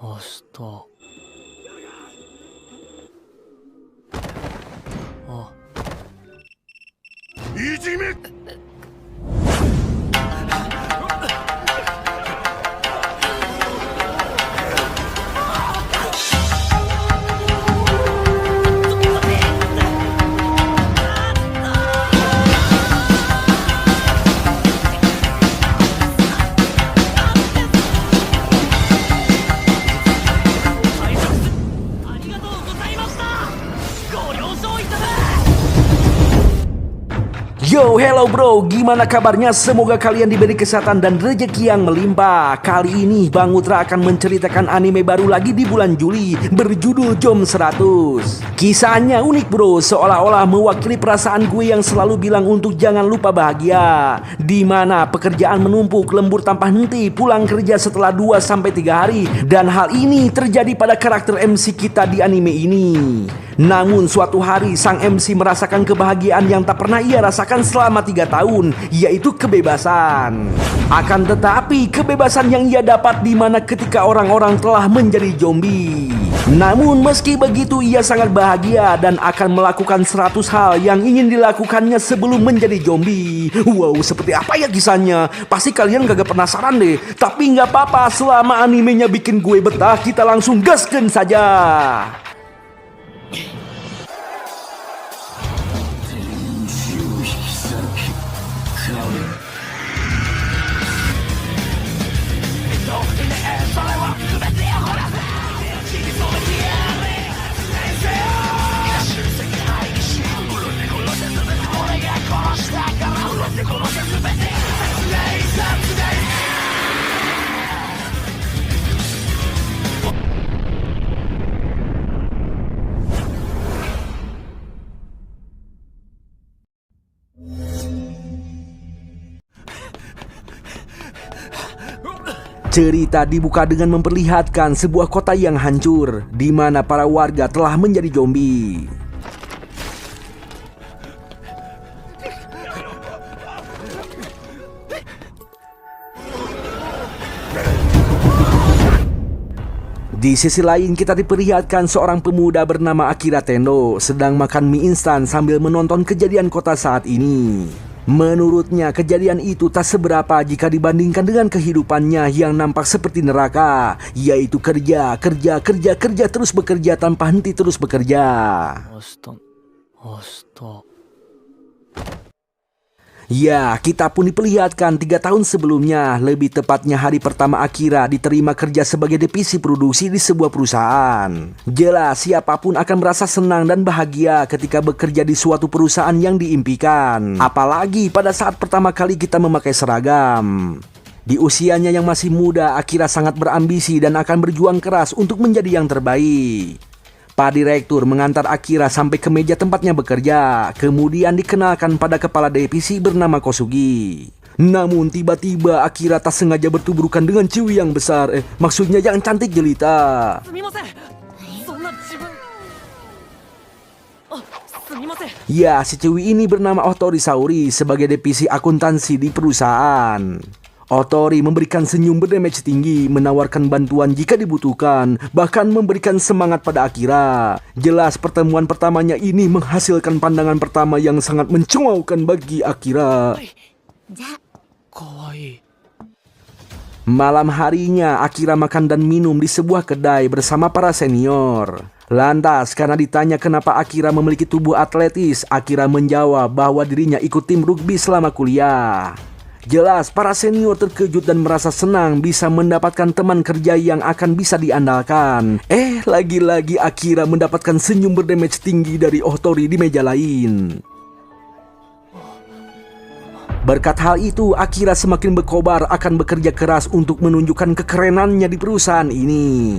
押した。あ。いじめ。Yo, hello bro, gimana kabarnya? Semoga kalian diberi kesehatan dan rezeki yang melimpah. Kali ini Bang Utra akan menceritakan anime baru lagi di bulan Juli berjudul Jom 100. Kisahnya unik bro, seolah-olah mewakili perasaan gue yang selalu bilang untuk jangan lupa bahagia. Dimana pekerjaan menumpuk, lembur tanpa henti, pulang kerja setelah 2-3 hari. Dan hal ini terjadi pada karakter MC kita di anime ini. Namun suatu hari sang MC merasakan kebahagiaan yang tak pernah ia rasakan selama 3 tahun, yaitu kebebasan. Akan tetapi kebebasan yang ia dapat di mana ketika orang-orang telah menjadi zombie. Namun meski begitu ia sangat bahagia dan akan melakukan 100 hal yang ingin dilakukannya sebelum menjadi zombie. Wow, seperti apa ya kisahnya? Pasti kalian gak penasaran deh. Tapi gak apa-apa, selama animenya bikin gue betah, kita langsung gaskeun saja. Cerita dibuka dengan memperlihatkan sebuah kota yang hancur, di mana para warga telah menjadi zombie. Di sisi lain kita diperlihatkan seorang pemuda bernama Akira Tendo sedang makan mie instan sambil menonton kejadian kota saat ini. Menurutnya kejadian itu tak seberapa jika dibandingkan dengan kehidupannya yang nampak seperti neraka, yaitu kerja terus bekerja tanpa henti terus bekerja. Ya, kita pun diperlihatkan 3 tahun sebelumnya, lebih tepatnya hari pertama Akira diterima kerja sebagai divisi produksi di sebuah perusahaan. Jelas siapapun akan merasa senang dan bahagia ketika bekerja di suatu perusahaan yang diimpikan. Apalagi pada saat pertama kali kita memakai seragam. Di usianya yang masih muda, Akira sangat berambisi dan akan berjuang keras untuk menjadi yang terbaik. Pak Direktur mengantar Akira sampai ke meja tempatnya bekerja, kemudian dikenalkan pada kepala divisi bernama Kosugi. Namun tiba-tiba Akira tak sengaja bertubrukan dengan cewek yang besar, maksudnya yang cantik jelita. Ya, si cewek ini bernama Otori Saori sebagai divisi akuntansi di perusahaan. Otori memberikan senyum berdamage tinggi, menawarkan bantuan jika dibutuhkan, bahkan memberikan semangat pada Akira. Jelas pertemuan pertamanya ini menghasilkan pandangan pertama yang sangat mencengangkan bagi Akira. Malam harinya Akira makan dan minum di sebuah kedai bersama para senior. Lantas karena ditanya kenapa Akira memiliki tubuh atletis, Akira menjawab bahwa dirinya ikut tim rugby selama kuliah. Jelas para senior terkejut dan merasa senang bisa mendapatkan teman kerja yang akan bisa diandalkan. Lagi-lagi Akira mendapatkan senyum berdamage tinggi dari Otori di meja lain. Berkat hal itu, Akira semakin berkobar akan bekerja keras untuk menunjukkan kekerenannya di perusahaan ini.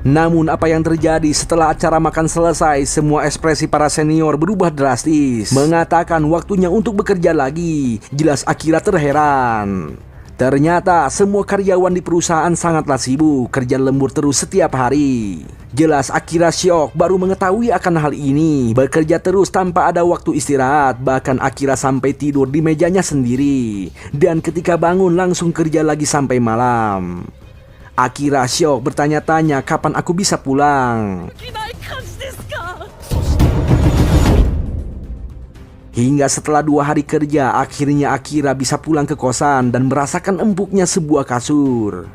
Namun apa yang terjadi setelah acara makan selesai, semua ekspresi para senior berubah drastis, mengatakan waktunya untuk bekerja lagi. Jelas Akira terheran. Ternyata semua karyawan di perusahaan sangatlah sibuk, kerja lembur terus setiap hari. Jelas Akira syok baru mengetahui akan hal ini, bekerja terus tanpa ada waktu istirahat. Bahkan Akira sampai tidur di mejanya sendiri, dan ketika bangun langsung kerja lagi sampai malam. Akira syok bertanya-tanya kapan aku bisa pulang. Hingga setelah 2 hari kerja, akhirnya Akira bisa pulang ke kosan dan merasakan empuknya sebuah kasur.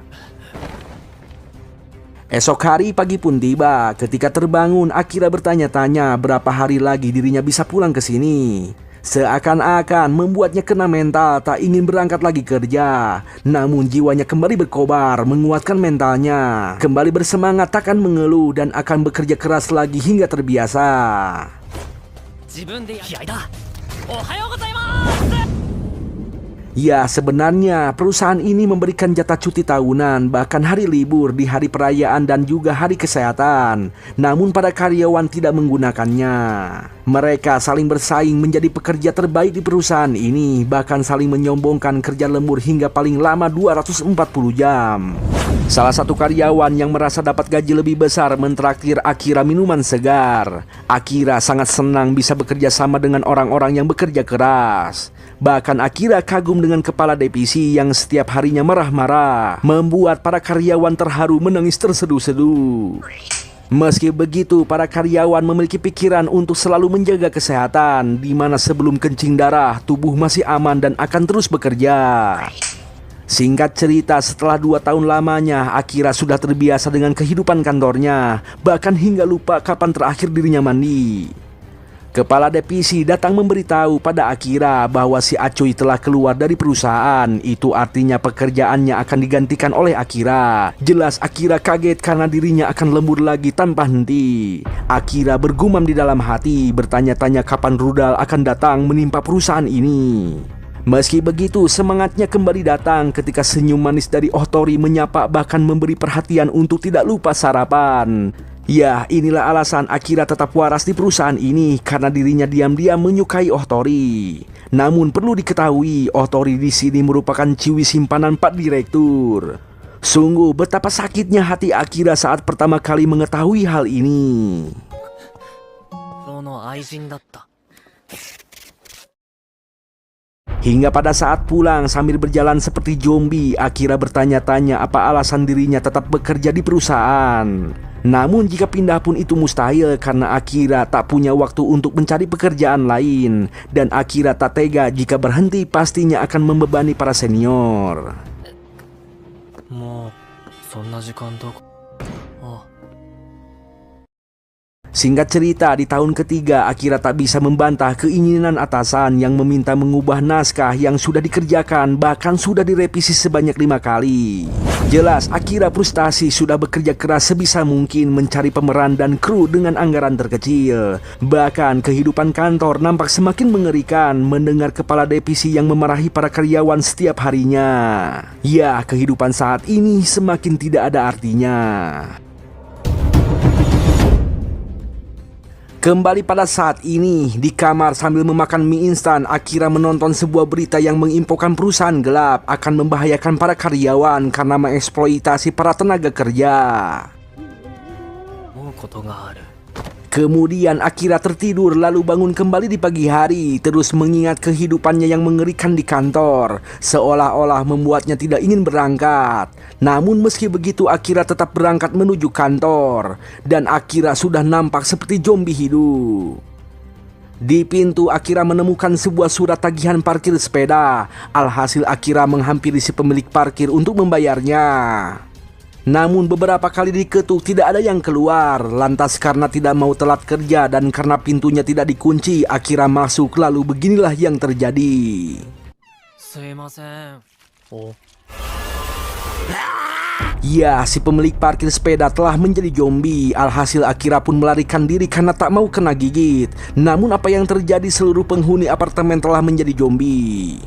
Esok hari pagi pun tiba. Ketika terbangun, Akira bertanya-tanya berapa hari lagi dirinya bisa pulang ke sini. Seakan-akan membuatnya kena mental, tak ingin berangkat lagi kerja. Namun jiwanya kembali berkobar, menguatkan mentalnya. Kembali bersemangat, takkan mengeluh dan akan bekerja keras lagi hingga terbiasa. Ya, sebenarnya perusahaan ini memberikan jatah cuti tahunan, bahkan hari libur di hari perayaan dan juga hari kesehatan. Namun para karyawan tidak menggunakannya. Mereka saling bersaing menjadi pekerja terbaik di perusahaan ini, bahkan saling menyombongkan kerja lembur hingga paling lama 240 jam. Salah satu karyawan yang merasa dapat gaji lebih besar mentraktir Akira minuman segar. Akira sangat senang bisa bekerja sama dengan orang-orang yang bekerja keras. Bahkan Akira kagum dengan kepala divisi yang setiap harinya marah-marah, membuat para karyawan terharu menangis terseduh-seduh. Meski begitu, para karyawan memiliki pikiran untuk selalu menjaga kesehatan, di mana sebelum kencing darah, tubuh masih aman dan akan terus bekerja. Singkat cerita, setelah 2 tahun lamanya, Akira sudah terbiasa dengan kehidupan kantornya, bahkan hingga lupa kapan terakhir dirinya mandi. Kepala divisi datang memberitahu pada Akira bahwa si Acuy telah keluar dari perusahaan. Itu artinya pekerjaannya akan digantikan oleh Akira. Jelas Akira kaget karena dirinya akan lembur lagi tanpa henti. Akira bergumam di dalam hati, bertanya-tanya kapan rudal akan datang menimpa perusahaan ini. Meski begitu, semangatnya kembali datang ketika senyum manis dari Ohtori menyapa bahkan memberi perhatian untuk tidak lupa sarapan. Ya, inilah alasan Akira tetap waras di perusahaan ini, karena dirinya diam-diam menyukai Ohtori. Namun perlu diketahui, Ohtori di sini merupakan ciwi simpanan Pak Direktur. Sungguh betapa sakitnya hati Akira saat pertama kali mengetahui hal ini. Hingga pada saat pulang sambil berjalan seperti zombie, Akira bertanya-tanya apa alasan dirinya tetap bekerja di perusahaan. Namun jika pindah pun itu mustahil karena Akira tak punya waktu untuk mencari pekerjaan lain. Dan Akira tak tega jika berhenti pastinya akan membebani para senior. Singkat cerita, di tahun ketiga Akira tak bisa membantah keinginan atasan yang meminta mengubah naskah yang sudah dikerjakan, bahkan sudah direvisi sebanyak 5 kali. Jelas Akira frustasi, sudah bekerja keras sebisa mungkin mencari pemeran dan kru dengan anggaran terkecil. Bahkan kehidupan kantor nampak semakin mengerikan mendengar kepala divisi yang memarahi para karyawan setiap harinya. Ya, kehidupan saat ini semakin tidak ada artinya. Kembali pada saat ini, di kamar sambil memakan mie instan, Akira menonton sebuah berita yang menginfokan perusahaan gelap akan membahayakan para karyawan karena mengeksploitasi para tenaga kerja. Kemudian Akira tertidur lalu bangun kembali di pagi hari, terus mengingat kehidupannya yang mengerikan di kantor, seolah-olah membuatnya tidak ingin berangkat. Namun meski begitu Akira tetap berangkat menuju kantor, dan Akira sudah nampak seperti zombie hidup. Di pintu Akira menemukan sebuah surat tagihan parkir sepeda. Alhasil Akira menghampiri si pemilik parkir untuk membayarnya. Namun beberapa kali diketuk tidak ada yang keluar. Lantas karena tidak mau telat kerja dan karena pintunya tidak dikunci, Akira masuk lalu beginilah yang terjadi. Ya, si pemilik parkir sepeda telah menjadi zombie. Alhasil Akira pun melarikan diri karena tak mau kena gigit. Namun apa yang terjadi, seluruh penghuni apartemen telah menjadi zombie.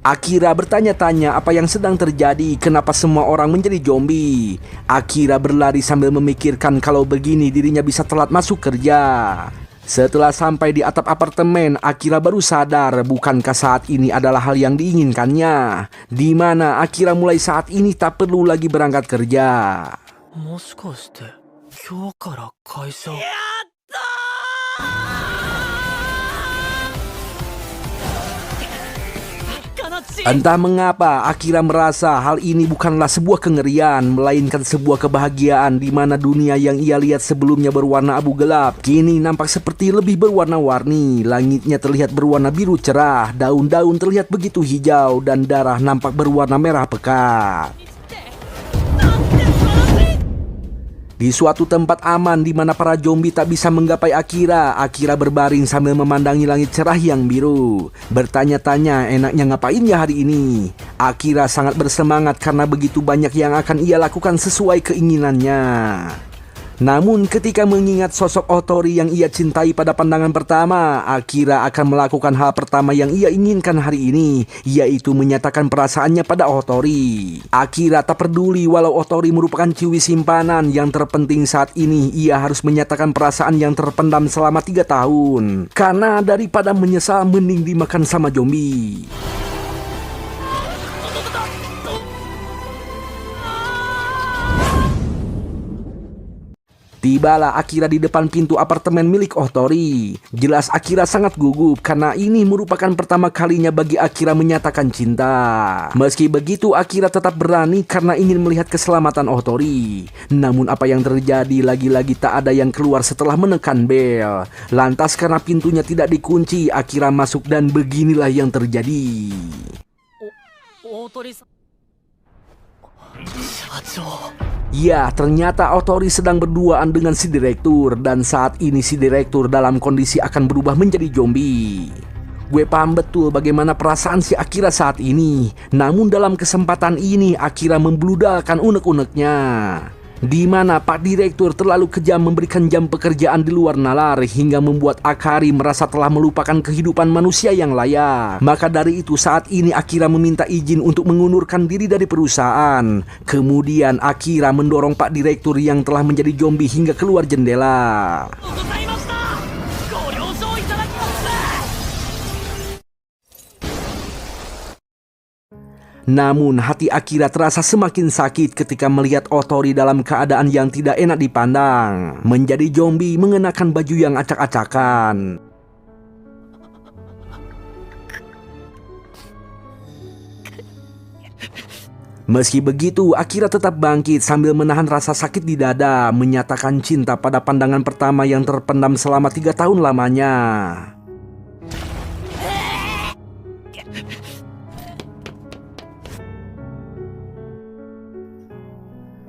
Akira bertanya-tanya apa yang sedang terjadi, kenapa semua orang menjadi zombie. Akira berlari sambil memikirkan kalau begini dirinya bisa telat masuk kerja. Setelah sampai di atap apartemen, Akira baru sadar bukankah saat ini adalah hal yang diinginkannya, di mana Akira mulai saat ini tak perlu lagi berangkat kerja. Entah mengapa, Akira merasa hal ini bukanlah sebuah kengerian, melainkan sebuah kebahagiaan di mana dunia yang ia lihat sebelumnya berwarna abu gelap, kini nampak seperti lebih berwarna-warni. Langitnya terlihat berwarna biru cerah, daun-daun terlihat begitu hijau, dan darah nampak berwarna merah pekat. Di suatu tempat aman di mana para zombie tak bisa menggapai Akira, Akira berbaring sambil memandangi langit cerah yang biru. Bertanya-tanya enaknya ngapain ya hari ini. Akira sangat bersemangat karena begitu banyak yang akan ia lakukan sesuai keinginannya. Namun ketika mengingat sosok Otori yang ia cintai pada pandangan pertama, Akira akan melakukan hal pertama yang ia inginkan hari ini, yaitu menyatakan perasaannya pada Otori. Akira tak peduli walau Otori merupakan ciwi simpanan, yang terpenting saat ini ia harus menyatakan perasaan yang terpendam selama 3 tahun. Karena daripada menyesal mending dimakan sama zombie. Tibalah Akira di depan pintu apartemen milik Otori. Jelas Akira sangat gugup karena ini merupakan pertama kalinya bagi Akira menyatakan cinta. Meski begitu, Akira tetap berani karena ingin melihat keselamatan Otori. Namun apa yang terjadi, lagi-lagi tak ada yang keluar setelah menekan bel. Lantas karena pintunya tidak dikunci, Akira masuk dan beginilah yang terjadi. Ya, ternyata Otori sedang berduaan dengan si direktur, dan saat ini si direktur dalam kondisi akan berubah menjadi zombie. Gue paham betul bagaimana perasaan si Akira saat ini. Namun dalam kesempatan ini Akira membludalkan unek-uneknya, di mana Pak Direktur terlalu kejam memberikan jam pekerjaan di luar nalar hingga membuat Akari merasa telah melupakan kehidupan manusia yang layak. Maka dari itu saat ini Akira meminta izin untuk mengundurkan diri dari perusahaan. Kemudian Akira mendorong Pak Direktur yang telah menjadi zombie hingga keluar jendela. Namun hati Akira terasa semakin sakit ketika melihat Otori dalam keadaan yang tidak enak dipandang, menjadi zombie mengenakan baju yang acak-acakan. Meski begitu, Akira tetap bangkit sambil menahan rasa sakit di dada, menyatakan cinta pada pandangan pertama yang terpendam selama 3 tahun lamanya.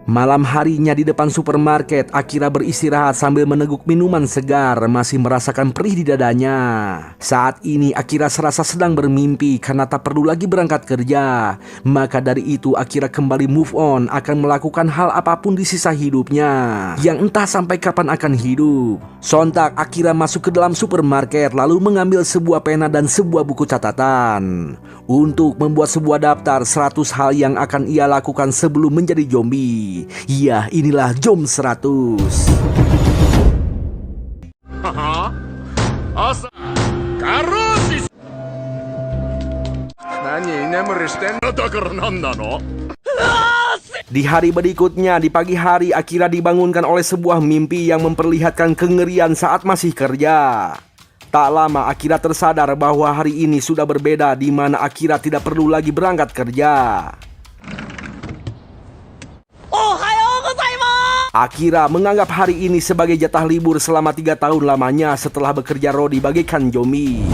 Malam harinya di depan supermarket, Akira beristirahat sambil meneguk minuman segar, masih merasakan perih di dadanya. Saat ini Akira serasa sedang bermimpi karena tak perlu lagi berangkat kerja. Maka dari itu Akira kembali move on, akan melakukan hal apapun di sisa hidupnya, yang entah sampai kapan akan hidup. Sontak Akira masuk ke dalam supermarket lalu mengambil sebuah pena dan sebuah buku catatan untuk membuat sebuah daftar 100 hal yang akan ia lakukan sebelum menjadi zombie. Ya, inilah Jom 100. Di hari berikutnya, di pagi hari, Akira dibangunkan oleh sebuah mimpi yang memperlihatkan kengerian saat masih kerja. Tak lama Akira tersadar bahwa hari ini sudah berbeda, di mana Akira tidak perlu lagi berangkat kerja. Akira menganggap hari ini sebagai jatah libur selama 3 tahun lamanya setelah bekerja Rodi bagaikan zombie.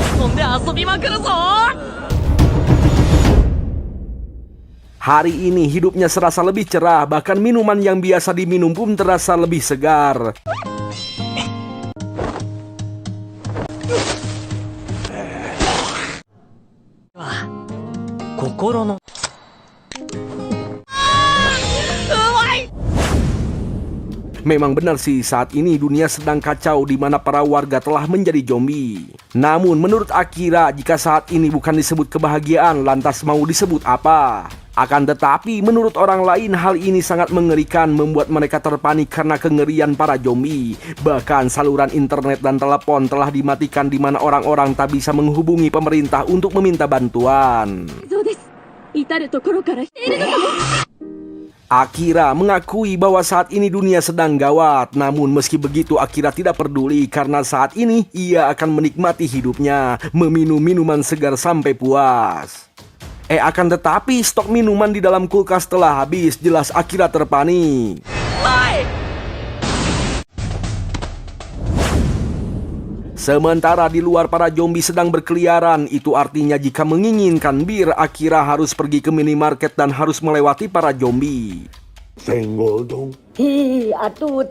Hari ini hidupnya serasa lebih cerah, bahkan minuman yang biasa diminum pun terasa lebih segar. Memang benar sih, saat ini dunia sedang kacau di mana para warga telah menjadi zombie. Namun menurut Akira, jika saat ini bukan disebut kebahagiaan, lantas mau disebut apa? Akan tetapi menurut orang lain hal ini sangat mengerikan, membuat mereka terpanik karena kengerian para zombie. Bahkan saluran internet dan telepon telah dimatikan di mana orang-orang tak bisa menghubungi pemerintah untuk meminta bantuan. Akira mengakui bahwa saat ini dunia sedang gawat. Namun meski begitu Akira tidak peduli karena saat ini ia akan menikmati hidupnya, meminum minuman segar sampai puas. Akan tetapi stok minuman di dalam kulkas telah habis. Jelas Akira terpanik. Sementara di luar para zombie sedang berkeliaran. Itu artinya jika menginginkan bir, Akira harus pergi ke minimarket dan harus melewati para zombie. Senggol dong. Atut.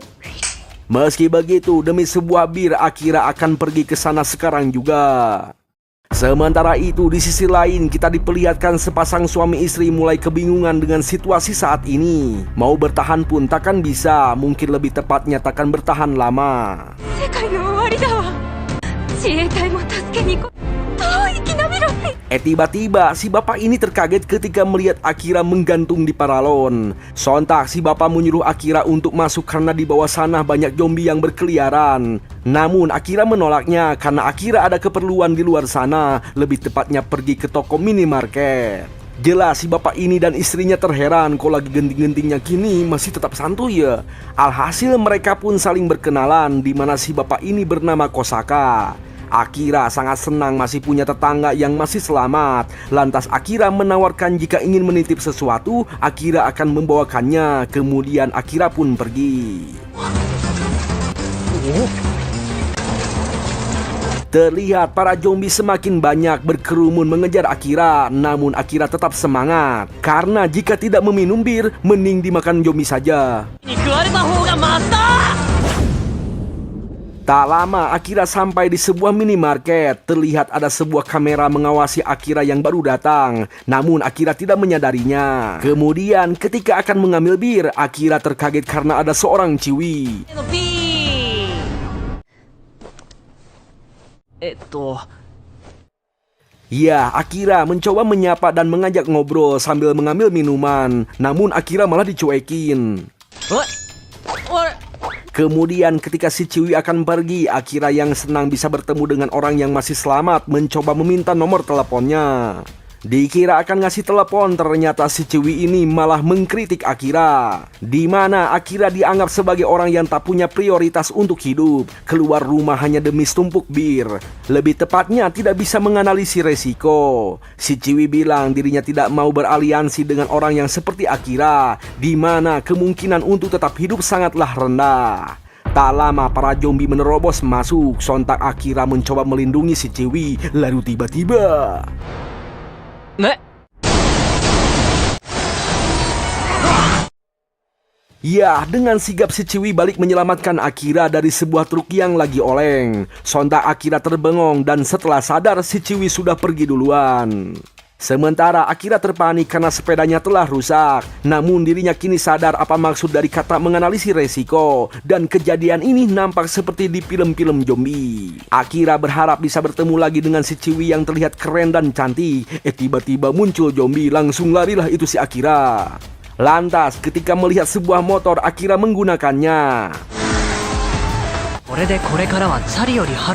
Meski begitu, demi sebuah bir, Akira akan pergi ke sana sekarang juga. Sementara itu, di sisi lain kita diperlihatkan sepasang suami istri mulai kebingungan dengan situasi saat ini. Mau bertahan pun takkan bisa, mungkin lebih tepatnya takkan bertahan lama. Tiba-tiba si bapak ini terkaget ketika melihat Akira menggantung di paralon. Sontak si bapak menyuruh Akira untuk masuk karena di bawah sana banyak zombie yang berkeliaran. Namun Akira menolaknya karena Akira ada keperluan di luar sana, lebih tepatnya pergi ke toko minimarket. Jelas si bapak ini dan istrinya terheran kok lagi genting-gentingnya kini masih tetap santuy ya. Alhasil mereka pun saling berkenalan, di mana si bapak ini bernama Kosaka. Akira sangat senang masih punya tetangga yang masih selamat. Lantas Akira menawarkan jika ingin menitip sesuatu, Akira akan membawakannya. Kemudian Akira pun pergi. Terlihat para zombie semakin banyak berkerumun mengejar Akira. Namun Akira tetap semangat, karena jika tidak meminum bir, mending dimakan zombie saja. Tak lama Akira sampai di sebuah minimarket. Terlihat ada sebuah kamera mengawasi Akira yang baru datang. Namun Akira tidak menyadarinya. Kemudian ketika akan mengambil bir, Akira terkaget karena ada seorang ciwi. Ya, Akira mencoba menyapa dan mengajak ngobrol sambil mengambil minuman. Namun Akira malah dicuekin. Kemudian ketika si Ciwi akan pergi, Akira yang senang bisa bertemu dengan orang yang masih selamat mencoba meminta nomor teleponnya. Dikira akan ngasih telepon, ternyata si Ciwi ini malah mengkritik Akira, di mana Akira dianggap sebagai orang yang tak punya prioritas untuk hidup, keluar rumah hanya demi setumpuk bir. Lebih tepatnya tidak bisa menganalisis resiko. Si Ciwi bilang dirinya tidak mau beraliansi dengan orang yang seperti Akira, di mana kemungkinan untuk tetap hidup sangatlah rendah. Tak lama para zombie menerobos masuk. Sontak Akira mencoba melindungi si Ciwi, lalu tiba-tiba ya, dengan sigap si Ciwi balik menyelamatkan Akira dari sebuah truk yang lagi oleng. Sontak Akira terbengong dan setelah sadar si Ciwi sudah pergi duluan. Sementara Akira terpanik karena sepedanya telah rusak. Namun dirinya kini sadar apa maksud dari kata menganalisis resiko. Dan kejadian ini nampak seperti di film-film zombie. Akira berharap bisa bertemu lagi dengan si Ciwi yang terlihat keren dan cantik. Tiba-tiba muncul zombie, langsung larilah itu si Akira. Lantas ketika melihat sebuah motor, Akira menggunakannya.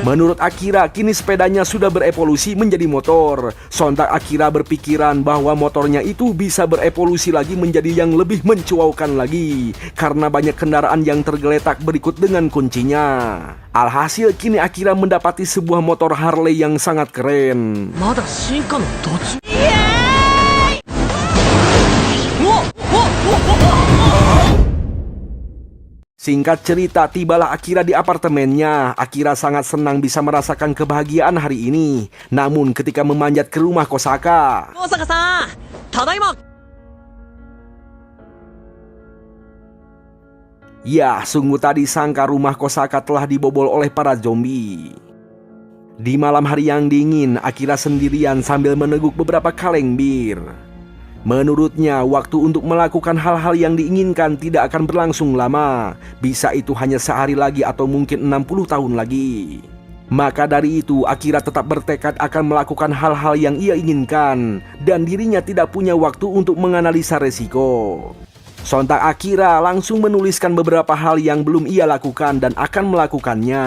Menurut Akira, kini sepedanya sudah berevolusi menjadi motor. Sontak Akira berpikiran bahwa motornya itu bisa berevolusi lagi menjadi yang lebih mencuaukan lagi, karena banyak kendaraan yang tergeletak berikut dengan kuncinya. Alhasil kini Akira mendapati sebuah motor Harley yang sangat keren. Singkat cerita, tibalah Akira di apartemennya. Akira sangat senang bisa merasakan kebahagiaan hari ini. Namun ketika memanjat ke rumah Kosaka, ya, sungguh tadi sangka rumah Kosaka telah dibobol oleh para zombie. Di malam hari yang dingin, Akira sendirian sambil meneguk beberapa kaleng bir. Menurutnya, waktu untuk melakukan hal-hal yang diinginkan tidak akan berlangsung lama. Bisa itu hanya sehari lagi atau mungkin 60 tahun lagi. Maka dari itu, Akira tetap bertekad akan melakukan hal-hal yang ia inginkan. Dan dirinya tidak punya waktu untuk menganalisa resiko. Sontak Akira langsung menuliskan beberapa hal yang belum ia lakukan dan akan melakukannya.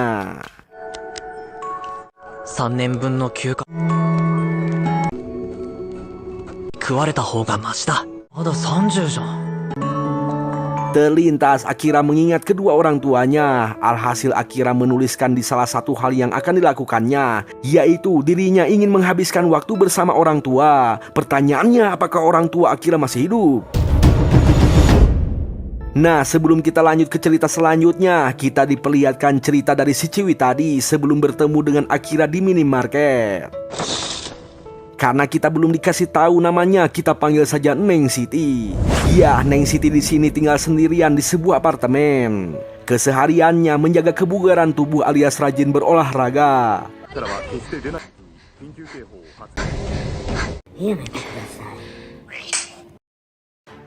3年分の休暇食われた方がマシだ。まだ30じゃん。Terlintas Akira mengingat kedua orang tuanya. Alhasil Akira menuliskan di salah satu hal yang akan dilakukannya, yaitu dirinya ingin menghabiskan waktu bersama orang tua. Pertanyaannya, apakah orang tua Akira masih hidup? Nah, sebelum kita lanjut ke cerita selanjutnya, kita diperlihatkan cerita dari si Ciwi tadi sebelum bertemu dengan Akira di minimarket. Karena kita belum dikasih tahu namanya, kita panggil saja Neng Siti. Ya, Neng Siti di sini tinggal sendirian di sebuah apartemen. Kesehariannya menjaga kebugaran tubuh alias rajin berolahraga.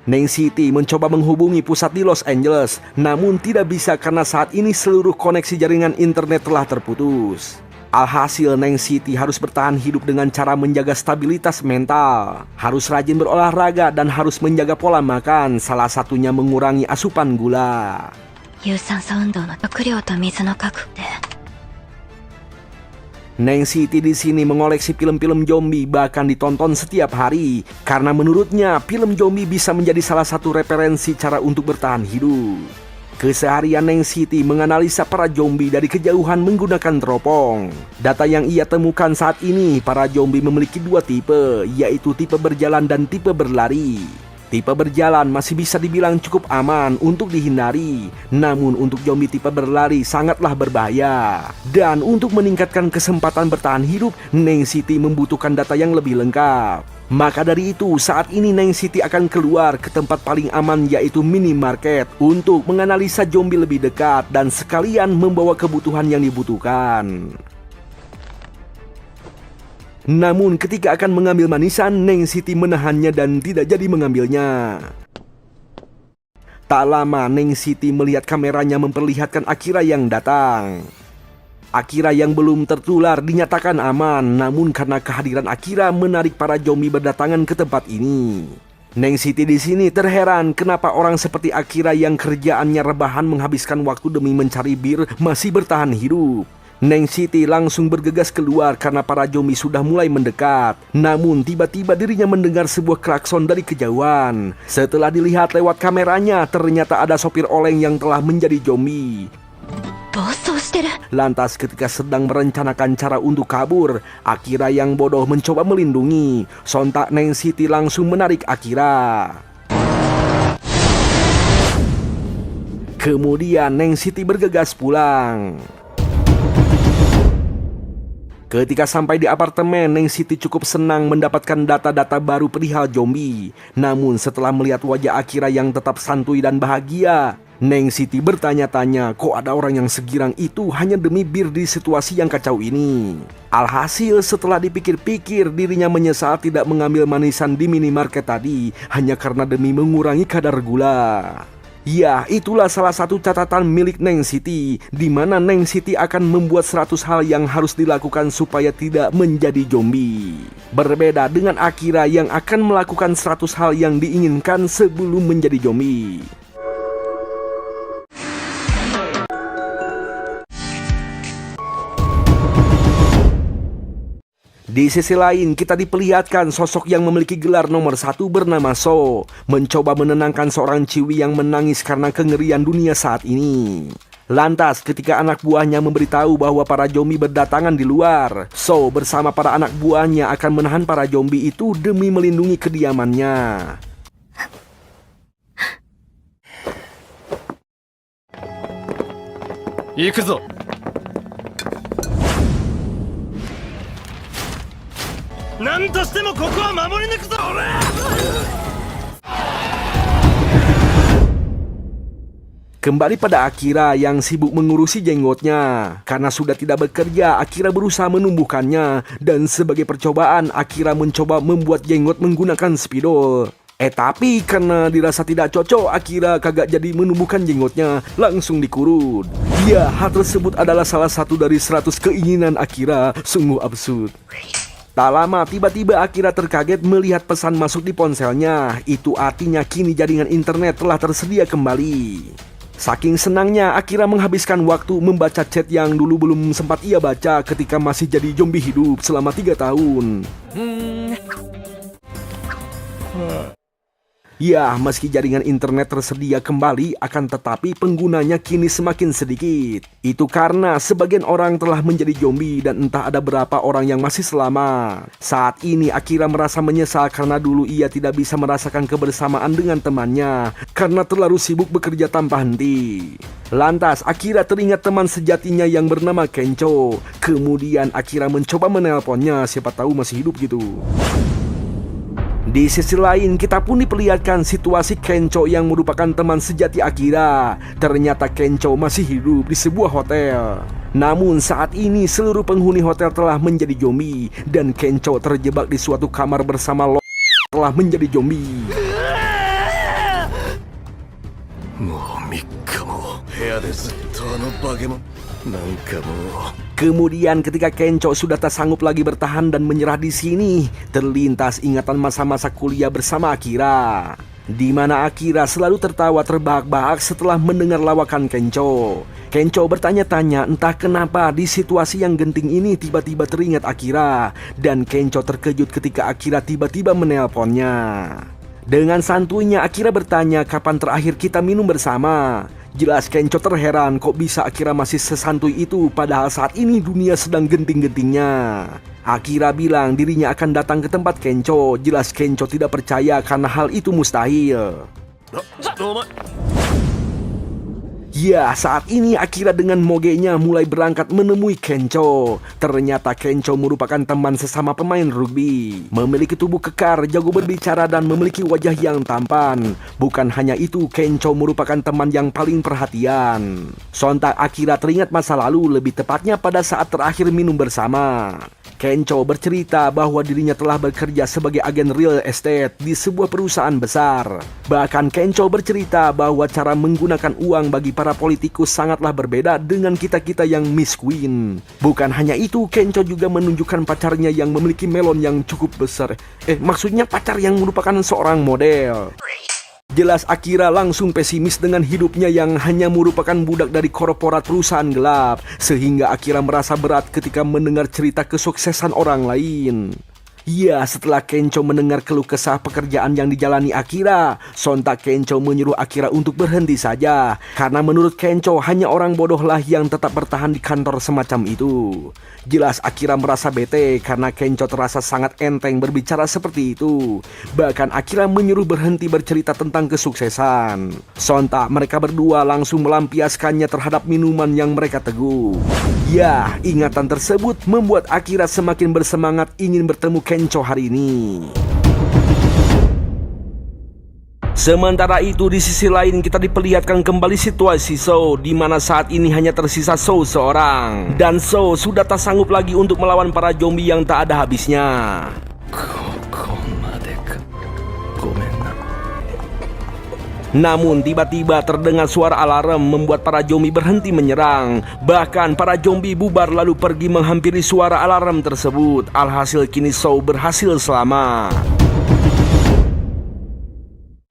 Neng Siti mencoba menghubungi pusat di Los Angeles, namun tidak bisa karena saat ini seluruh koneksi jaringan internet telah terputus. Alhasil Neng Siti harus bertahan hidup dengan cara menjaga stabilitas mental, harus rajin berolahraga dan harus menjaga pola makan, salah satunya mengurangi asupan gula. 有酸素運動の食料と水の確保で Neng Siti di sini mengoleksi film-film zombie, bahkan ditonton setiap hari karena menurutnya film zombie bisa menjadi salah satu referensi cara untuk bertahan hidup. Keseharian Neng Siti menganalisa para zombie dari kejauhan menggunakan teropong. Data yang ia temukan saat ini, para zombie memiliki dua tipe, yaitu tipe berjalan dan tipe berlari. Tipe berjalan masih bisa dibilang cukup aman untuk dihindari, namun untuk zombie tipe berlari sangatlah berbahaya. Dan untuk meningkatkan kesempatan bertahan hidup, Neng Siti membutuhkan data yang lebih lengkap. Maka dari itu, saat ini Neng Siti akan keluar ke tempat paling aman, yaitu minimarket, untuk menganalisa zombie lebih dekat dan sekalian membawa kebutuhan yang dibutuhkan. Namun ketika akan mengambil manisan, Neng Siti menahannya dan tidak jadi mengambilnya. Tak lama Neng Siti melihat kameranya memperlihatkan Akira yang datang. Akira yang belum tertular dinyatakan aman, namun karena kehadiran Akira menarik para zombie berdatangan ke tempat ini. Neng Siti di sini terheran kenapa orang seperti Akira yang kerjaannya rebahan menghabiskan waktu demi mencari bir masih bertahan hidup. Neng Siti langsung bergegas keluar karena para zombie sudah mulai mendekat. Namun tiba-tiba dirinya mendengar sebuah klakson dari kejauhan. Setelah dilihat lewat kameranya, ternyata ada sopir oleng yang telah menjadi zombie. 暴走してる Lantas ketika sedang merencanakan cara untuk kabur, Akira yang bodoh mencoba melindungi. Sontak Neng Siti langsung menarik Akira. Kemudian Neng Siti bergegas pulang. Ketika sampai di apartemen, Neng Siti cukup senang mendapatkan data-data baru perihal zombie. Namun setelah melihat wajah Akira yang tetap santuy dan bahagia, Neng Siti bertanya-tanya, kok ada orang yang segirang itu hanya demi bir di situasi yang kacau ini. Alhasil setelah dipikir-pikir, dirinya menyesal tidak mengambil manisan di minimarket tadi hanya karena demi mengurangi kadar gula. Ya, itulah salah satu catatan milik Neng Siti, di mana Neng Siti akan membuat 100 hal yang harus dilakukan supaya tidak menjadi zombie. Berbeda dengan Akira yang akan melakukan 100 hal yang diinginkan sebelum menjadi zombie. Di sisi lain, kita diperlihatkan sosok yang memiliki gelar nomor 1 bernama So, mencoba menenangkan seorang Ciwi yang menangis karena kengerian dunia saat ini. Lantas, ketika anak buahnya memberitahu bahwa para zombie berdatangan di luar, So bersama para anak buahnya akan menahan para zombie itu demi melindungi kediamannya. Ikuzo. Kembali pada Akira yang sibuk mengurusi jenggotnya. Karena sudah tidak bekerja, Akira berusaha menumbuhkannya. Dan sebagai percobaan, Akira mencoba membuat jenggot menggunakan spidol. Tapi karena dirasa tidak cocok, Akira kagak jadi menumbuhkan jenggotnya, langsung dikurut. Ya, hal tersebut adalah salah satu dari 100 keinginan Akira. Sungguh absurd. Tak lama, tiba-tiba Akira terkaget melihat pesan masuk di ponselnya. Itu artinya kini jaringan internet telah tersedia kembali. Saking senangnya, Akira menghabiskan waktu membaca chat yang dulu belum sempat ia baca ketika masih jadi zombie hidup selama 3 tahun. Ya, meski jaringan internet tersedia kembali, akan tetapi penggunanya kini semakin sedikit. Itu karena sebagian orang telah menjadi zombie dan entah ada berapa orang yang masih selamat. Saat ini Akira merasa menyesal karena dulu ia tidak bisa merasakan kebersamaan dengan temannya karena terlalu sibuk bekerja tanpa henti. Lantas Akira teringat teman sejatinya yang bernama Kencho. Kemudian Akira mencoba menelponnya, siapa tahu masih hidup gitu. Di sisi lain, kita pun diperlihatkan situasi Kencho yang merupakan teman sejati Akira. Ternyata Kencho masih hidup di sebuah hotel. Namun saat ini seluruh penghuni hotel telah menjadi zombie dan Kencho terjebak di suatu kamar bersama telah menjadi zombie. Kemudian ketika Kencho sudah tak sanggup lagi bertahan dan menyerah di sini, terlintas ingatan masa-masa kuliah bersama Akira, di mana Akira selalu tertawa terbahak-bahak setelah mendengar lawakan Kencho. Kencho bertanya-tanya entah kenapa di situasi yang genting ini tiba-tiba teringat Akira, dan Kencho terkejut ketika Akira tiba-tiba menelponnya. Dengan santuinya Akira bertanya kapan terakhir kita minum bersama. Jelas Kencho terheran kok bisa Akira masih sesantuy itu padahal saat ini dunia sedang genting-gentingnya. Akira bilang dirinya akan datang ke tempat Kencho. Jelas Kencho tidak percaya karena hal itu mustahil. Ya, saat ini Akira dengan mogenya mulai berangkat menemui Kencho. Ternyata Kencho merupakan teman sesama pemain rugby. Memiliki tubuh kekar, jago berbicara dan memiliki wajah yang tampan. Bukan hanya itu, Kencho merupakan teman yang paling perhatian. Sontak Akira teringat masa lalu, lebih tepatnya pada saat terakhir minum bersama. Kencho bercerita bahwa dirinya telah bekerja sebagai agen real estate di sebuah perusahaan besar. Bahkan Kencho bercerita bahwa cara menggunakan uang bagi para politikus sangatlah berbeda dengan kita-kita yang miskin. Bukan hanya itu, Kencho juga menunjukkan pacarnya yang memiliki melon yang cukup besar. Maksudnya pacar yang merupakan seorang model. Jelas Akira langsung pesimis dengan hidupnya yang hanya merupakan budak dari korporat perusahaan gelap. Sehingga Akira merasa berat ketika mendengar cerita kesuksesan orang lain. Ya, setelah Kencho mendengar keluh kesah pekerjaan yang dijalani Akira, sontak Kencho menyuruh Akira untuk berhenti saja. Karena menurut Kencho hanya orang bodohlah yang tetap bertahan di kantor semacam itu. Jelas Akira merasa bete karena Kencho terasa sangat enteng berbicara seperti itu. Bahkan Akira menyuruh berhenti bercerita tentang kesuksesan. Sontak mereka berdua langsung melampiaskannya terhadap minuman yang mereka teguh. Ya, ingatan tersebut membuat Akira semakin bersemangat ingin bertemu Kencho hari ini. Sementara itu di sisi lain kita diperlihatkan kembali situasi Sou, di mana saat ini hanya tersisa Sou seorang. Dan Sou sudah tak sanggup lagi untuk melawan para zombie yang tak ada habisnya. Namun tiba-tiba terdengar suara alarm membuat para zombie berhenti menyerang. Bahkan para zombie bubar lalu pergi menghampiri suara alarm tersebut. Alhasil kini Sou berhasil selamat.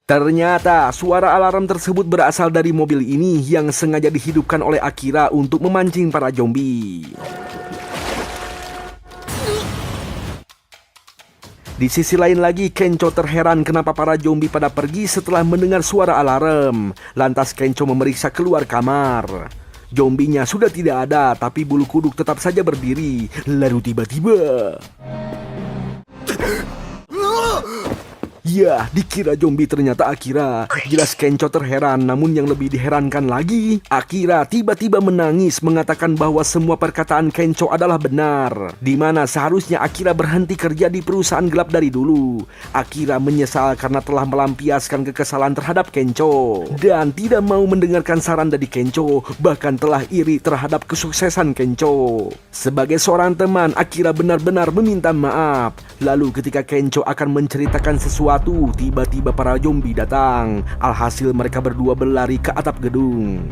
Ternyata suara alarm tersebut berasal dari mobil ini yang sengaja dihidupkan oleh Akira untuk memancing para zombie. Di sisi lain lagi, Kencho terheran kenapa para zombie pada pergi setelah mendengar suara alarm. Lantas Kencho memeriksa keluar kamar. Zombinya sudah tidak ada, tapi bulu kuduk tetap saja berdiri. Lalu tiba-tiba... Ya, dikira zombie ternyata Akira. Jelas Kencho terheran, namun yang lebih diherankan lagi, Akira tiba-tiba menangis mengatakan bahwa semua perkataan Kencho adalah benar. Di mana seharusnya Akira berhenti kerja di perusahaan gelap dari dulu. Akira menyesal karena telah melampiaskan kekesalan terhadap Kencho dan tidak mau mendengarkan saran dari Kencho, bahkan telah iri terhadap kesuksesan Kencho. Sebagai seorang teman, Akira benar-benar meminta maaf. Lalu ketika Kencho akan menceritakan sesuatu, tiba-tiba para zombie datang. Alhasil mereka berdua berlari ke atap gedung.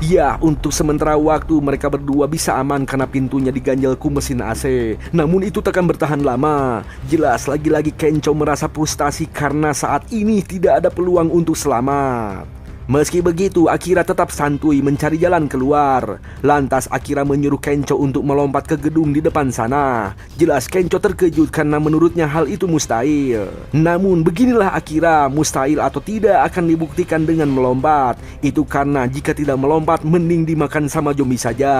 Ya, untuk sementara waktu mereka berdua bisa aman karena pintunya diganjalku mesin AC. Namun itu takkan bertahan lama. Jelas lagi-lagi Kencho merasa frustasi karena saat ini tidak ada peluang untuk selamat. Meski begitu, Akira tetap santuy mencari jalan keluar. Lantas Akira menyuruh Kencho untuk melompat ke gedung di depan sana. Jelas Kencho terkejut karena menurutnya hal itu mustahil. Namun beginilah Akira, mustahil atau tidak akan dibuktikan dengan melompat. Itu karena jika tidak melompat mending dimakan sama zombie saja.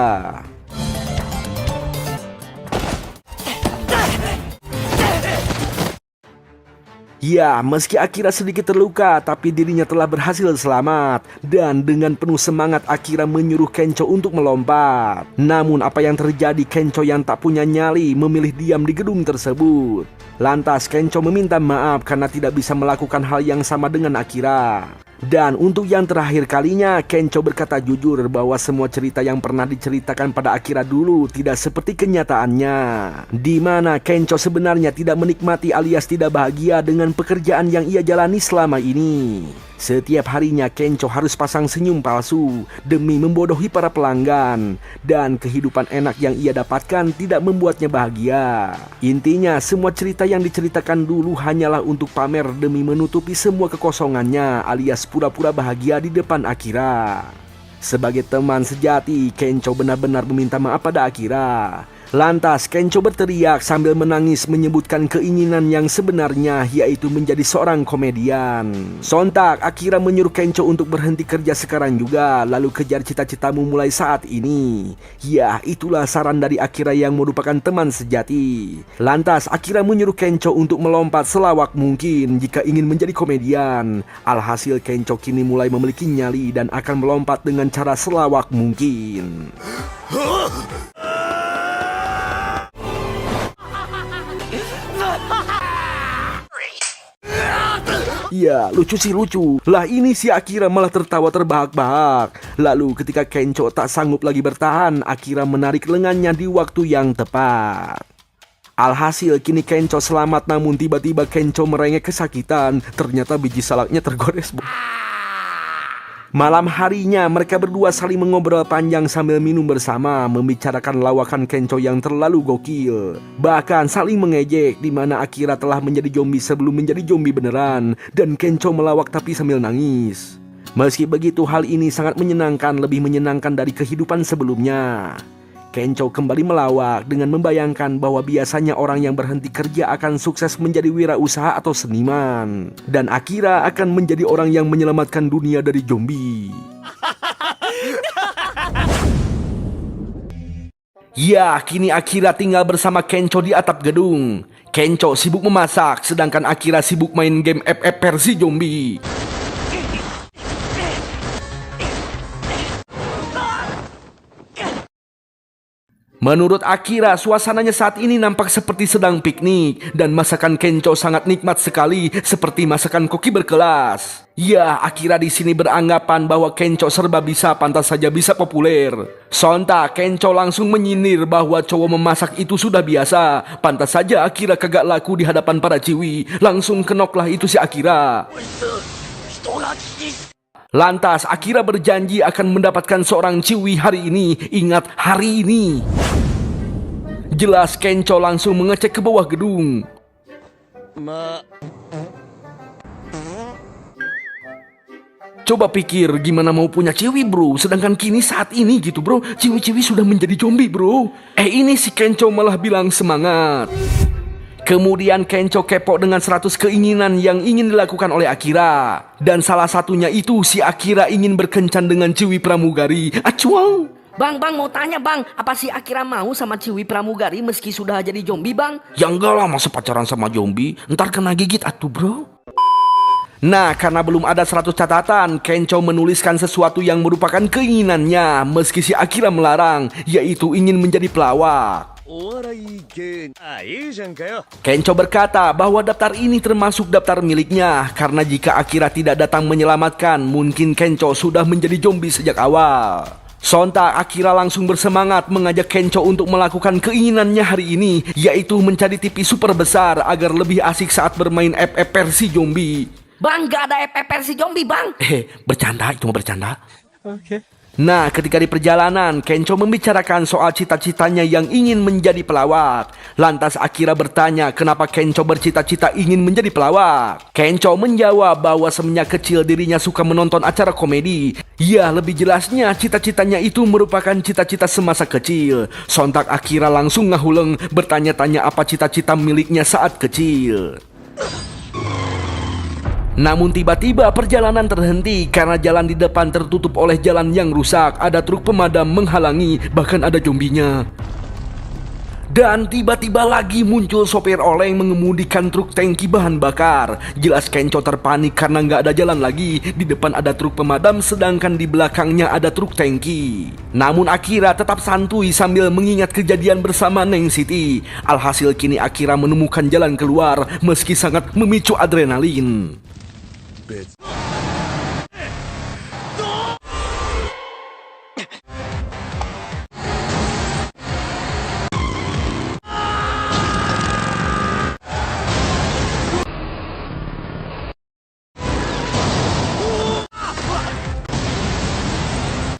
Ya, meski Akira sedikit terluka, tapi dirinya telah berhasil selamat. Dan dengan penuh semangat Akira menyuruh Kencho untuk melompat. Namun apa yang terjadi, Kencho yang tak punya nyali memilih diam di gedung tersebut. Lantas Kencho meminta maaf karena tidak bisa melakukan hal yang sama dengan Akira. Dan untuk yang terakhir kalinya, Kencho berkata jujur bahwa semua cerita yang pernah diceritakan pada Akira dulu tidak seperti kenyataannya. Di mana Kencho sebenarnya tidak menikmati alias tidak bahagia dengan pekerjaan yang ia jalani selama ini. Setiap harinya Kencho harus pasang senyum palsu demi membodohi para pelanggan. Dan kehidupan enak yang ia dapatkan tidak membuatnya bahagia. Intinya semua cerita yang diceritakan dulu hanyalah untuk pamer demi menutupi semua kekosongannya alias pura-pura bahagia di depan Akira. Sebagai teman sejati, Kencho benar-benar meminta maaf pada Akira. Lantas Kencho berteriak sambil menangis menyebutkan keinginan yang sebenarnya, yaitu menjadi seorang komedian. Sontak Akira menyuruh Kencho untuk berhenti kerja sekarang juga, lalu kejar cita-citamu mulai saat ini. Ya, itulah saran dari Akira yang merupakan teman sejati. Lantas Akira menyuruh Kencho untuk melompat selawak mungkin jika ingin menjadi komedian. Alhasil Kencho kini mulai memiliki nyali dan akan melompat dengan cara selawak mungkin. Ya, lucu sih lucu. Lah ini si Akira malah tertawa terbahak-bahak. Lalu ketika Kencho tak sanggup lagi bertahan, Akira menarik lengannya di waktu yang tepat. Alhasil kini Kencho selamat, namun tiba-tiba Kencho merengek kesakitan. Ternyata biji salaknya tergores. Malam harinya mereka berdua saling mengobrol panjang sambil minum bersama, membicarakan lawakan Kencho yang terlalu gokil. Bahkan saling mengejek di mana Akira telah menjadi zombie sebelum menjadi zombie beneran, dan Kencho melawak tapi sambil nangis. Meski begitu, hal ini sangat menyenangkan, lebih menyenangkan dari kehidupan sebelumnya. Kencho kembali melawak dengan membayangkan bahwa biasanya orang yang berhenti kerja akan sukses menjadi wirausaha atau seniman. Dan Akira akan menjadi orang yang menyelamatkan dunia dari zombie. Ya, kini Akira tinggal bersama Kencho di atap gedung. Kencho sibuk memasak, sedangkan Akira sibuk main game FF versi zombie. Menurut Akira, suasananya saat ini nampak seperti sedang piknik, dan masakan Kencho sangat nikmat sekali, seperti masakan koki berkelas. Ya, Akira di sini beranggapan bahwa Kencho serba bisa, pantas saja bisa populer. Sontak Kencho langsung menyindir bahwa cowok memasak itu sudah biasa, pantas saja Akira kagak laku di hadapan para ciwi. Langsung kenoklah itu si Akira. Lantas Akira berjanji akan mendapatkan seorang ciwi hari ini. Ingat, hari ini. Jelas Kencho langsung mengecek ke bawah gedung. Coba pikir gimana mau punya ciwi bro, sedangkan kini saat ini gitu bro, ciwi-ciwi sudah menjadi zombie bro. Ini si Kencho malah bilang semangat. Kemudian Kencho kepo dengan 100 keinginan yang ingin dilakukan oleh Akira. Dan salah satunya itu si Akira ingin berkencan dengan ciwi pramugari. Acuang. Bang, mau tanya bang, apa si Akira mau sama ciwi pramugari meski sudah jadi zombie bang? Ya enggak lah, masa pacaran sama zombie, ntar kena gigit atuh bro. Nah, karena belum ada 100 catatan, Kencho menuliskan sesuatu yang merupakan keinginannya meski si Akira melarang, yaitu ingin menjadi pelawak. Kencho berkata bahwa daftar ini termasuk daftar miliknya, karena jika Akira tidak datang menyelamatkan, mungkin Kencho sudah menjadi zombie sejak awal. Sontak Akira langsung bersemangat mengajak Kencho untuk melakukan keinginannya hari ini, yaitu mencari TV super besar agar lebih asik saat bermain FF versi zombie. Bang, gak ada FF versi zombie bang. Bercanda, itu mau bercanda. Oke. Nah, ketika di perjalanan, Kencho membicarakan soal cita-citanya yang ingin menjadi pelawak. Lantas Akira bertanya kenapa Kencho bercita-cita ingin menjadi pelawak. Kencho menjawab bahwa semenjak kecil dirinya suka menonton acara komedi. Ya, lebih jelasnya cita-citanya itu merupakan cita-cita semasa kecil. Sontak Akira langsung ngahuleng bertanya-tanya apa cita-cita miliknya saat kecil. Namun tiba-tiba perjalanan terhenti karena jalan di depan tertutup oleh jalan yang rusak. Ada truk pemadam menghalangi, bahkan ada zombinya. Dan tiba-tiba lagi muncul sopir oleng mengemudikan truk tangki bahan bakar. Jelas Kencho terpanik karena nggak ada jalan lagi. Di depan ada truk pemadam sedangkan di belakangnya ada truk tangki. Namun Akira tetap santuy sambil mengingat kejadian bersama Neng City. Alhasil kini Akira menemukan jalan keluar meski sangat memicu adrenalin.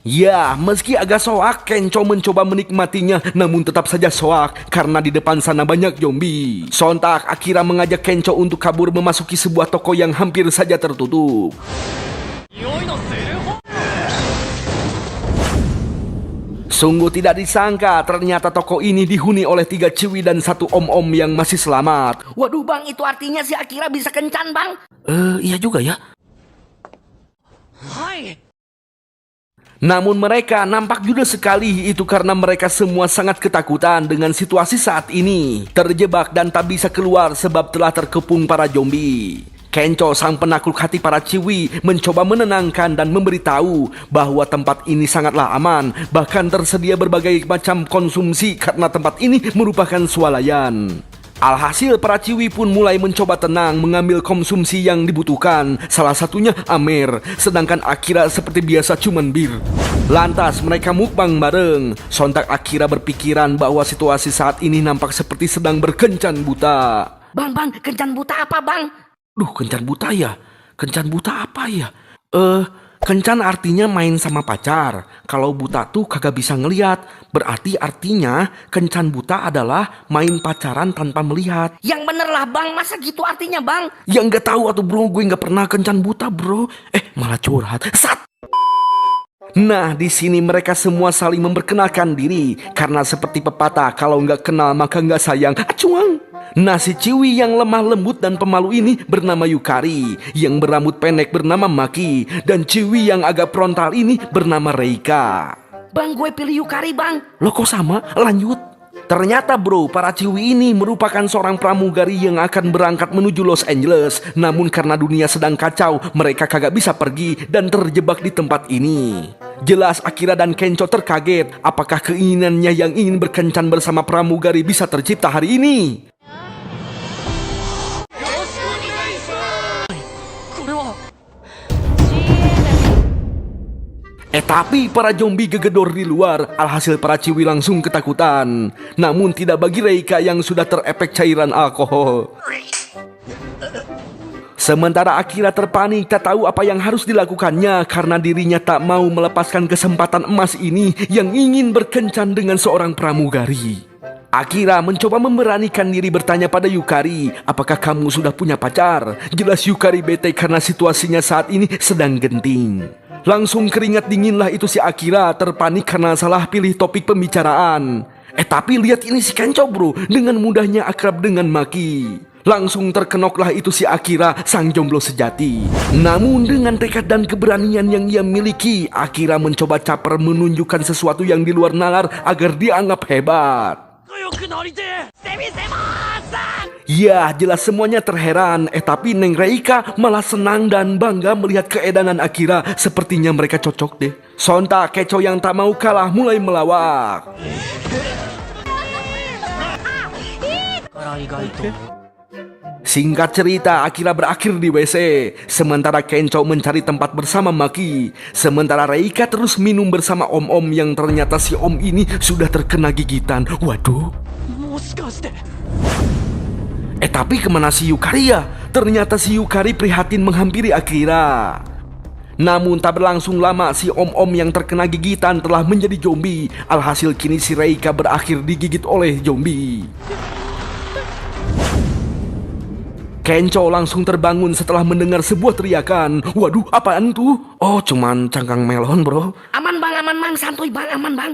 Ya, meski agak soak, Kencho mencoba menikmatinya, namun tetap saja soak karena di depan sana banyak zombie. Sontak, Akira mengajak Kencho untuk kabur memasuki sebuah toko yang hampir saja tertutup. Sungguh tidak disangka, ternyata toko ini dihuni oleh 3 ciwi dan 1 om-om yang masih selamat. Waduh bang, itu artinya si Akira bisa kencan bang. Iya juga ya. Namun mereka nampak judes sekali, itu karena mereka semua sangat ketakutan dengan situasi saat ini. Terjebak dan tak bisa keluar sebab telah terkepung para zombie. Kencho, sang penakluk hati para ciwi, mencoba menenangkan dan memberitahu bahwa tempat ini sangatlah aman. Bahkan tersedia berbagai macam konsumsi karena tempat ini merupakan swalayan. Alhasil para ciwi pun mulai mencoba tenang mengambil konsumsi yang dibutuhkan. Salah satunya Amer, sedangkan Akira seperti biasa cuman bir. Lantas mereka mukbang bareng. Sontak Akira berpikiran bahwa situasi saat ini nampak seperti sedang berkencan buta. Bang, kencan buta apa bang? Duh, kencan buta ya? Kencan buta apa ya? Kencan artinya main sama pacar. Kalau buta tuh kagak bisa ngelihat. Berarti artinya kencan buta adalah main pacaran tanpa melihat. Yang bener lah bang, masa gitu artinya bang? Ya nggak tahu atuh bro, gue nggak pernah kencan buta bro. Malah curhat. Sat. Nah, di sini mereka semua saling memperkenalkan diri karena seperti pepatah, kalau nggak kenal maka nggak sayang. Acuang. Nah, si ciwi yang lemah lembut dan pemalu ini bernama Yukari, yang berambut pendek bernama Maki, dan ciwi yang agak frontal ini bernama Reika. Bang, gue pilih Yukari bang. Loh kok sama? Lanjut. Ternyata bro, para ciwi ini merupakan seorang pramugari yang akan berangkat menuju Los Angeles. Namun karena dunia sedang kacau, mereka kagak bisa pergi dan terjebak di tempat ini. Jelas Akira dan Kencho terkaget. Apakah keinginannya yang ingin berkencan bersama pramugari bisa tercipta hari ini? Tapi para zombie gegedor di luar. Alhasil para ciwi langsung ketakutan. Namun tidak bagi Reika yang sudah terefek cairan alkohol. Sementara Akira terpanik, tak tahu apa yang harus dilakukannya karena dirinya tak mau melepaskan kesempatan emas ini yang ingin berkencan dengan seorang pramugari. Akira mencoba memberanikan diri bertanya pada Yukari, apakah kamu sudah punya pacar? Jelas Yukari bete karena situasinya saat ini sedang genting. Langsung keringat dinginlah itu si Akira, terpanik karena salah pilih topik pembicaraan. Tapi lihat ini si Kencho bro, dengan mudahnya akrab dengan Maki. Langsung terkenoklah itu si Akira, sang jomblo sejati. Namun dengan tekad dan keberanian yang ia miliki, Akira mencoba caper menunjukkan sesuatu yang di luar nalar agar dianggap hebat. Ya, jelas semuanya terheran. Tapi Neng Reika malah senang dan bangga melihat keedanan Akira. Sepertinya mereka cocok deh. Sontak Kencho yang tak mau kalah mulai melawak. Singkat cerita, Akira berakhir di WC. Sementara Kencho mencari tempat bersama Maki. Sementara Reika terus minum bersama om-om yang ternyata si om ini sudah terkena gigitan. Waduh. Tapi kemana si Yukari ya? Ternyata si Yukari prihatin menghampiri Akira. Namun tak berlangsung lama si om-om yang terkena gigitan telah menjadi zombie. Alhasil kini si Reika berakhir digigit oleh zombie. Kenco langsung terbangun setelah mendengar sebuah teriakan. Waduh, apaan tuh? Oh, cuman cangkang melon, bro. Aman bang, santuy bang, aman bang.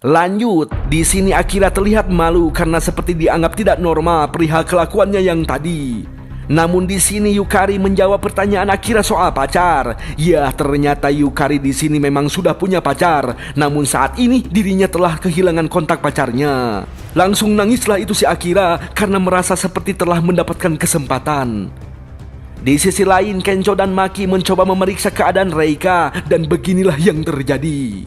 Lanjut, di sini Akira terlihat malu karena seperti dianggap tidak normal perihal kelakuannya yang tadi. Namun di sini Yukari menjawab pertanyaan Akira soal pacar. Ya, ternyata Yukari di sini memang sudah punya pacar. Namun saat ini dirinya telah kehilangan kontak pacarnya. Langsung nangislah itu si Akira karena merasa seperti telah mendapatkan kesempatan. Di sisi lain, Kenco dan Maki mencoba memeriksa keadaan Reika dan beginilah yang terjadi.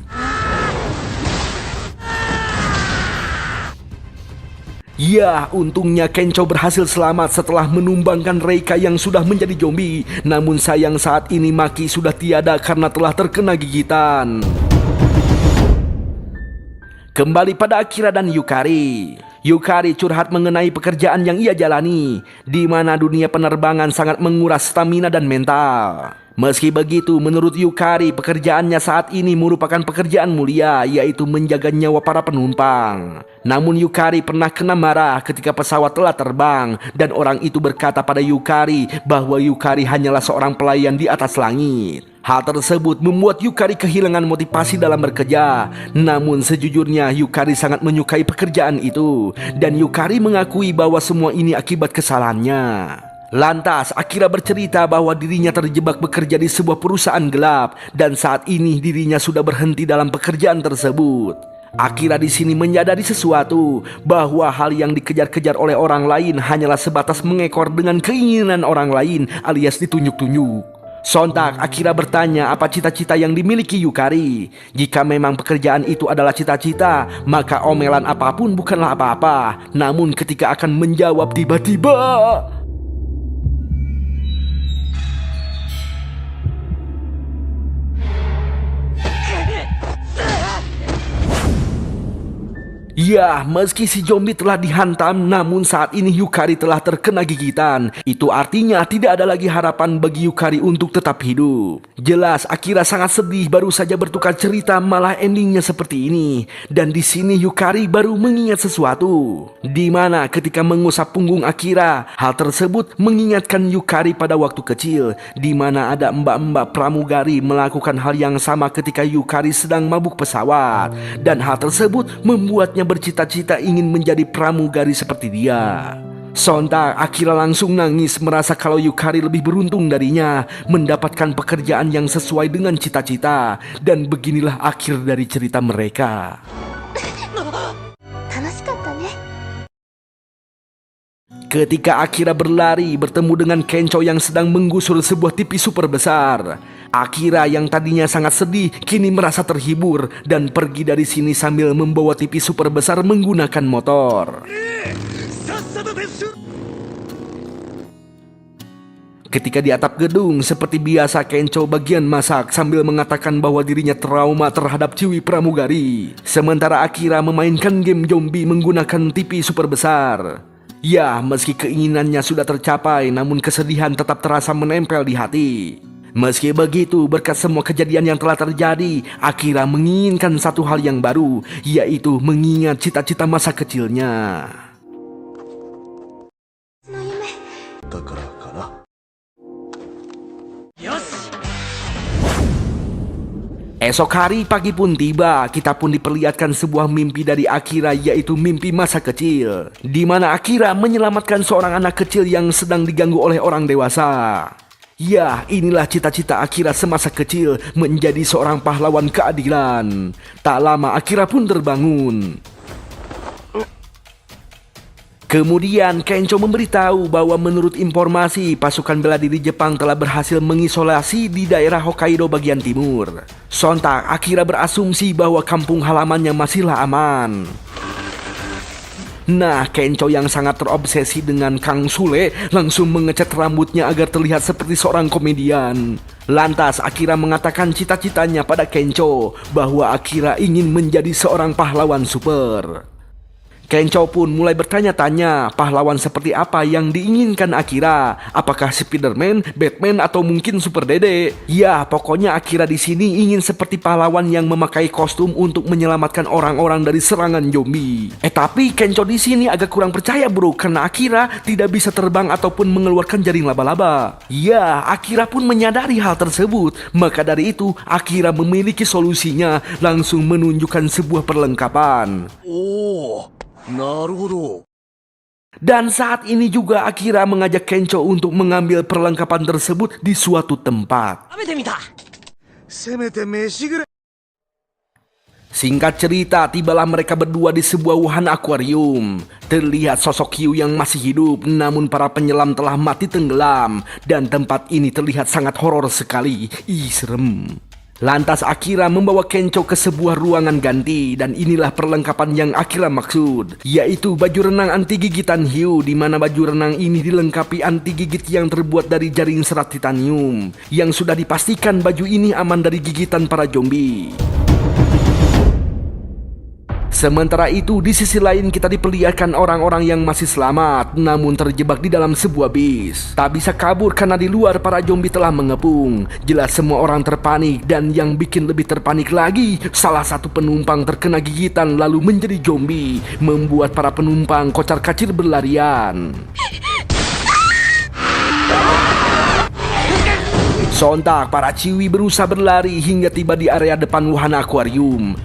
Ya, untungnya Kenco berhasil selamat setelah menumbangkan Reika yang sudah menjadi zombie. Namun sayang saat ini Maki sudah tiada karena telah terkena gigitan. Kembali pada Akira dan Yukari. Yukari curhat mengenai pekerjaan yang ia jalani, di mana dunia penerbangan sangat menguras stamina dan mental. Meski begitu, menurut Yukari, pekerjaannya saat ini merupakan pekerjaan mulia, yaitu menjaga nyawa para penumpang. Namun Yukari pernah kena marah ketika pesawat telah terbang, dan orang itu berkata pada Yukari bahwa Yukari hanyalah seorang pelayan di atas langit. Hal tersebut membuat Yukari kehilangan motivasi dalam bekerja. Namun sejujurnya Yukari sangat menyukai pekerjaan itu, dan Yukari mengakui bahwa semua ini akibat kesalahannya. Lantas Akira bercerita bahwa dirinya terjebak bekerja di sebuah perusahaan gelap dan saat ini dirinya sudah berhenti dalam pekerjaan tersebut. Akira di sini menyadari sesuatu, bahwa hal yang dikejar-kejar oleh orang lain hanyalah sebatas mengekor dengan keinginan orang lain alias ditunjuk-tunjuk. Sontak Akira bertanya apa cita-cita yang dimiliki Yukari. Jika memang pekerjaan itu adalah cita-cita, maka omelan apapun bukanlah apa-apa. Namun ketika akan menjawab tiba-tiba, ya, meski si zombie telah dihantam, namun saat ini Yukari telah terkena gigitan. Itu artinya tidak ada lagi harapan bagi Yukari untuk tetap hidup. Jelas Akira sangat sedih, baru saja bertukar cerita malah endingnya seperti ini. Dan di sini Yukari baru mengingat sesuatu, di mana ketika mengusap punggung Akira, hal tersebut mengingatkan Yukari pada waktu kecil, di mana ada mbak-mbak pramugari melakukan hal yang sama ketika Yukari sedang mabuk pesawat. Dan hal tersebut membuatnya bercita-cita ingin menjadi pramugari seperti dia. Sontak Akira langsung nangis merasa kalau Yukari lebih beruntung darinya mendapatkan pekerjaan yang sesuai dengan cita-cita. Dan beginilah akhir dari cerita mereka. Ketika Akira berlari bertemu dengan Kenco yang sedang menggusur sebuah TV super besar, Akira yang tadinya sangat sedih kini merasa terhibur dan pergi dari sini sambil membawa TV super besar menggunakan motor. Ketika di atap gedung, seperti biasa Kenco bagian masak sambil mengatakan bahwa dirinya trauma terhadap Ciwi Pramugari. Sementara Akira memainkan game zombie menggunakan TV super besar. Ya, meski keinginannya sudah tercapai, namun kesedihan tetap terasa menempel di hati. Meski begitu, berkat semua kejadian yang telah terjadi, Akira menginginkan satu hal yang baru, yaitu mengingat cita-cita masa kecilnya. Esok hari pagi pun tiba, kita pun diperlihatkan sebuah mimpi dari Akira, yaitu mimpi masa kecil, di mana Akira menyelamatkan seorang anak kecil yang sedang diganggu oleh orang dewasa. Ya, inilah cita-cita Akira semasa kecil, menjadi seorang pahlawan keadilan. Tak lama Akira pun terbangun. Kemudian Kenco memberitahu bahwa menurut informasi pasukan bela diri Jepang telah berhasil mengisolasi di daerah Hokkaido bagian timur. Sontak Akira berasumsi bahwa kampung halamannya masihlah aman. Nah, Kenco yang sangat terobsesi dengan Kang Sule langsung mengecat rambutnya agar terlihat seperti seorang komedian. Lantas Akira mengatakan cita-citanya pada Kenco bahwa Akira ingin menjadi seorang pahlawan super. Kencho pun mulai bertanya-tanya pahlawan seperti apa yang diinginkan Akira. Apakah Spider-Man, Batman, atau mungkin Super Dede? Ya, pokoknya Akira di sini ingin seperti pahlawan yang memakai kostum untuk menyelamatkan orang-orang dari serangan zombie. Tapi Kencho di sini agak kurang percaya bro, karena Akira tidak bisa terbang ataupun mengeluarkan jaring laba-laba. Ya, Akira pun menyadari hal tersebut. Maka dari itu, Akira memiliki solusinya, langsung menunjukkan sebuah perlengkapan. Dan saat ini juga Akira mengajak Kencho untuk mengambil perlengkapan tersebut di suatu tempat. Singkat cerita, tibalah mereka berdua di sebuah wahana akuarium. Terlihat sosok Hugh yang masih hidup, namun para penyelam telah mati tenggelam. Dan tempat ini terlihat sangat horor sekali. Serem. Lantas Akira membawa Kencho ke sebuah ruangan ganti, dan inilah perlengkapan yang Akira maksud, yaitu baju renang anti gigitan hiu, di mana baju renang ini dilengkapi anti gigit yang terbuat dari jaring serat titanium, yang sudah dipastikan baju ini aman dari gigitan para zombie. Sementara itu, di sisi lain kita diperlihatkan orang-orang yang masih selamat, namun terjebak di dalam sebuah bis. Tak bisa kabur karena di luar para zombie telah mengepung. Jelas semua orang terpanik, dan yang bikin lebih terpanik lagi, salah satu penumpang terkena gigitan lalu menjadi zombie, membuat para penumpang kocar-kacir berlarian. Sontak para ciwi berusaha berlari hingga tiba di area depan wahana akuarium.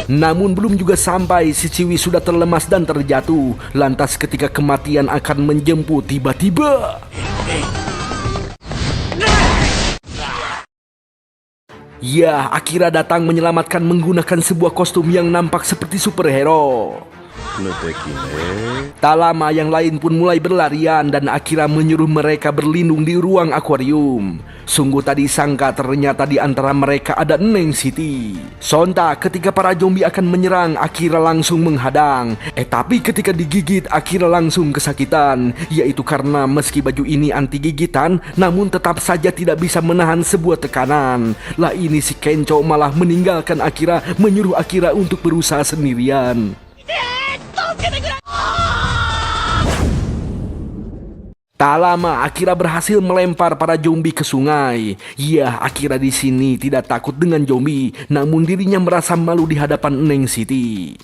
Namun belum juga sampai, si ciwi sudah terlemas dan terjatuh. Lantas ketika kematian akan menjemput tiba-tiba, ya, Akira datang menyelamatkan menggunakan sebuah kostum yang nampak seperti superhero. Tak lama yang lain pun mulai berlarian, dan Akira menyuruh mereka berlindung di ruang akuarium. Sungguh tak disangka ternyata di antara mereka ada Neng City. Sontak ketika para zombie akan menyerang, Akira langsung menghadang. Tapi ketika digigit, Akira langsung kesakitan, yaitu karena meski baju ini anti gigitan, namun tetap saja tidak bisa menahan sebuah tekanan. Lah ini si Kencho malah meninggalkan Akira, menyuruh Akira untuk berusaha sendirian. Tak lama Akira berhasil melempar para zombie ke sungai. Ya, Akira di sini tidak takut dengan zombie, namun dirinya merasa malu di hadapan Neng City.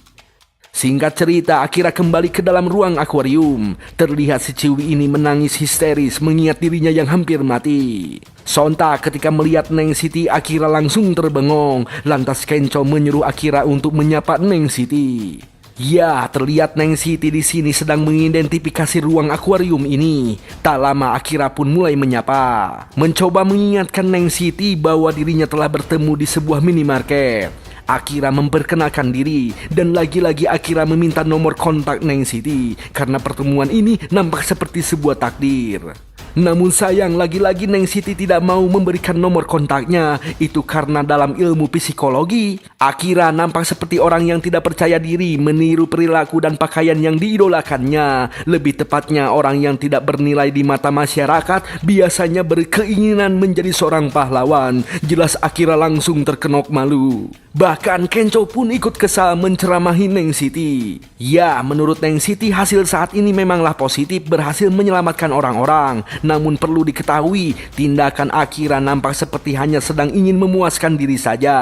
Singkat cerita, Akira kembali ke dalam ruang akuarium. Terlihat si ciwi ini menangis histeris mengingat dirinya yang hampir mati. Sontak ketika melihat Neng City, Akira langsung terbengong. Lantas Kencho menyuruh Akira untuk menyapa Neng City. Ya, terlihat Neng City di sini sedang mengidentifikasi ruang akuarium ini. Tak lama Akira pun mulai menyapa, mencoba mengingatkan Neng City bahwa dirinya telah bertemu di sebuah minimarket. Akira memperkenalkan diri, dan lagi-lagi Akira meminta nomor kontak Neng City karena pertemuan ini nampak seperti sebuah takdir. Namun sayang, lagi-lagi Neng City tidak mau memberikan nomor kontaknya. Itu karena dalam ilmu psikologi, Akira nampak seperti orang yang tidak percaya diri, meniru perilaku dan pakaian yang diidolakannya. Lebih tepatnya, orang yang tidak bernilai di mata masyarakat biasanya berkeinginan menjadi seorang pahlawan. Jelas Akira langsung terkenok malu. Bahkan Kencho pun ikut kesal menceramahi Neng City. Ya, menurut Neng City hasil saat ini memanglah positif, berhasil menyelamatkan orang-orang. Namun perlu diketahui, tindakan Akira nampak seperti hanya sedang ingin memuaskan diri saja.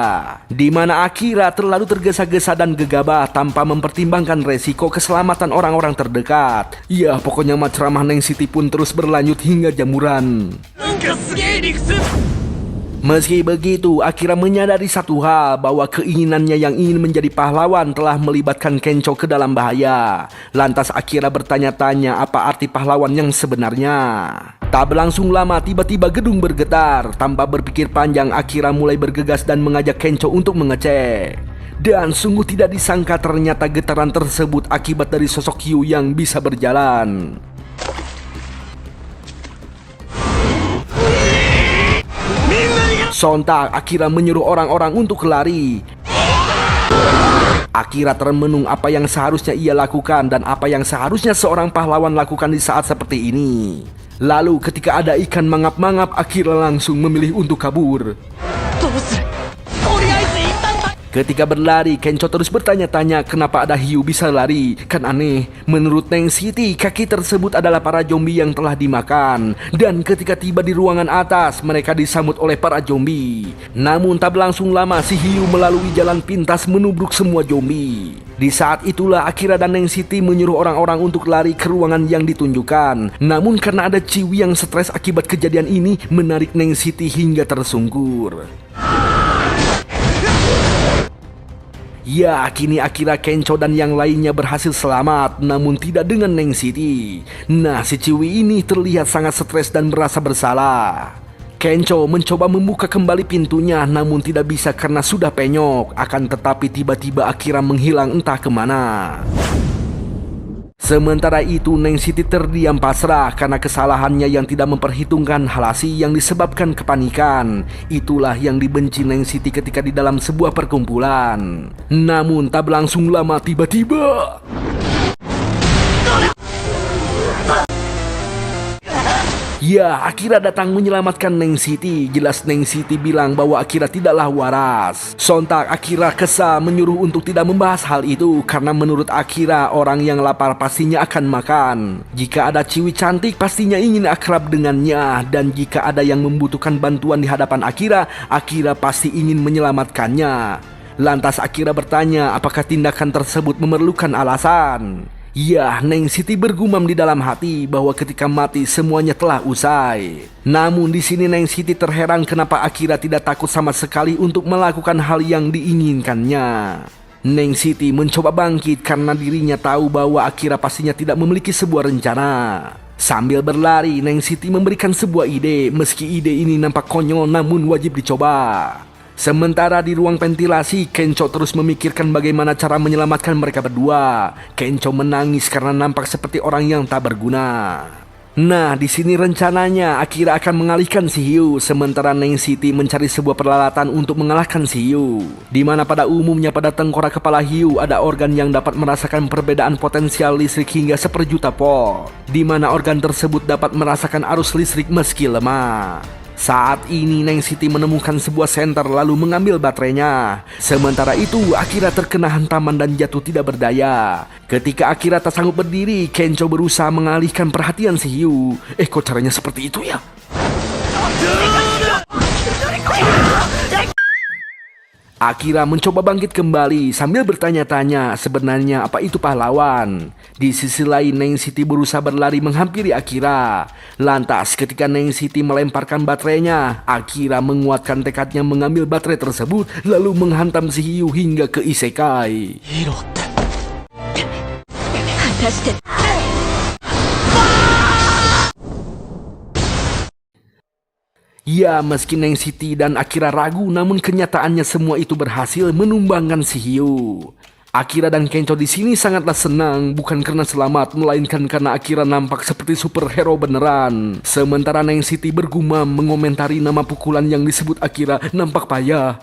Di mana Akira terlalu tergesa-gesa dan gegabah tanpa mempertimbangkan resiko keselamatan orang-orang terdekat. Ya, pokoknya ceramah Neng City pun terus berlanjut hingga jamuran. Meski begitu, Akira menyadari satu hal, bahwa keinginannya yang ingin menjadi pahlawan telah melibatkan Kencho ke dalam bahaya. Lantas Akira bertanya-tanya apa arti pahlawan yang sebenarnya. Tak berlangsung lama, tiba-tiba gedung bergetar. Tanpa berpikir panjang, Akira mulai bergegas dan mengajak Kencho untuk mengecek. Dan sungguh tidak disangka ternyata getaran tersebut akibat dari sosok Hugh yang bisa berjalan. Sontak Akira menyuruh orang-orang untuk lari. Akira termenung apa yang seharusnya ia lakukan dan apa yang seharusnya seorang pahlawan lakukan di saat seperti ini. Lalu ketika ada ikan mangap-mangap, Akira langsung memilih untuk kabur. Ketika berlari, Kenco terus bertanya-tanya kenapa ada hiu bisa lari. Kan aneh, menurut Neng Siti, kaki tersebut adalah para zombie yang telah dimakan. Dan ketika tiba di ruangan atas, mereka disambut oleh para zombie. Namun tak berlangsung lama, si hiu melalui jalan pintas menubruk semua zombie. Di saat itulah Akira dan Neng Siti menyuruh orang-orang untuk lari ke ruangan yang ditunjukkan. Namun karena ada Ciwi yang stres akibat kejadian ini, menarik Neng Siti hingga tersungkur. Ya, kini Akira, Kenco dan yang lainnya berhasil selamat, namun tidak dengan Neng Siti. Nah, si Ciwi ini terlihat sangat stres dan merasa bersalah. Kenco mencoba membuka kembali pintunya, namun tidak bisa karena sudah penyok. Akan tetapi tiba-tiba Akira menghilang entah kemana. Sementara itu, Neng Siti terdiam pasrah karena kesalahannya yang tidak memperhitungkan halasi yang disebabkan kepanikan. Itulah yang dibenci Neng Siti ketika di dalam sebuah perkumpulan. Namun tak berlangsung lama, tiba-tiba ya, Akira datang menyelamatkan Neng Siti. Jelas Neng Siti bilang bahwa Akira tidaklah waras. Sontak Akira kesal menyuruh untuk tidak membahas hal itu karena menurut Akira orang yang lapar pastinya akan makan. Jika ada Ciwi cantik pastinya ingin akrab dengannya, dan jika ada yang membutuhkan bantuan di hadapan Akira, Akira pasti ingin menyelamatkannya. Lantas Akira bertanya apakah tindakan tersebut memerlukan alasan. Ya, Neng Siti bergumam di dalam hati bahwa ketika mati semuanya telah usai. Namun di sini Neng Siti terheran kenapa Akira tidak takut sama sekali untuk melakukan hal yang diinginkannya. Neng Siti mencoba bangkit karena dirinya tahu bahwa Akira pastinya tidak memiliki sebuah rencana. Sambil berlari, Neng Siti memberikan sebuah ide, meski ide ini nampak konyol namun wajib dicoba. Sementara di ruang ventilasi, Kenco terus memikirkan bagaimana cara menyelamatkan mereka berdua. Kenco menangis karena nampak seperti orang yang tak berguna. Nah, di sini rencananya Akira akan mengalihkan si hiu, sementara Neng Siti mencari sebuah peralatan untuk mengalahkan si hiu. Di mana pada umumnya pada tengkorak kepala hiu ada organ yang dapat merasakan perbedaan potensial listrik hingga 1/1000 volt. Di mana organ tersebut dapat merasakan arus listrik meski lemah. Saat ini Neng Siti menemukan sebuah senter lalu mengambil baterainya. Sementara itu Akira terkena hantaman dan jatuh tidak berdaya. Ketika Akira tak sanggup berdiri, Kenco berusaha mengalihkan perhatian si hiu. Kok caranya seperti itu ya? Akira mencoba bangkit kembali sambil bertanya-tanya sebenarnya apa itu pahlawan. Di sisi lain Neng Siti berusaha berlari menghampiri Akira. Lantas ketika Neng Siti melemparkan baterainya, Akira menguatkan tekadnya mengambil baterai tersebut lalu menghantam si hiu hingga ke isekai. Ya, meski Neng Siti dan Akira ragu, namun kenyataannya semua itu berhasil menumbangkan si hiu. Akira dan Kenco di sini sangatlah senang, bukan karena selamat, melainkan karena Akira nampak seperti superhero beneran. Sementara Neng Siti bergumam mengomentari nama pukulan yang disebut Akira nampak payah.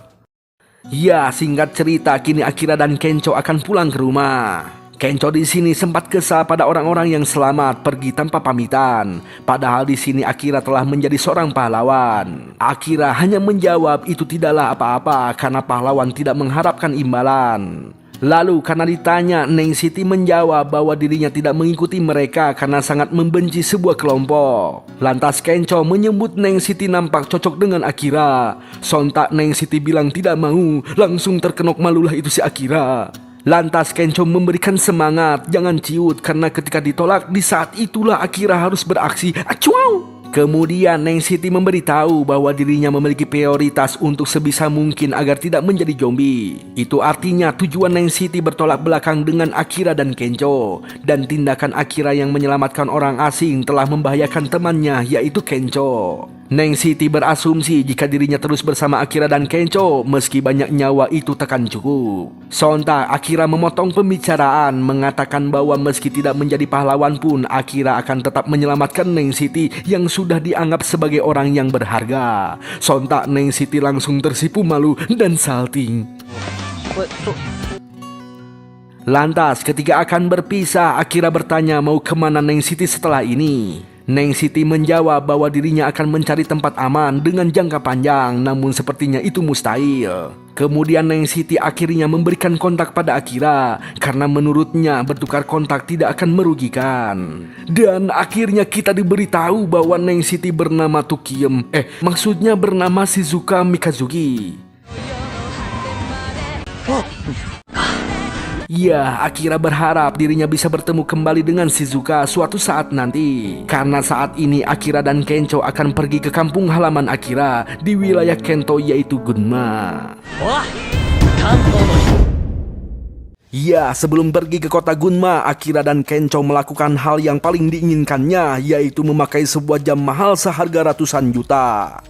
Ya, singkat cerita, kini Akira dan Kenco akan pulang ke rumah. Kenco di sini sempat kesal pada orang-orang yang selamat pergi tanpa pamitan. Padahal di sini Akira telah menjadi seorang pahlawan. Akira hanya menjawab itu tidaklah apa-apa karena pahlawan tidak mengharapkan imbalan. Lalu karena ditanya, Neng Siti menjawab bahwa dirinya tidak mengikuti mereka karena sangat membenci sebuah kelompok. Lantas Kenco menyebut Neng Siti nampak cocok dengan Akira. Sontak Neng Siti bilang tidak mau, langsung terkenok malulah itu si Akira. Lantas Kenco memberikan semangat, jangan ciut karena ketika ditolak di saat itulah Akira harus beraksi. Acuau! Kemudian Neng Siti memberitahu bahwa dirinya memiliki prioritas untuk sebisa mungkin agar tidak menjadi zombie. Itu artinya tujuan Neng Siti bertolak belakang dengan Akira dan Kenco. Dan tindakan Akira yang menyelamatkan orang asing telah membahayakan temannya yaitu Kenco. Neng Siti berasumsi jika dirinya terus bersama Akira dan Kenco, meski banyak nyawa itu takkan cukup. Sontak Akira memotong pembicaraan, mengatakan bahwa meski tidak menjadi pahlawan pun, Akira akan tetap menyelamatkan Neng Siti yang sudah dianggap sebagai orang yang berharga. Sontak Neng Siti langsung tersipu malu dan salting. Lantas ketika akan berpisah, Akira bertanya mau kemana Neng Siti setelah ini. Neng Siti menjawab bahwa dirinya akan mencari tempat aman dengan jangka panjang, namun sepertinya itu mustahil. Kemudian Neng Siti akhirnya memberikan kontak pada Akira karena menurutnya bertukar kontak tidak akan merugikan. Dan akhirnya kita diberitahu bahwa Neng Siti bernama Tukiem, maksudnya bernama Shizuka Mikazuki. Ya, Akira berharap dirinya bisa bertemu kembali dengan Shizuka suatu saat nanti. Karena saat ini Akira dan Kencho akan pergi ke kampung halaman Akira di wilayah Kento yaitu Gunma. Ya, sebelum pergi ke kota Gunma, Akira dan Kencho melakukan hal yang paling diinginkannya, yaitu memakai sebuah jam mahal seharga ratusan juta.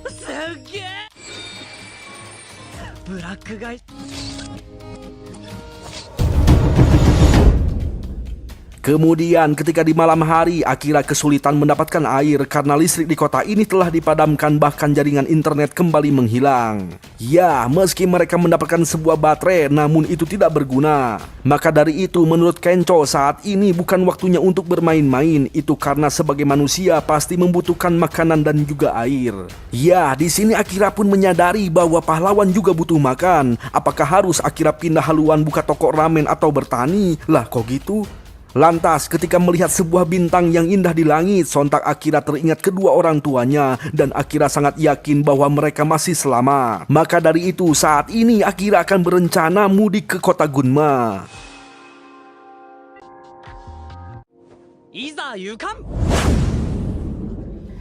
Kemudian ketika di malam hari, Akira kesulitan mendapatkan air karena listrik di kota ini telah dipadamkan, bahkan jaringan internet kembali menghilang. Ya, meski mereka mendapatkan sebuah baterai, namun itu tidak berguna. Maka dari itu menurut Kencho saat ini bukan waktunya untuk bermain-main, itu karena sebagai manusia pasti membutuhkan makanan dan juga air. Ya, di sini Akira pun menyadari bahwa pahlawan juga butuh makan. Apakah harus Akira pindah haluan buka toko ramen atau bertani? Lah kok gitu? Lantas ketika melihat sebuah bintang yang indah di langit, sontak Akira teringat kedua orang tuanya dan Akira sangat yakin bahwa mereka masih selamat. Maka dari itu saat ini Akira akan berencana mudik ke kota Gunma.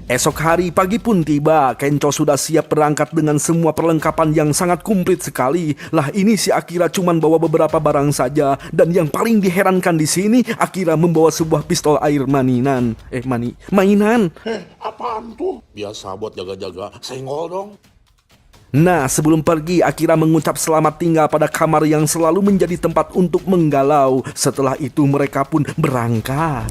Esok hari pagi pun tiba, Kencho sudah siap berangkat dengan semua perlengkapan yang sangat komplit sekali. Lah ini si Akira cuman bawa beberapa barang saja, dan yang paling diherankan di sini Akira membawa sebuah pistol air mainan. Mainan. Apaan tuh? Biasa buat jaga-jaga, senggol dong. Nah, sebelum pergi Akira mengucap selamat tinggal pada kamar yang selalu menjadi tempat untuk menggalau. Setelah itu mereka pun berangkat.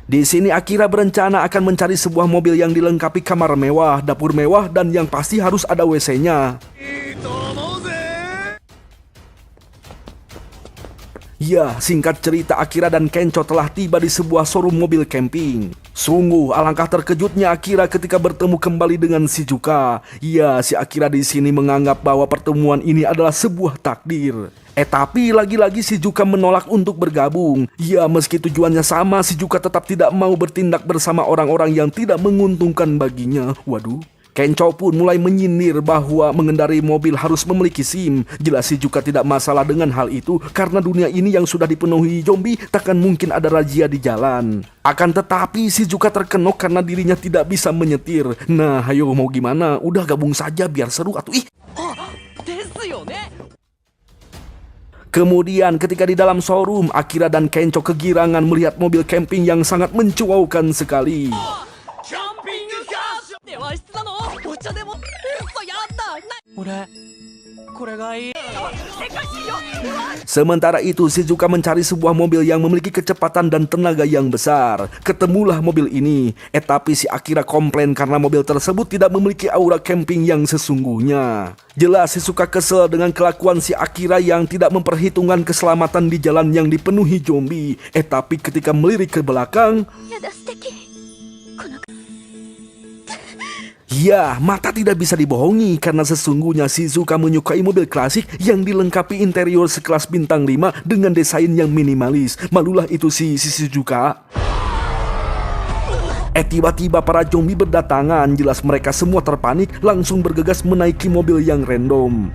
Di sini Akira berencana akan mencari sebuah mobil yang dilengkapi kamar mewah, dapur mewah, dan yang pasti harus ada WC-nya. Ya, singkat cerita Akira dan Kencho telah tiba di sebuah showroom mobil camping. Sungguh alangkah terkejutnya Akira ketika bertemu kembali dengan Shizuka. Ya, si Akira di sini menganggap bahwa pertemuan ini adalah sebuah takdir. Tapi lagi-lagi Shizuka menolak untuk bergabung. Ya, meski tujuannya sama, Shizuka tetap tidak mau bertindak bersama orang-orang yang tidak menguntungkan baginya. Waduh. Kencho pun mulai menyindir bahwa mengendarai mobil harus memiliki SIM. Jelas Shizuka tidak masalah dengan hal itu karena dunia ini yang sudah dipenuhi zombie takkan mungkin ada razia di jalan. Akan tetapi Shizuka terkenok karena dirinya tidak bisa menyetir. Nah, ayo mau gimana? Udah gabung saja biar seru atuh ih. Kemudian ketika di dalam showroom, Akira dan Kencho kegirangan melihat mobil camping yang sangat mencewaukan sekali. Sementara itu Shizuka mencari sebuah mobil yang memiliki kecepatan dan tenaga yang besar. Ketemulah mobil ini. Tapi si Akira komplain karena mobil tersebut tidak memiliki aura camping yang sesungguhnya. Jelas Shizuka kesel dengan kelakuan si Akira yang tidak memperhitungkan keselamatan di jalan yang dipenuhi zombie. Tapi ketika melirik ke belakang, ya, mata tidak bisa dibohongi karena sesungguhnya Shizuka menyukai mobil klasik yang dilengkapi interior sekelas bintang 5 dengan desain yang minimalis. Malulah itu si Shizuka. Tiba-tiba para zombie berdatangan. Jelas mereka semua terpanik, langsung bergegas menaiki mobil yang random.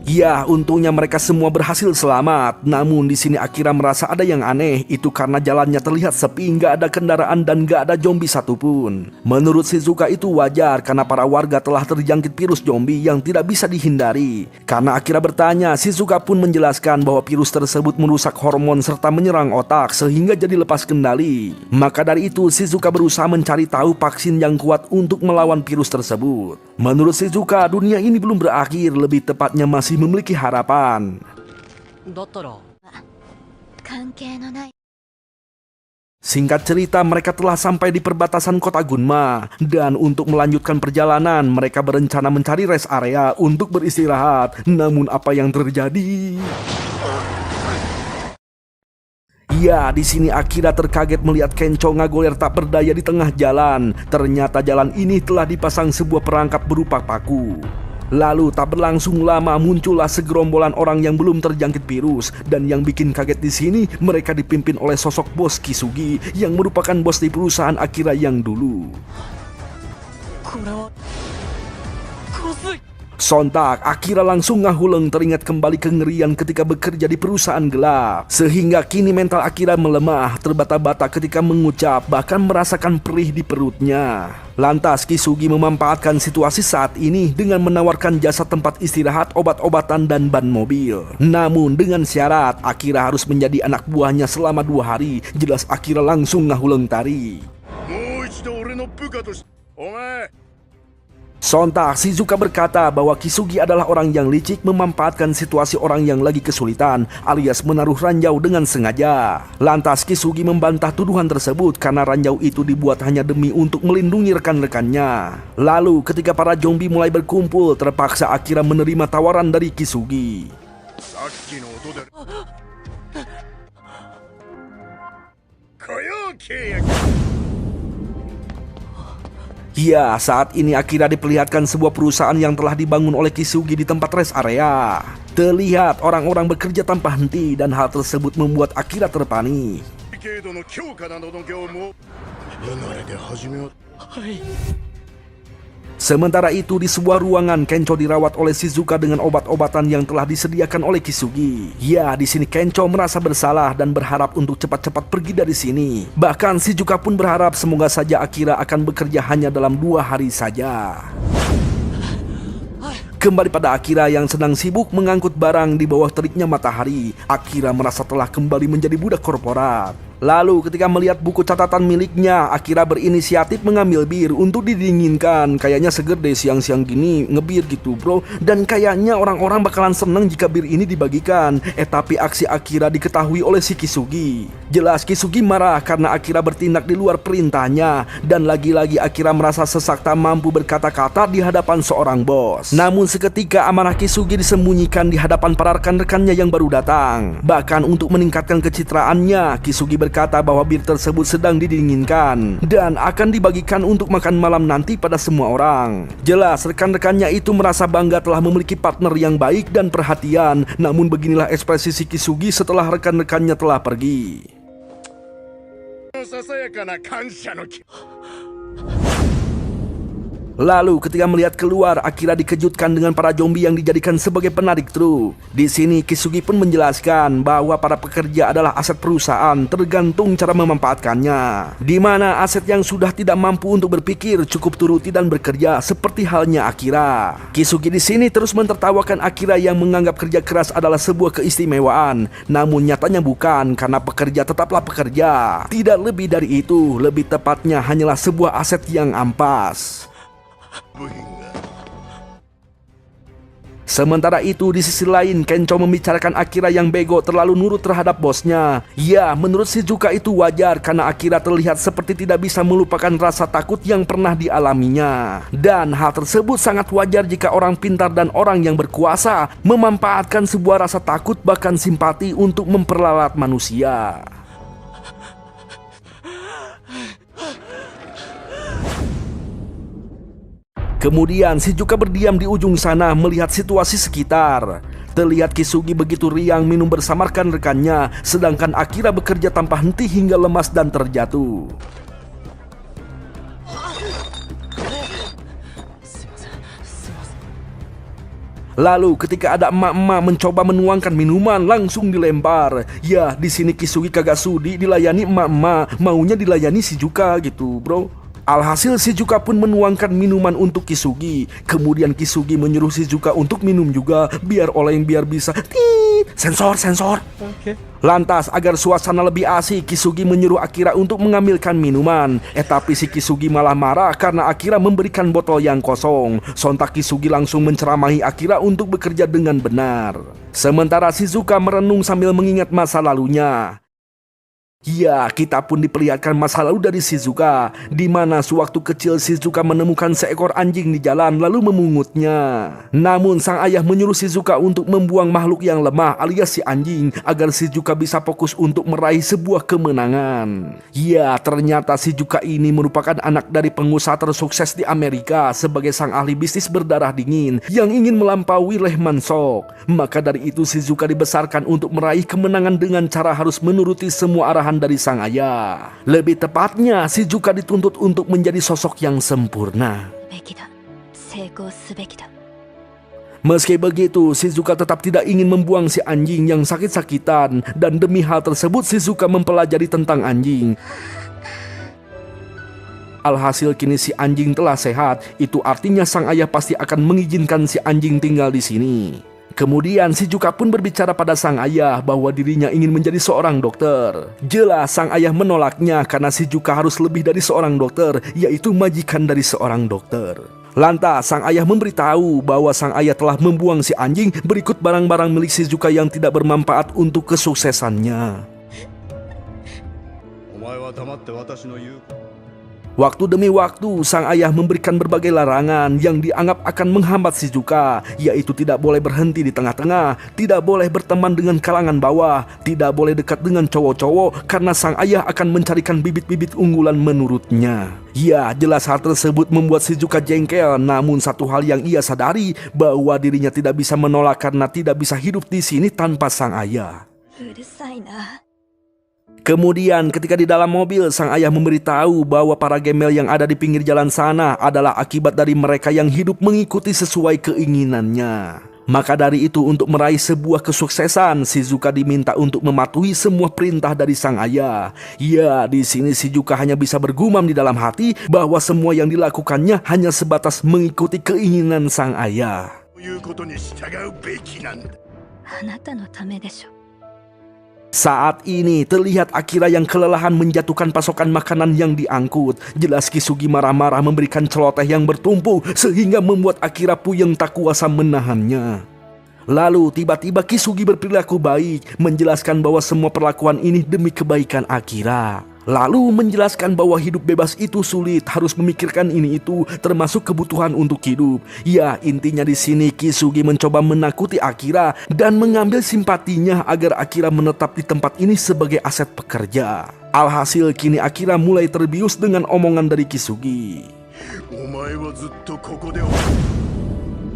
Ya, untungnya mereka semua berhasil selamat. Namun di sini Akira merasa ada yang aneh. Itu karena jalannya terlihat sepi, nggak ada kendaraan dan nggak ada zombie satupun. Menurut Shizuka itu wajar karena para warga telah terjangkit virus zombie yang tidak bisa dihindari. Karena Akira bertanya, Shizuka pun menjelaskan bahwa virus tersebut merusak hormon serta menyerang otak sehingga jadi lepas kendali. Maka dari itu Shizuka berusaha mencari tahu vaksin yang kuat untuk melawan virus tersebut. Menurut Shizuka, dunia ini belum berakhir, lebih tepatnya masih memiliki harapan. Singkat cerita, mereka telah sampai di perbatasan kota Gunma. Dan untuk melanjutkan perjalanan, mereka berencana mencari rest area untuk beristirahat. Namun apa yang terjadi? Ya, di sini Akira terkaget melihat Kencho ngagoler tak berdaya di tengah jalan. Ternyata jalan ini telah dipasang sebuah perangkap berupa paku. Lalu tak berlangsung lama muncullah segerombolan orang yang belum terjangkit virus. Dan yang bikin kaget di sini, mereka dipimpin oleh sosok bos Kisugi yang merupakan bos di perusahaan Akira yang dulu. Sontak, Akira langsung ngahuleng teringat kembali kengerian ketika bekerja di perusahaan gelap. Sehingga kini mental Akira melemah, terbata-bata ketika mengucap, bahkan merasakan perih di perutnya. Lantas Kisugi memanfaatkan situasi saat ini dengan menawarkan jasa tempat istirahat, obat-obatan, dan ban mobil. Namun dengan syarat, Akira harus menjadi anak buahnya selama 2 hari. Jelas Akira langsung ngahuleng tari. Sontak, Shizuka berkata bahwa Kisugi adalah orang yang licik memanfaatkan situasi orang yang lagi kesulitan alias menaruh ranjau dengan sengaja. Lantas Kisugi membantah tuduhan tersebut karena ranjau itu dibuat hanya demi untuk melindungi rekan-rekannya. Lalu ketika para zombie mulai berkumpul, terpaksa Akira menerima tawaran dari Kisugi. Ya, saat ini Akira diperlihatkan sebuah perusahaan yang telah dibangun oleh Kisugi di tempat rest area. Terlihat orang-orang bekerja tanpa henti dan hal tersebut membuat Akira terpanik. Sementara itu di sebuah ruangan, Kencho dirawat oleh Shizuka dengan obat-obatan yang telah disediakan oleh Kisugi. Ya, di sini Kencho merasa bersalah dan berharap untuk cepat-cepat pergi dari sini. Bahkan Shizuka pun berharap semoga saja Akira akan bekerja hanya dalam 2 hari saja. Kembali pada Akira yang sedang sibuk mengangkut barang di bawah teriknya matahari, Akira merasa telah kembali menjadi budak korporat. Lalu ketika melihat buku catatan miliknya, Akira berinisiatif mengambil bir untuk didinginkan. Kayaknya seger deh siang-siang gini ngebir gitu bro. Dan kayaknya orang-orang bakalan seneng jika bir ini dibagikan. Tapi aksi Akira diketahui oleh si Kisugi. Jelas Kisugi marah karena Akira bertindak di luar perintahnya. Dan lagi-lagi Akira merasa sesak tak mampu berkata-kata di hadapan seorang bos. Namun seketika amarah Kisugi disembunyikan di hadapan para rekan-rekannya yang baru datang. Bahkan untuk meningkatkan kecitraannya, Kisugi berkata bahwa bir tersebut sedang didinginkan dan akan dibagikan untuk makan malam nanti pada semua orang. Jelas rekan-rekannya itu merasa bangga telah memiliki partner yang baik dan perhatian. Namun beginilah ekspresi si Kisugi setelah rekan-rekannya telah pergi. Lalu ketika melihat keluar, Akira dikejutkan dengan para zombie yang dijadikan sebagai penarik truk. Di sini Kisugi pun menjelaskan bahwa para pekerja adalah aset perusahaan, tergantung cara memanfaatkannya. Di mana aset yang sudah tidak mampu untuk berpikir cukup turuti dan bekerja seperti halnya Akira. Kisugi di sini terus mentertawakan Akira yang menganggap kerja keras adalah sebuah keistimewaan. Namun nyatanya bukan, karena pekerja tetaplah pekerja. Tidak lebih dari itu, lebih tepatnya hanyalah sebuah aset yang ampas. Sementara itu di sisi lain, Kencho membicarakan Akira yang bego terlalu nurut terhadap bosnya. Ya, menurut Shizuka itu wajar karena Akira terlihat seperti tidak bisa melupakan rasa takut yang pernah dialaminya. Dan hal tersebut sangat wajar jika orang pintar dan orang yang berkuasa memanfaatkan sebuah rasa takut bahkan simpati untuk memperalat manusia. Kemudian Shizuka berdiam di ujung sana melihat situasi sekitar. Terlihat Kisugi begitu riang minum bersama rekan-rekannya, sedangkan Akira bekerja tanpa henti hingga lemas dan terjatuh. Lalu ketika ada emak-emak mencoba menuangkan minuman, langsung dilempar. Ya, di sini Kisugi kagak sudi dilayani emak-emak, maunya dilayani Shizuka gitu bro. Alhasil Shizuka pun menuangkan minuman untuk Kisugi. Kemudian Kisugi menyuruh Shizuka untuk minum juga, biar oleng biar bisa. Sensor. Okay. Lantas agar suasana lebih asik, Kisugi menyuruh Akira untuk mengambilkan minuman. Tapi si Kisugi malah marah karena Akira memberikan botol yang kosong. Sontak Kisugi langsung menceramahi Akira untuk bekerja dengan benar. Sementara Shizuka merenung sambil mengingat masa lalunya. Ya, kita pun diperlihatkan masa lalu dari Shizuka, di mana sewaktu kecil Shizuka menemukan seekor anjing di jalan lalu memungutnya. Namun sang ayah menyuruh Shizuka untuk membuang makhluk yang lemah alias si anjing agar Shizuka bisa fokus untuk meraih sebuah kemenangan. Ya, ternyata Shizuka ini merupakan anak dari pengusaha tersukses di Amerika sebagai sang ahli bisnis berdarah dingin yang ingin melampaui Lehman Sok. Maka dari itu Shizuka dibesarkan untuk meraih kemenangan dengan cara harus menuruti semua arahan dari sang ayah. Lebih tepatnya, Shizuka dituntut untuk menjadi sosok yang sempurna. べきだ。成功すべきだ。 Meski begitu, Shizuka tetap tidak ingin membuang si anjing yang sakit-sakitan, dan demi hal tersebut Shizuka mempelajari tentang anjing. Alhasil kini si anjing telah sehat, itu artinya sang ayah pasti akan mengizinkan si anjing tinggal di sini. Kemudian Shizuka pun berbicara pada sang ayah bahwa dirinya ingin menjadi seorang dokter. Jelas sang ayah menolaknya karena Shizuka harus lebih dari seorang dokter, yaitu majikan dari seorang dokter. Lantas sang ayah memberitahu bahwa sang ayah telah membuang si anjing berikut barang-barang milik Shizuka yang tidak bermanfaat untuk kesuksesannya. Waktu demi waktu, sang ayah memberikan berbagai larangan yang dianggap akan menghambat Shizuka, yaitu tidak boleh berhenti di tengah-tengah, tidak boleh berteman dengan kalangan bawah, tidak boleh dekat dengan cowok-cowok, karena sang ayah akan mencarikan bibit-bibit unggulan menurutnya. Ya, jelas hal tersebut membuat Shizuka jengkel, namun satu hal yang ia sadari, bahwa dirinya tidak bisa menolak karena tidak bisa hidup di sini tanpa sang ayah. うるさいな。 Kemudian ketika di dalam mobil, sang ayah memberitahu bahwa para gembel yang ada di pinggir jalan sana adalah akibat dari mereka yang hidup mengikuti sesuai keinginannya. Maka dari itu, untuk meraih sebuah kesuksesan, Shizuka diminta untuk mematuhi semua perintah dari sang ayah. Ya, di sini Shizuka hanya bisa bergumam di dalam hati bahwa semua yang dilakukannya hanya sebatas mengikuti keinginan sang ayah. あなたのためでしょ。 Saat ini terlihat Akira yang kelelahan menjatuhkan pasokan makanan yang diangkut. Jelas Kisugi marah-marah memberikan celoteh yang bertumpuk sehingga membuat Akira puyeng tak kuasa menahannya. Lalu tiba-tiba Kisugi berperilaku baik, menjelaskan bahwa semua perlakuan ini demi kebaikan Akira. Lalu menjelaskan bahwa hidup bebas itu sulit, harus memikirkan ini itu, termasuk kebutuhan untuk hidup. Ya, intinya di sini Kisugi mencoba menakuti Akira dan mengambil simpatinya agar Akira menetap di tempat ini sebagai aset pekerja. Alhasil kini Akira mulai terbius dengan omongan dari Kisugi.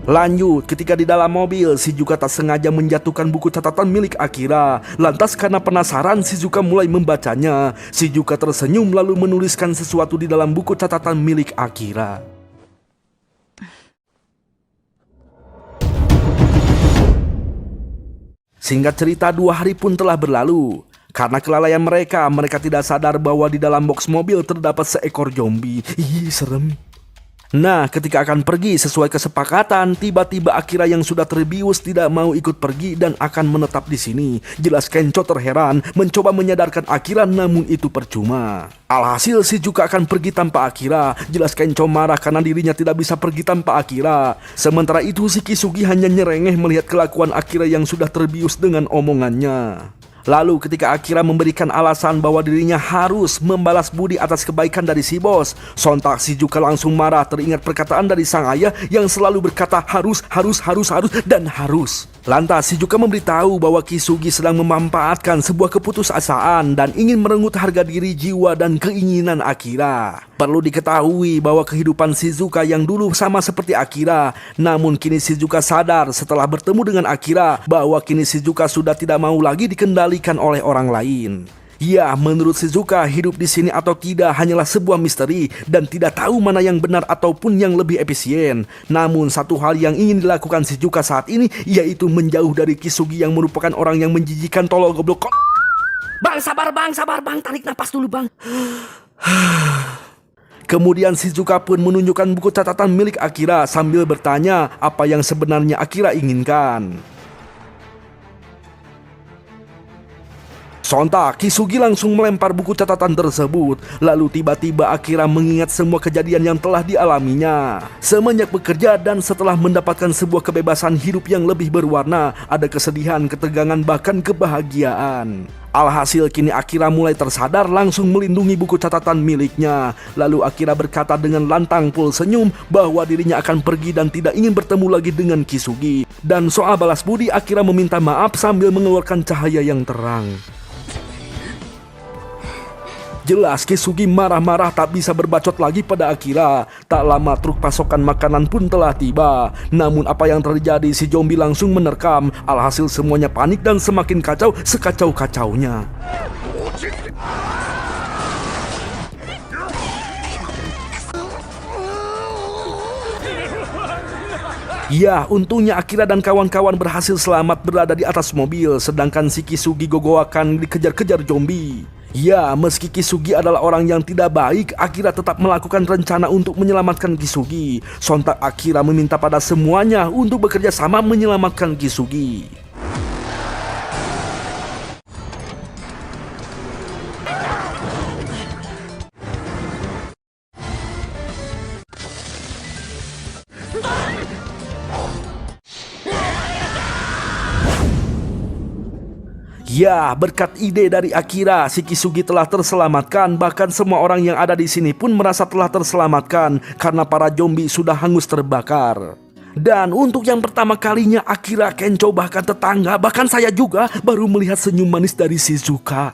Lanjut, ketika di dalam mobil, Shizuka tak sengaja menjatuhkan buku catatan milik Akira. Lantas karena penasaran, Shizuka mulai membacanya. Shizuka tersenyum lalu menuliskan sesuatu di dalam buku catatan milik Akira. Singkat cerita, 2 hari pun telah berlalu. Karena kelalaian mereka tidak sadar bahwa di dalam box mobil terdapat seekor zombie. Ih, serem. Nah, ketika akan pergi sesuai kesepakatan, tiba-tiba Akira yang sudah terbius tidak mau ikut pergi dan akan menetap di sini. Jelas Kencho terheran, mencoba menyadarkan Akira, namun itu percuma. Alhasil Shizuka akan pergi tanpa Akira. Jelas Kencho marah karena dirinya tidak bisa pergi tanpa Akira. Sementara itu si Kisugi hanya nyerengeh melihat kelakuan Akira yang sudah terbius dengan omongannya. Lalu ketika Akira memberikan alasan bahwa dirinya harus membalas budi atas kebaikan dari si bos, sontak Shizuka langsung marah teringat perkataan dari sang ayah yang selalu berkata harus, dan harus. Lantas Shizuka memberitahu bahwa Kisugi sedang memanfaatkan sebuah keputusasaan dan ingin merenggut harga diri, jiwa, dan keinginan Akira. Perlu diketahui bahwa kehidupan Shizuka yang dulu sama seperti Akira, namun kini Shizuka sadar setelah bertemu dengan Akira bahwa kini Shizuka sudah tidak mau lagi dikendalikan oleh orang lain. Ya, menurut Shizuka, hidup di sini atau tidak hanyalah sebuah misteri dan tidak tahu mana yang benar ataupun yang lebih efisien. Namun satu hal yang ingin dilakukan Shizuka saat ini yaitu menjauh dari Kisugi yang merupakan orang yang menjijikan, tolol goblok. Bang, sabar bang, tarik napas dulu bang. Kemudian Shizuka pun menunjukkan buku catatan milik Akira sambil bertanya apa yang sebenarnya Akira inginkan. Sontak, Kisugi langsung melempar buku catatan tersebut. Lalu tiba-tiba Akira mengingat semua kejadian yang telah dialaminya. Semenjak bekerja dan setelah mendapatkan sebuah kebebasan hidup yang lebih berwarna, ada kesedihan, ketegangan, bahkan kebahagiaan. Alhasil kini Akira mulai tersadar, langsung melindungi buku catatan miliknya. Lalu Akira berkata dengan lantang full senyum bahwa dirinya akan pergi dan tidak ingin bertemu lagi dengan Kisugi. Dan soal balas budi, Akira meminta maaf sambil mengeluarkan cahaya yang terang. Jelas Kisugi marah-marah tak bisa berbacot lagi pada Akira. Tak lama truk pasokan makanan pun telah tiba. Namun apa yang terjadi, si zombie langsung menerkam. Alhasil semuanya panik dan semakin kacau sekacau-kacaunya. Ya, untungnya Akira dan kawan-kawan berhasil selamat berada di atas mobil, sedangkan si Kisugi gogoakan dikejar-kejar zombie. Ya, meski Kisugi adalah orang yang tidak baik, Akira tetap melakukan rencana untuk menyelamatkan Kisugi. Sontak Akira meminta pada semuanya untuk bekerja sama menyelamatkan Kisugi. Ya, berkat ide dari Akira, si Kisugi telah terselamatkan. Bahkan semua orang yang ada di sini pun merasa telah terselamatkan karena para zombie sudah hangus terbakar. Dan untuk yang pertama kalinya Akira, Kencho, bahkan tetangga, bahkan saya juga baru melihat senyum manis dari Shizuka.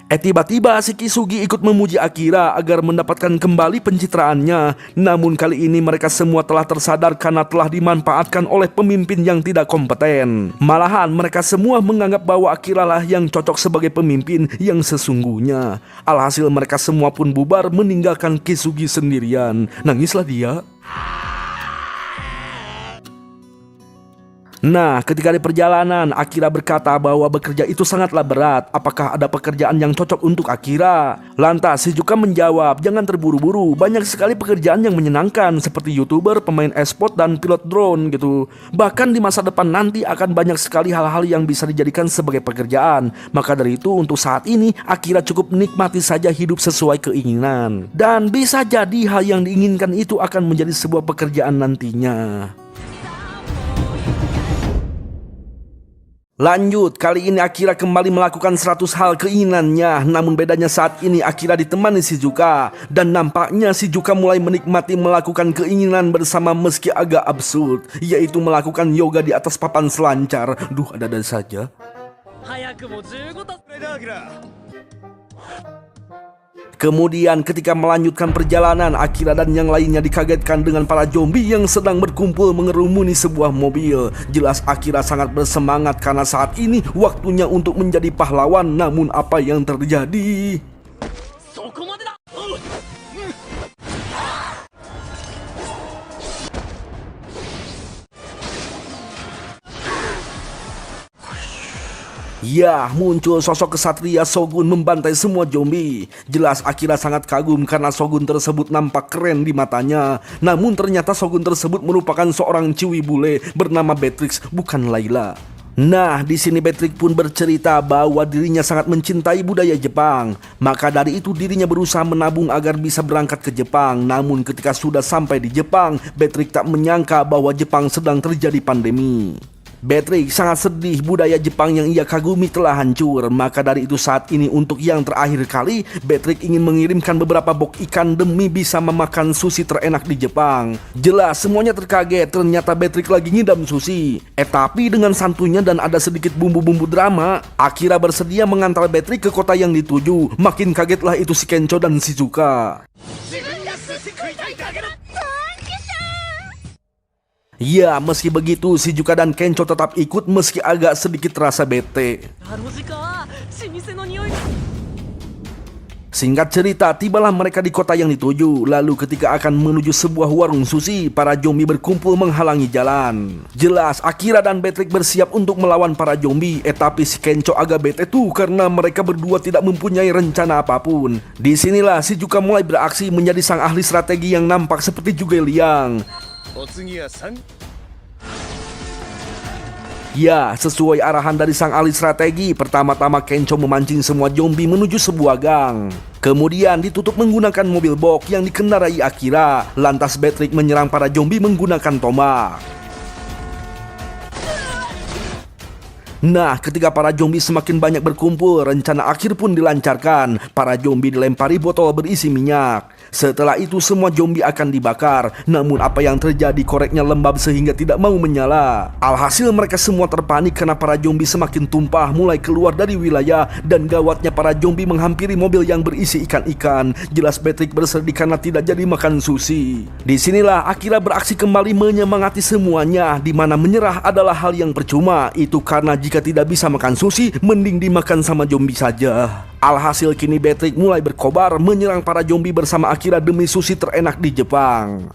Tiba-tiba si Kisugi ikut memuji Akira agar mendapatkan kembali pencitraannya. Namun kali ini mereka semua telah tersadar karena telah dimanfaatkan oleh pemimpin yang tidak kompeten. Malahan mereka semua menganggap bahwa Akira lah yang cocok sebagai pemimpin yang sesungguhnya. Alhasil mereka semua pun bubar meninggalkan Kisugi sendirian. Nangislah dia. Nah, ketika di perjalanan, Akira berkata bahwa bekerja itu sangatlah berat. Apakah ada pekerjaan yang cocok untuk Akira? Lantas Shizuka menjawab, jangan terburu-buru. Banyak sekali pekerjaan yang menyenangkan, seperti YouTuber, pemain e-sport, dan pilot drone gitu. Bahkan di masa depan nanti akan banyak sekali hal-hal yang bisa dijadikan sebagai pekerjaan. Maka dari itu, untuk saat ini, Akira cukup menikmati saja hidup sesuai keinginan. Dan bisa jadi hal yang diinginkan itu akan menjadi sebuah pekerjaan nantinya. Lanjut, kali ini Akira kembali melakukan 100 hal keinginannya. Namun bedanya saat ini Akira ditemani Shizuka. Dan nampaknya Shizuka mulai menikmati melakukan keinginan bersama meski agak absurd, yaitu melakukan yoga di atas papan selancar. Duh, ada saja. Kemudian ketika melanjutkan perjalanan, Akira dan yang lainnya dikagetkan dengan para zombie yang sedang berkumpul mengerumuni sebuah mobil. Jelas Akira sangat bersemangat karena saat ini waktunya untuk menjadi pahlawan. Namun apa yang terjadi? Ya, muncul sosok kesatria Shogun membantai semua zombie. Jelas Akira sangat kagum karena Shogun tersebut nampak keren di matanya. Namun ternyata Shogun tersebut merupakan seorang ciwi bule bernama Beatrix, bukan Layla. Nah, di sini Beatrix pun bercerita bahwa dirinya sangat mencintai budaya Jepang. Maka dari itu dirinya berusaha menabung agar bisa berangkat ke Jepang. Namun ketika sudah sampai di Jepang, Beatrix tak menyangka bahwa Jepang sedang terjadi pandemi. Beatrix sangat sedih budaya Jepang yang ia kagumi telah hancur. Maka dari itu saat ini untuk yang terakhir kali, Beatrix ingin mengirimkan beberapa box ikan demi bisa memakan sushi terenak di Jepang. Jelas semuanya terkaget, ternyata Beatrix lagi ngidam sushi. Tapi dengan santunya dan ada sedikit bumbu-bumbu drama, Akira bersedia mengantar Beatrix ke kota yang dituju. Makin kagetlah itu si Kencho dan Shizuka. Ya, meski begitu Shizuka dan Kencho tetap ikut meski agak sedikit terasa bete. Singkat cerita, tibalah mereka di kota yang dituju. Lalu ketika akan menuju sebuah warung sushi, para zombie berkumpul menghalangi jalan. Jelas Akira dan Beatrix bersiap untuk melawan para zombie. Tapi si Kencho agak bete tuh karena mereka berdua tidak mempunyai rencana apapun. Disinilah Shizuka mulai beraksi menjadi sang ahli strategi yang nampak seperti Zhuge Liang. Ya, sesuai arahan dari sang ahli strategi, pertama-tama Kencho memancing semua zombie menuju sebuah gang. Kemudian ditutup menggunakan mobil box yang dikendarai Akira. Lantas Patrick menyerang para zombie menggunakan tombak. Nah, ketika para zombie semakin banyak berkumpul, rencana akhir pun dilancarkan. Para zombie dilempari botol berisi minyak. Setelah itu semua zombie akan dibakar. Namun apa yang terjadi, koreknya lembab sehingga tidak mau menyala. Alhasil mereka semua terpanik karena para zombie semakin tumpah mulai keluar dari wilayah. Dan gawatnya para zombie menghampiri mobil yang berisi ikan-ikan. Jelas Patrick bersedih karena tidak jadi makan sushi. Disinilah Akira beraksi kembali menyemangati semuanya, di mana menyerah adalah hal yang percuma. Itu karena jika tidak bisa makan sushi, mending dimakan sama zombie saja. Alhasil kini Patrick mulai berkobar menyerang para zombie bersama Akira demi sushi terenak di Jepang.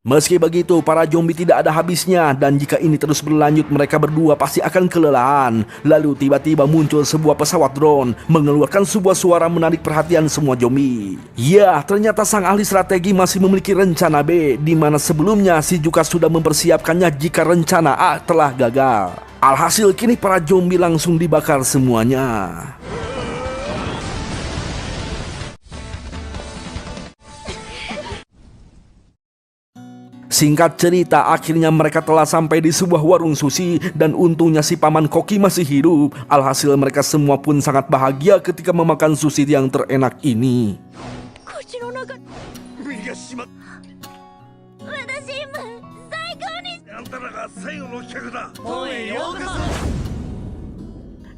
Meski begitu, para zombie tidak ada habisnya, dan jika ini terus berlanjut, mereka berdua pasti akan kelelahan. Lalu tiba-tiba muncul sebuah pesawat drone, mengeluarkan sebuah suara menarik perhatian semua zombie. Ya, ternyata sang ahli strategi masih memiliki rencana B, di mana sebelumnya Shizuka sudah mempersiapkannya jika rencana A telah gagal. Alhasil kini para zombie langsung dibakar semuanya. Singkat cerita, akhirnya mereka telah sampai di sebuah warung sushi dan untungnya si paman Koki masih hidup. Alhasil mereka semua pun sangat bahagia ketika memakan sushi yang terenak ini.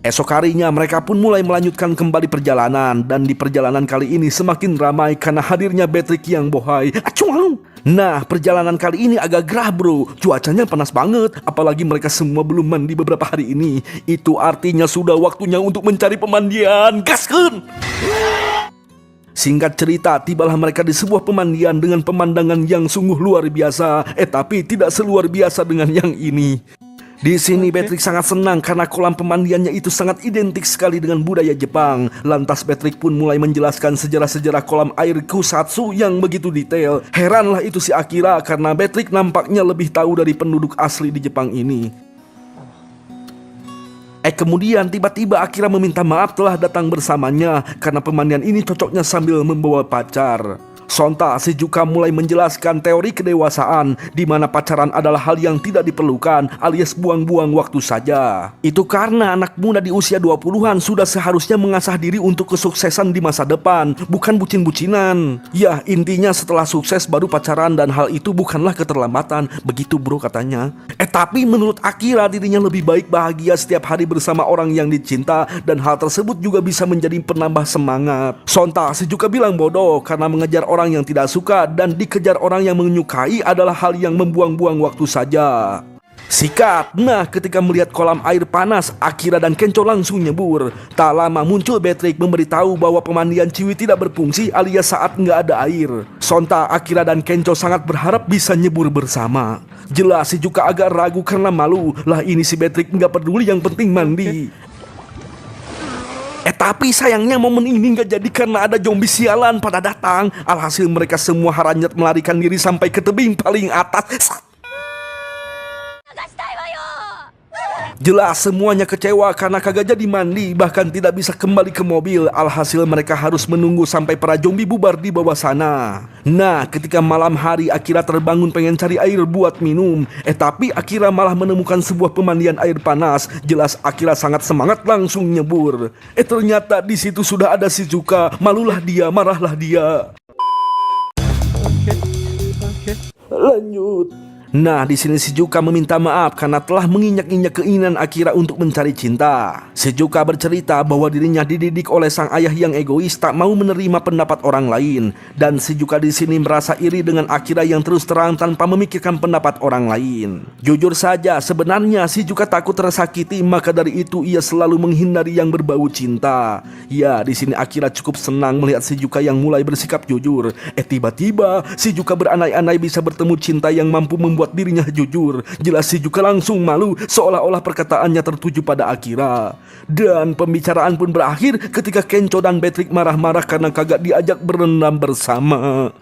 Esok harinya mereka pun mulai melanjutkan kembali perjalanan, dan di perjalanan kali ini semakin ramai karena hadirnya Patrick yang bohai. Acuang! Nah, perjalanan kali ini agak gerah bro. Cuacanya panas banget, apalagi mereka semua belum mandi beberapa hari ini. Itu artinya sudah waktunya untuk mencari pemandian. Gaskeun! Singkat cerita, tibalah mereka di sebuah pemandian dengan pemandangan yang sungguh luar biasa. Tapi tidak seluar biasa dengan yang ini. Di sini Patrick sangat senang karena kolam pemandiannya itu sangat identik sekali dengan budaya Jepang. Lantas Patrick pun mulai menjelaskan sejarah-sejarah kolam air Kusatsu yang begitu detail. Heranlah itu si Akira karena Patrick nampaknya lebih tahu dari penduduk asli di Jepang ini. Kemudian tiba-tiba Akira meminta maaf telah datang bersamanya karena pemandian ini cocoknya sambil membawa pacar. Sontak Shizuka mulai menjelaskan teori kedewasaan di mana pacaran adalah hal yang tidak diperlukan alias buang-buang waktu saja. Itu karena anak muda di usia 20-an sudah seharusnya mengasah diri untuk kesuksesan di masa depan, bukan bucin-bucinan. Ya, intinya setelah sukses baru pacaran dan hal itu bukanlah keterlambatan, begitu bro katanya. Tapi menurut Akira dirinya lebih baik bahagia setiap hari bersama orang yang dicinta dan hal tersebut juga bisa menjadi penambah semangat. Sontak Shizuka bilang bodoh karena mengejar orang yang tidak suka dan dikejar orang yang menyukai adalah hal yang membuang-buang waktu saja. Sikat. Nah, ketika melihat kolam air panas, Akira dan Kencho langsung nyebur. Tak lama muncul Patrick memberitahu bahwa pemandian Ciwi tidak berfungsi alias saat nggak ada air. Sontak Akira dan Kencho sangat berharap bisa nyebur bersama. Jelas Shizuka agak ragu karena malu. Lah ini si Patrick nggak peduli, yang penting mandi. Tapi sayangnya momen ini nggak jadi karena ada zombie sialan pada datang. Alhasil mereka semua haranyat melarikan diri sampai ke tebing paling atas. Jelas semuanya kecewa karena kagak jadi mandi, bahkan tidak bisa kembali ke mobil. Alhasil mereka harus menunggu sampai para zombie bubar di bawah sana. Nah, ketika malam hari Akira terbangun pengen cari air buat minum. Tapi Akira malah menemukan sebuah pemandian air panas. Jelas Akira sangat semangat langsung nyebur. Ternyata di situ sudah ada Shizuka. Malulah dia, marahlah dia. Lanjut. Nah, di sini Shizuka meminta maaf karena telah menginjak-injak keinginan Akira untuk mencari cinta. Shizuka bercerita bahwa dirinya dididik oleh sang ayah yang egois, tak mau menerima pendapat orang lain. Dan Shizuka di sini merasa iri dengan Akira yang terus terang tanpa memikirkan pendapat orang lain. Jujur saja, sebenarnya Shizuka takut tersakiti, maka dari itu ia selalu menghindari yang berbau cinta. Ya, di sini Akira cukup senang melihat Shizuka yang mulai bersikap jujur. Tiba-tiba Shizuka beranai-anai bisa bertemu cinta yang mampu membuat membuat dirinya jujur. Jelas Shizuka langsung malu seolah-olah perkataannya tertuju pada Akira. Dan pembicaraan pun berakhir ketika Kencho dan Patrick marah-marah karena kagak diajak berendam bersama.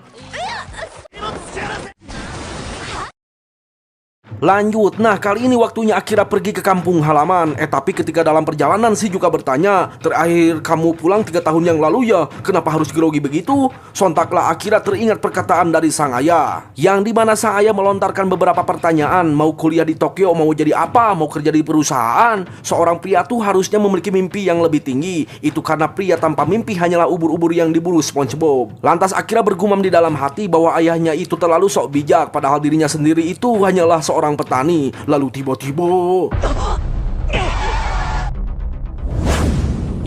Lanjut, nah kali ini waktunya Akira pergi ke kampung halaman. Tapi ketika dalam perjalanan Shizuka bertanya, "Terakhir kamu pulang 3 tahun yang lalu ya, kenapa harus grogi begitu?" Sontaklah Akira teringat perkataan dari sang ayah, yang dimana sang ayah melontarkan beberapa pertanyaan. Mau kuliah di Tokyo, mau jadi apa, mau kerja di perusahaan. Seorang pria tuh harusnya memiliki mimpi yang lebih tinggi. Itu karena pria tanpa mimpi hanyalah ubur-ubur yang diburu SpongeBob. Lantas Akira bergumam di dalam hati bahwa ayahnya itu terlalu sok bijak, padahal dirinya sendiri itu hanyalah seorang petani. Lalu tiba-tiba,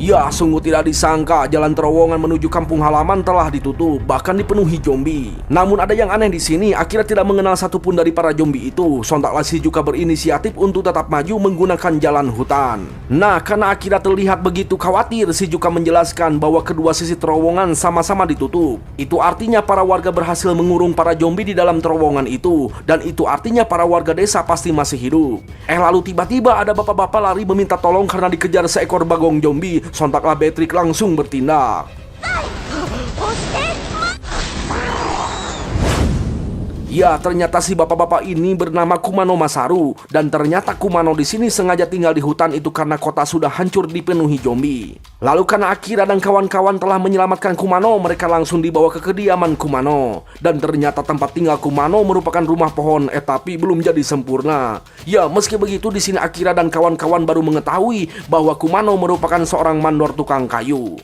ya, sungguh tidak disangka jalan terowongan menuju kampung halaman telah ditutup, bahkan dipenuhi zombie. Namun ada yang aneh di sini, Akira tidak mengenal satupun dari para zombie itu. Sontaklah Shizuka berinisiatif untuk tetap maju menggunakan jalan hutan. Nah, karena Akira terlihat begitu khawatir, Shizuka menjelaskan bahwa kedua sisi terowongan sama-sama ditutup. Itu artinya para warga berhasil mengurung para zombie di dalam terowongan itu, dan itu artinya para warga desa pasti masih hidup. Lalu tiba-tiba ada bapak-bapak lari meminta tolong karena dikejar seekor bagong zombie. Sontaklah Patrick langsung bertindak. Ya, ternyata si bapak-bapak ini bernama Kumano Masaru, dan ternyata Kumano di sini sengaja tinggal di hutan itu karena kota sudah hancur dipenuhi zombie. Lalu karena Akira dan kawan-kawan telah menyelamatkan Kumano, mereka langsung dibawa ke kediaman Kumano. Dan ternyata tempat tinggal Kumano merupakan rumah pohon, tapi belum jadi sempurna. Ya, meski begitu di sini Akira dan kawan-kawan baru mengetahui bahwa Kumano merupakan seorang mandor tukang kayu.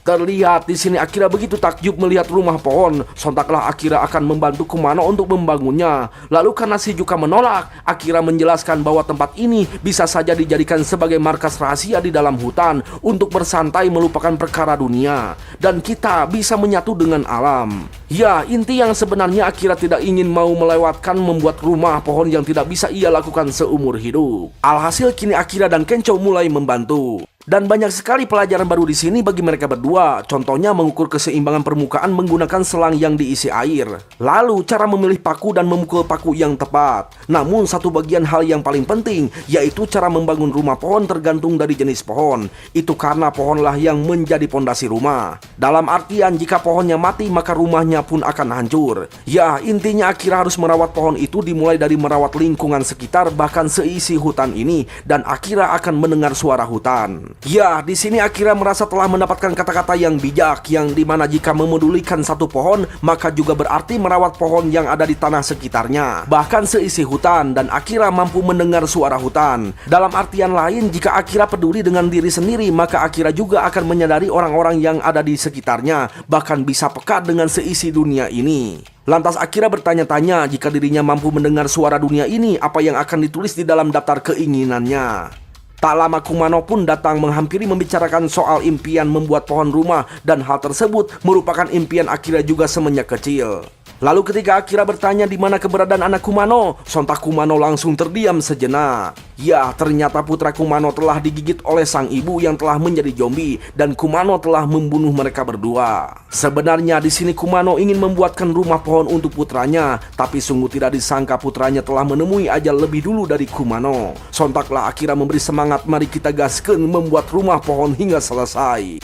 Terlihat di sini Akira begitu takjub melihat rumah pohon. Sontaklah Akira akan membantu Kumano untuk membangunnya. Lalu karena Shizuka menolak, Akira menjelaskan bahwa tempat ini bisa saja dijadikan sebagai markas rahasia di dalam hutan untuk bersantai melupakan perkara dunia, dan kita bisa menyatu dengan alam. Ya, inti yang sebenarnya Akira tidak ingin mau melewatkan membuat rumah pohon yang tidak bisa ia lakukan seumur hidup. Alhasil kini Akira dan Kencho mulai membantu. Dan banyak sekali pelajaran baru di sini bagi mereka berdua. Contohnya mengukur keseimbangan permukaan menggunakan selang yang diisi air. Lalu cara memilih paku dan memukul paku yang tepat. Namun satu bagian hal yang paling penting, yaitu cara membangun rumah pohon tergantung dari jenis pohon. Itu karena pohonlah yang menjadi pondasi rumah. Dalam artian jika pohonnya mati maka rumahnya pun akan hancur. Ya, intinya Akira harus merawat pohon itu dimulai dari merawat lingkungan sekitar, bahkan seisi hutan ini. Dan Akira akan mendengar suara hutan. Ya, di sini Akira merasa telah mendapatkan kata-kata yang bijak, yang dimana jika memedulikan satu pohon, maka juga berarti merawat pohon yang ada di tanah sekitarnya, bahkan seisi hutan, dan Akira mampu mendengar suara hutan. Dalam artian lain, jika Akira peduli dengan diri sendiri, maka Akira juga akan menyadari orang-orang yang ada di sekitarnya, bahkan bisa peka dengan seisi dunia ini. Lantas Akira bertanya-tanya jika dirinya mampu mendengar suara dunia ini, apa yang akan ditulis di dalam daftar keinginannya. Tak lama Kumano pun datang menghampiri membicarakan soal impian membuat pohon rumah, dan hal tersebut merupakan impian Akira juga semenjak kecil. Lalu ketika Akira bertanya di mana keberadaan anak Kumano, sontak Kumano langsung terdiam sejenak. Ya, ternyata putra Kumano telah digigit oleh sang ibu yang telah menjadi zombie, dan Kumano telah membunuh mereka berdua. Sebenarnya di sini Kumano ingin membuatkan rumah pohon untuk putranya, tapi sungguh tidak disangka putranya telah menemui ajal lebih dulu dari Kumano. Sontaklah Akira memberi semangat, mari kita gaskeun membuat rumah pohon hingga selesai.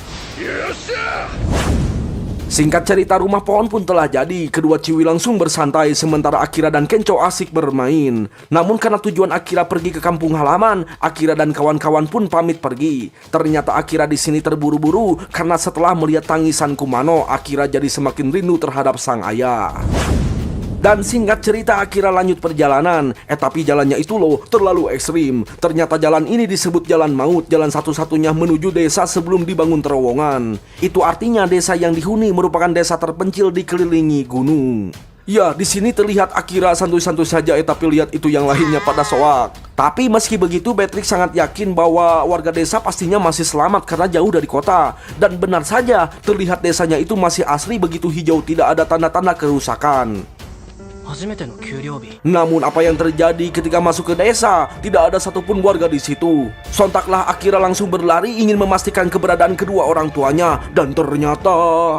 Singkat cerita, rumah pohon pun telah jadi. Kedua ciwi langsung bersantai sementara Akira dan Kencho asik bermain. Namun karena tujuan Akira pergi ke kampung halaman, Akira dan kawan-kawan pun pamit pergi. Ternyata Akira di sini terburu-buru karena setelah melihat tangisan Kumano, Akira jadi semakin rindu terhadap sang ayah. Dan singkat cerita Akira lanjut perjalanan. Tapi jalannya itu loh terlalu ekstrim. Ternyata jalan ini disebut jalan maut, jalan satu-satunya menuju desa sebelum dibangun terowongan. Itu artinya desa yang dihuni merupakan desa terpencil dikelilingi gunung. Ya, di sini terlihat Akira santuy-santuy saja, tapi lihat itu yang lainnya pada soak. Tapi meski begitu, Patrick sangat yakin bahwa warga desa pastinya masih selamat karena jauh dari kota. Dan benar saja, terlihat desanya itu masih asli begitu hijau, tidak ada tanda-tanda kerusakan. Namun apa yang terjadi ketika masuk ke desa? Tidak ada satupun warga di situ. Sontaklah Akira langsung berlari ingin memastikan keberadaan kedua orang tuanya, dan ternyata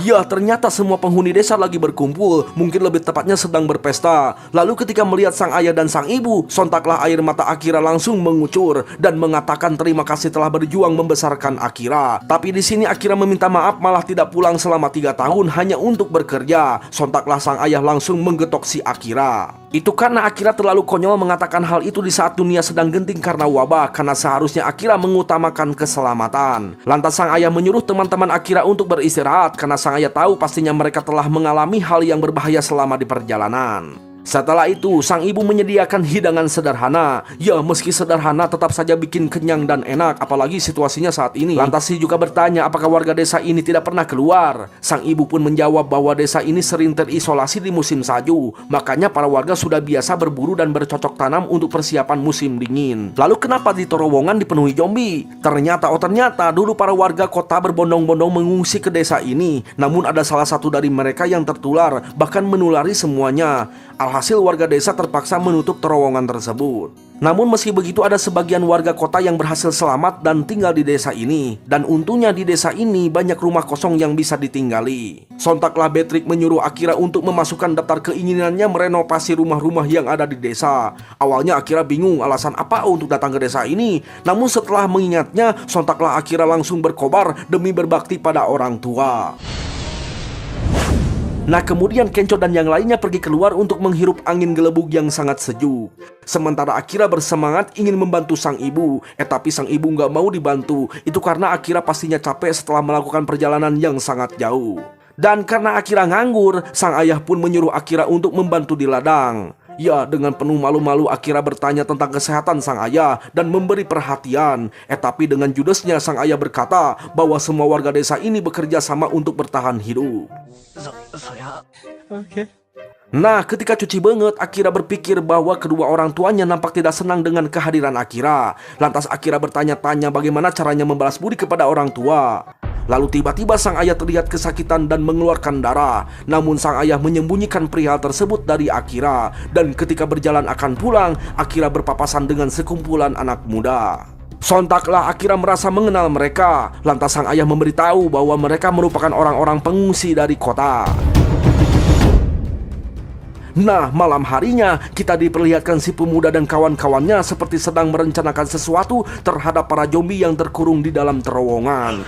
Ya, ternyata semua penghuni desa lagi berkumpul, mungkin lebih tepatnya sedang berpesta. Lalu ketika melihat sang ayah dan sang ibu, sontaklah air mata Akira langsung mengucur dan mengatakan terima kasih telah berjuang membesarkan Akira. Tapi di sini Akira meminta maaf malah tidak pulang selama 3 tahun hanya untuk bekerja. Sontaklah sang ayah langsung menggetok si Akira. Itu karena Akira terlalu konyol mengatakan hal itu di saat dunia sedang genting karena wabah, karena seharusnya Akira mengutamakan keselamatan. Lantas sang ayah menyuruh teman-teman Akira untuk beristirahat karena sang ayah tahu pastinya mereka telah mengalami hal yang berbahaya selama di perjalanan. Setelah itu, sang ibu menyediakan hidangan sederhana. Ya, meski sederhana tetap saja bikin kenyang dan enak, apalagi situasinya saat ini. Lantas si juga bertanya apakah warga desa ini tidak pernah keluar. Sang ibu pun menjawab bahwa desa ini sering terisolasi di musim salju, makanya para warga sudah biasa berburu dan bercocok tanam untuk persiapan musim dingin. Lalu kenapa di terowongan dipenuhi zombie? Ternyata dulu para warga kota berbondong-bondong mengungsi ke desa ini. Namun ada salah satu dari mereka yang tertular, bahkan menulari semuanya. Alhasil warga desa terpaksa menutup terowongan tersebut. Namun meski begitu ada sebagian warga kota yang berhasil selamat dan tinggal di desa ini. Dan untungnya di desa ini banyak rumah kosong yang bisa ditinggali. Sontaklah Beatrix menyuruh Akira untuk memasukkan daftar keinginannya merenovasi rumah-rumah yang ada di desa. Awalnya Akira bingung alasan apa untuk datang ke desa ini. Namun setelah mengingatnya, sontaklah Akira langsung berkobar demi berbakti pada orang tua. Nah, kemudian Kencho dan yang lainnya pergi keluar untuk menghirup angin gelembung yang sangat sejuk. Sementara Akira bersemangat ingin membantu sang ibu. Tapi sang ibu nggak mau dibantu. Itu karena Akira pastinya capek setelah melakukan perjalanan yang sangat jauh. Dan karena Akira nganggur, sang ayah pun menyuruh Akira untuk membantu di ladang. Ya, dengan penuh malu-malu Akira bertanya tentang kesehatan sang ayah dan memberi perhatian. Tapi dengan judesnya sang ayah berkata bahwa semua warga desa ini bekerja sama untuk bertahan hidup. Nah, ketika cuci banget, Akira berpikir bahwa kedua orang tuanya nampak tidak senang dengan kehadiran Akira. Lantas Akira bertanya-tanya bagaimana caranya membalas budi kepada orang tua. Lalu tiba-tiba sang ayah terlihat kesakitan dan mengeluarkan darah. Namun sang ayah menyembunyikan perihal tersebut dari Akira. Dan ketika berjalan akan pulang, Akira berpapasan dengan sekumpulan anak muda. Sontaklah Akira merasa mengenal mereka. Lantas sang ayah memberitahu bahwa mereka merupakan orang-orang pengungsi dari kota. Nah, malam harinya kita diperlihatkan si pemuda dan kawan-kawannya seperti sedang merencanakan sesuatu terhadap para zombie yang terkurung di dalam terowongan.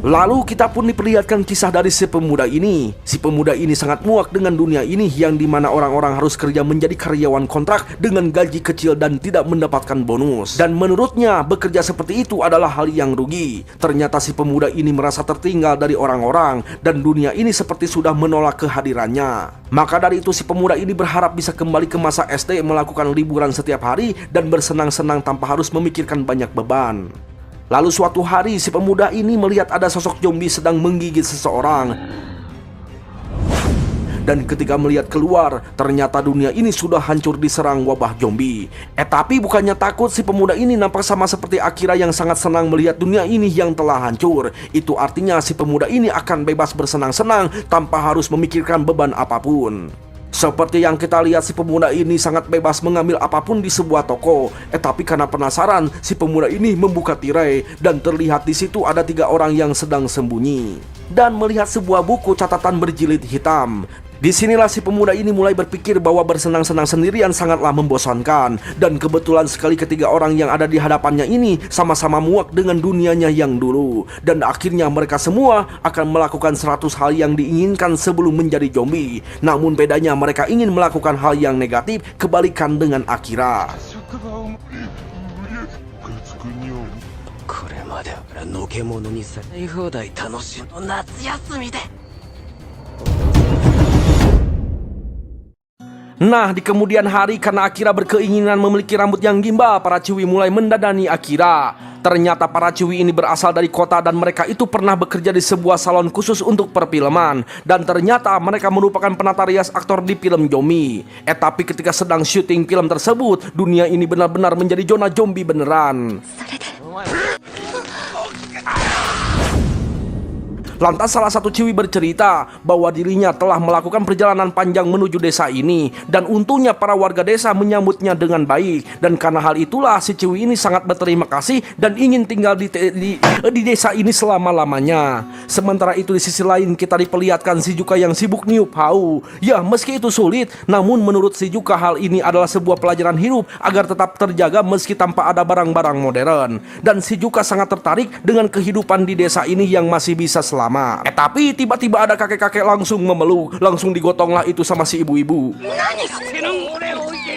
Lalu kita pun diperlihatkan kisah dari si pemuda ini. Si pemuda ini sangat muak dengan dunia ini yang dimana orang-orang harus kerja menjadi karyawan kontrak dengan gaji kecil dan tidak mendapatkan bonus. Dan menurutnya bekerja seperti itu adalah hal yang rugi. Ternyata si pemuda ini merasa tertinggal dari orang-orang dan dunia ini seperti sudah menolak kehadirannya. Maka dari itu si pemuda ini berharap bisa kembali ke masa SD, melakukan liburan setiap hari dan bersenang-senang tanpa harus memikirkan banyak beban. Lalu suatu hari si pemuda ini melihat ada sosok zombie sedang menggigit seseorang. Dan ketika melihat keluar, ternyata dunia ini sudah hancur diserang wabah zombie. Tapi bukannya takut, si pemuda ini nampak sama seperti Akira yang sangat senang melihat dunia ini yang telah hancur. Itu artinya si pemuda ini akan bebas bersenang-senang tanpa harus memikirkan beban apapun. Seperti yang kita lihat, si pemuda ini sangat bebas mengambil apapun di sebuah toko. Tapi karena penasaran, si pemuda ini membuka tirai dan terlihat di situ ada 3 orang yang sedang sembunyi dan melihat sebuah buku catatan berjilid hitam. Disinilah si pemuda ini mulai berpikir bahwa bersenang-senang sendirian sangatlah membosankan. Dan kebetulan sekali ketiga orang yang ada di hadapannya ini sama-sama muak dengan dunianya yang dulu. Dan akhirnya mereka semua akan melakukan 100 hal yang diinginkan sebelum menjadi zombie. Namun bedanya mereka ingin melakukan hal yang negatif, kebalikan dengan Akira. これまではのけ者にされ放題楽しむの夏休みで Nah, di kemudian hari karena Akira berkeinginan memiliki rambut yang gimbal, para Ciwi mulai mendadani Akira. Ternyata para Ciwi ini berasal dari kota dan mereka itu pernah bekerja di sebuah salon khusus untuk perfilman. Dan ternyata mereka merupakan penata rias aktor di film zombie. Tapi ketika sedang syuting film tersebut, dunia ini benar-benar menjadi zona zombie beneran. Lantas salah satu ciwi bercerita bahwa dirinya telah melakukan perjalanan panjang menuju desa ini, dan untungnya para warga desa menyambutnya dengan baik. Dan karena hal itulah si ciwi ini sangat berterima kasih dan ingin tinggal di desa ini selama-lamanya. Sementara itu di sisi lain kita diperlihatkan si Juka yang sibuk niup hau. Ya, meski itu sulit, namun menurut si Juka hal ini adalah sebuah pelajaran hidup agar tetap terjaga meski tanpa ada barang-barang modern. Dan si Juka sangat tertarik dengan kehidupan di desa ini yang masih bisa selamat. Tapi tiba-tiba ada kakek-kakek langsung memeluk, langsung digotonglah itu sama si ibu-ibu.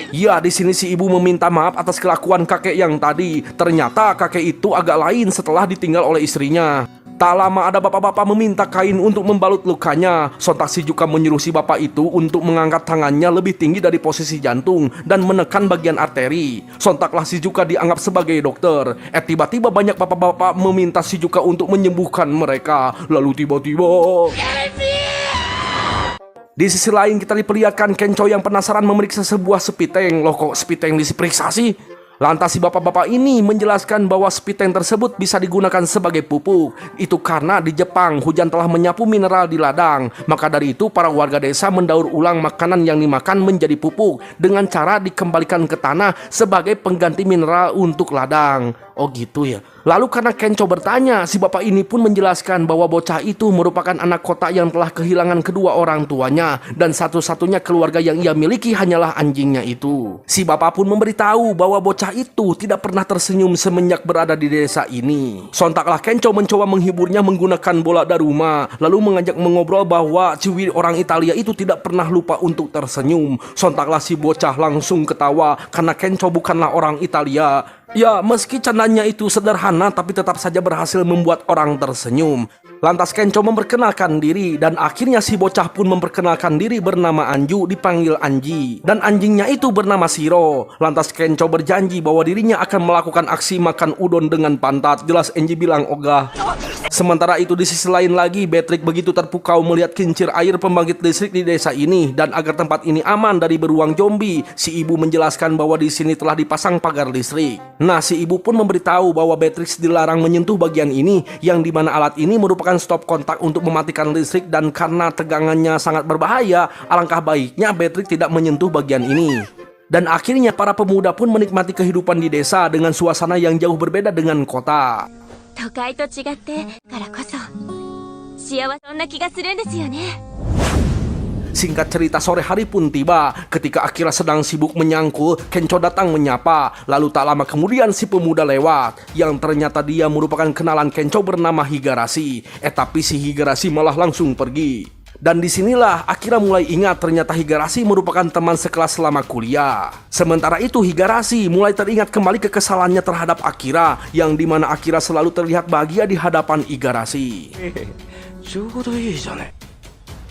Ya, di sini si ibu meminta maaf atas kelakuan kakek yang tadi. Ternyata kakek itu agak lain setelah ditinggal oleh istrinya. Tak lama ada bapak-bapak meminta kain untuk membalut lukanya. Sontak si Juka menyuruh si bapak itu untuk mengangkat tangannya lebih tinggi dari posisi jantung dan menekan bagian arteri. Sontaklah si Juka dianggap sebagai dokter. Tiba-tiba banyak bapak-bapak meminta si Juka untuk menyembuhkan mereka. Lalu tiba-tiba di sisi lain kita diperlihatkan Kenco yang penasaran memeriksa sebuah sepiteng. Loh, kok sepiteng diperiksa sih? Lantas si bapak-bapak ini menjelaskan bahwa spiteng tersebut bisa digunakan sebagai pupuk. Itu karena di Jepang hujan telah menyapu mineral di ladang. Maka dari itu para warga desa mendaur ulang makanan yang dimakan menjadi pupuk dengan cara dikembalikan ke tanah sebagai pengganti mineral untuk ladang. Oh gitu ya. Lalu karena Kenco bertanya, si bapak ini pun menjelaskan bahwa bocah itu merupakan anak kota yang telah kehilangan kedua orang tuanya, dan satu-satunya keluarga yang ia miliki hanyalah anjingnya itu. Si bapak pun memberitahu bahwa bocah itu tidak pernah tersenyum semenjak berada di desa ini. Sontaklah Kenco mencoba menghiburnya menggunakan bola daruma, lalu mengajak mengobrol bahwa ciwi orang Italia itu tidak pernah lupa untuk tersenyum. Sontaklah si bocah langsung ketawa karena Kenco bukanlah orang Italia. Ya, meski candanya itu sederhana tapi tetap saja berhasil membuat orang tersenyum. Lantas Kenco memperkenalkan diri dan akhirnya si bocah pun memperkenalkan diri bernama Anju, dipanggil Anji. Dan anjingnya itu bernama Shiro. Lantas Kenco berjanji bahwa dirinya akan melakukan aksi makan udon dengan pantat. Jelas Anji bilang ogah. Sementara itu di sisi lain lagi, Patrick begitu terpukau melihat kincir air pembangkit listrik di desa ini. Dan agar tempat ini aman dari beruang zombie, si ibu menjelaskan bahwa di sini telah dipasang pagar listrik. Nah, si ibu pun memberitahu bahwa Patrick dilarang menyentuh bagian ini, yang dimana alat ini merupakan stop kontak untuk mematikan listrik, dan karena tegangannya sangat berbahaya, alangkah baiknya Patrick tidak menyentuh bagian ini. Dan akhirnya para pemuda pun menikmati kehidupan di desa dengan suasana yang jauh berbeda dengan kota. 都会と違ってからこそ幸せそんな気がするんですよね。 Singkat cerita, sore hari pun tiba. Ketika Akira sedang sibuk menyangkul, Kenco datang menyapa. Lalu tak lama kemudian si pemuda lewat, yang ternyata dia merupakan kenalan Kenco bernama Higarashi. Tapi si Higarashi malah langsung pergi. Dan disinilah Akira mulai ingat ternyata Higarashi merupakan teman sekelas selama kuliah. Sementara itu Higarashi mulai teringat kembali kekesalannya terhadap Akira, yang dimana Akira selalu terlihat bahagia di hadapan Higarashi.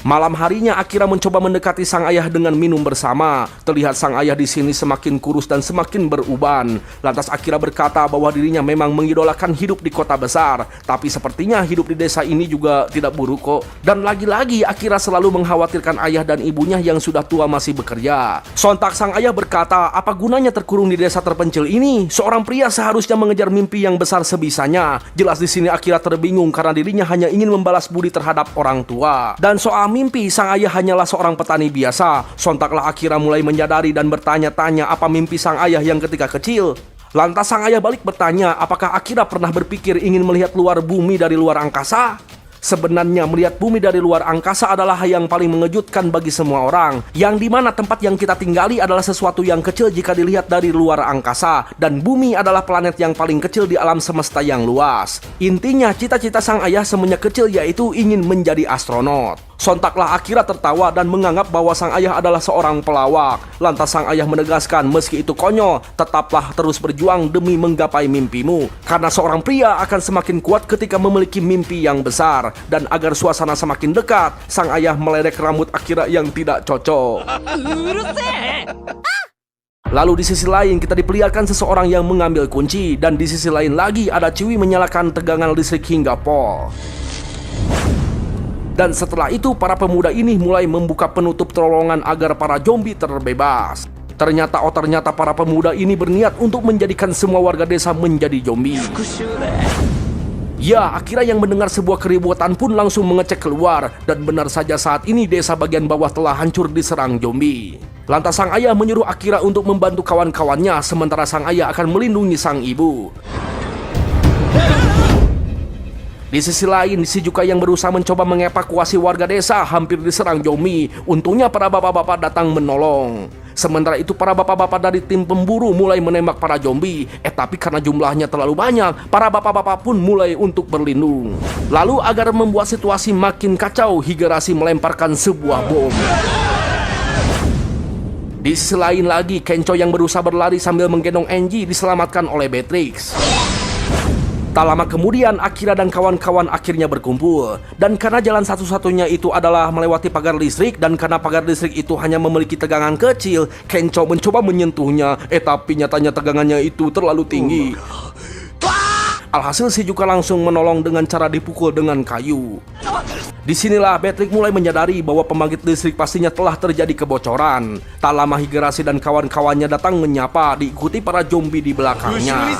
Malam harinya Akira mencoba mendekati sang ayah dengan minum bersama. Terlihat sang ayah di sini semakin kurus dan semakin beruban. Lantas Akira berkata bahwa dirinya memang mengidolakan hidup di kota besar, tapi sepertinya hidup di desa ini juga tidak buruk kok. Dan lagi-lagi Akira selalu mengkhawatirkan ayah dan ibunya yang sudah tua masih bekerja. Sontak sang ayah berkata, apa gunanya terkurung di desa terpencil ini? Seorang pria seharusnya mengejar mimpi yang besar sebisanya. Jelas di sini Akira terbingung karena dirinya hanya ingin membalas budi terhadap orang tua. Dan soal mimpi, sang ayah hanyalah seorang petani biasa. Sontaklah Akira mulai menyadari dan bertanya-tanya apa mimpi sang ayah yang ketika kecil. Lantas sang ayah balik bertanya, apakah Akira pernah berpikir ingin melihat luar bumi dari luar angkasa? Sebenarnya melihat bumi dari luar angkasa adalah hal yang paling mengejutkan bagi semua orang, yang dimana tempat yang kita tinggali adalah sesuatu yang kecil jika dilihat dari luar angkasa, dan bumi adalah planet yang paling kecil di alam semesta yang luas. Intinya cita-cita sang ayah semenjak kecil yaitu ingin menjadi astronot. Sontaklah Akira tertawa dan menganggap bahwa sang ayah adalah seorang pelawak. Lantas sang ayah menegaskan, meski itu konyol, tetaplah terus berjuang demi menggapai mimpimu. Karena seorang pria akan semakin kuat ketika memiliki mimpi yang besar. Dan agar suasana semakin dekat, sang ayah meledek rambut Akira yang tidak cocok. Lalu di sisi lain kita diperlihatkan seseorang yang mengambil kunci. Dan di sisi lain lagi ada ciwi menyalakan tegangan listrik hingga pol. Dan setelah itu para pemuda ini mulai membuka penutup terowongan agar para zombie terbebas. Ternyata para pemuda ini berniat untuk menjadikan semua warga desa menjadi zombie. Ya, Akira yang mendengar sebuah keributan pun langsung mengecek keluar. Dan benar saja saat ini desa bagian bawah telah hancur diserang zombie. Lantas sang ayah menyuruh Akira untuk membantu kawan-kawannya, sementara sang ayah akan melindungi sang ibu. Di sisi lain, Shizuka yang berusaha mencoba mengevakuasi warga desa hampir diserang zombie. Untungnya para bapak-bapak datang menolong. Sementara itu para bapak-bapak dari tim pemburu mulai menembak para zombie. Tapi karena jumlahnya terlalu banyak, para bapak-bapak pun mulai untuk berlindung. Lalu agar membuat situasi makin kacau, Higurashi melemparkan sebuah bom. Di sisi lain lagi, Kencho yang berusaha berlari sambil menggendong Enji diselamatkan oleh Beatrix. Tak lama kemudian, Akira dan kawan-kawan akhirnya berkumpul. Dan karena jalan satu-satunya itu adalah melewati pagar listrik, dan karena pagar listrik itu hanya memiliki tegangan kecil, Kencho mencoba menyentuhnya, tapi nyatanya tegangannya itu terlalu tinggi. Alhasil Shizuka langsung menolong dengan cara dipukul dengan kayu. Disinilah Beatrix mulai menyadari bahwa pembangkit listrik pastinya telah terjadi kebocoran. Tak lama Higurashi dan kawan-kawannya datang menyapa, diikuti para zombie di belakangnya.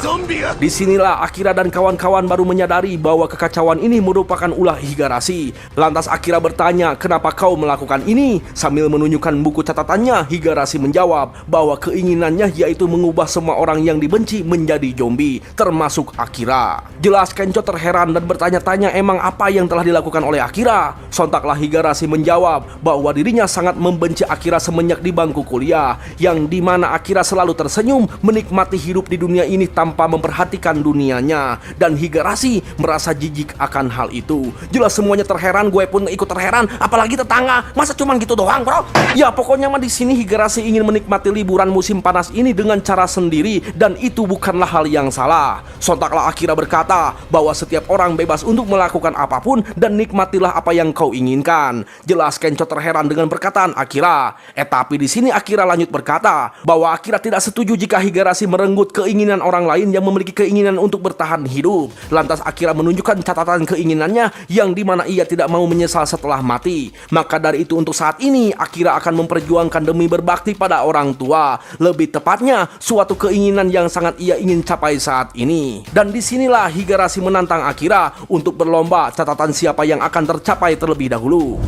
Disinilah Akira dan kawan-kawan baru menyadari bahwa kekacauan ini merupakan ulah Higurashi. Lantas Akira bertanya, kenapa kau melakukan ini? Sambil menunjukkan buku catatannya, Higurashi menjawab bahwa keinginannya yaitu mengubah semua orang yang dibenci menjadi zombie, termasuk Akira. Jelas Kencho terheran dan bertanya-tanya emang apa yang telah dilakukan oleh Akira. Sontaklah Higurashi menjawab bahwa dirinya sangat membenci Akira semenjak di bangku kuliah, yang dimana Akira selalu tersenyum menikmati hidup di dunia ini tanpa memperhatikan dunianya. Dan Higurashi merasa jijik akan hal itu. Jelas semuanya terheran, gue pun ikut terheran, apalagi tetangga. Masa cuman gitu doang, bro? Ya pokoknya mah di sini Higurashi ingin menikmati liburan musim panas ini dengan cara sendiri, dan itu bukanlah hal yang salah. Sontaklah Akira berkata bahwa setiap orang bebas untuk melakukan apapun dan nikmatilah apa yang kau inginkan. Jelas Kencho terheran dengan perkataan Akira. Tapi di sini Akira lanjut berkata bahwa Akira tidak setuju jika Higurashi merenggut keinginan orang lain yang memiliki keinginan untuk bertahan hidup. Lantas Akira menunjukkan catatan keinginannya yang dimana ia tidak mau menyesal setelah mati. Maka dari itu untuk saat ini Akira akan memperjuangkan demi berbakti pada orang tua. Lebih tepatnya suatu keinginan yang sangat ia ingin capai saat ini. Dan disinilah Higurashi menantang Akira untuk berlomba catatan siapa yang akan tercapai terlebih dahulu.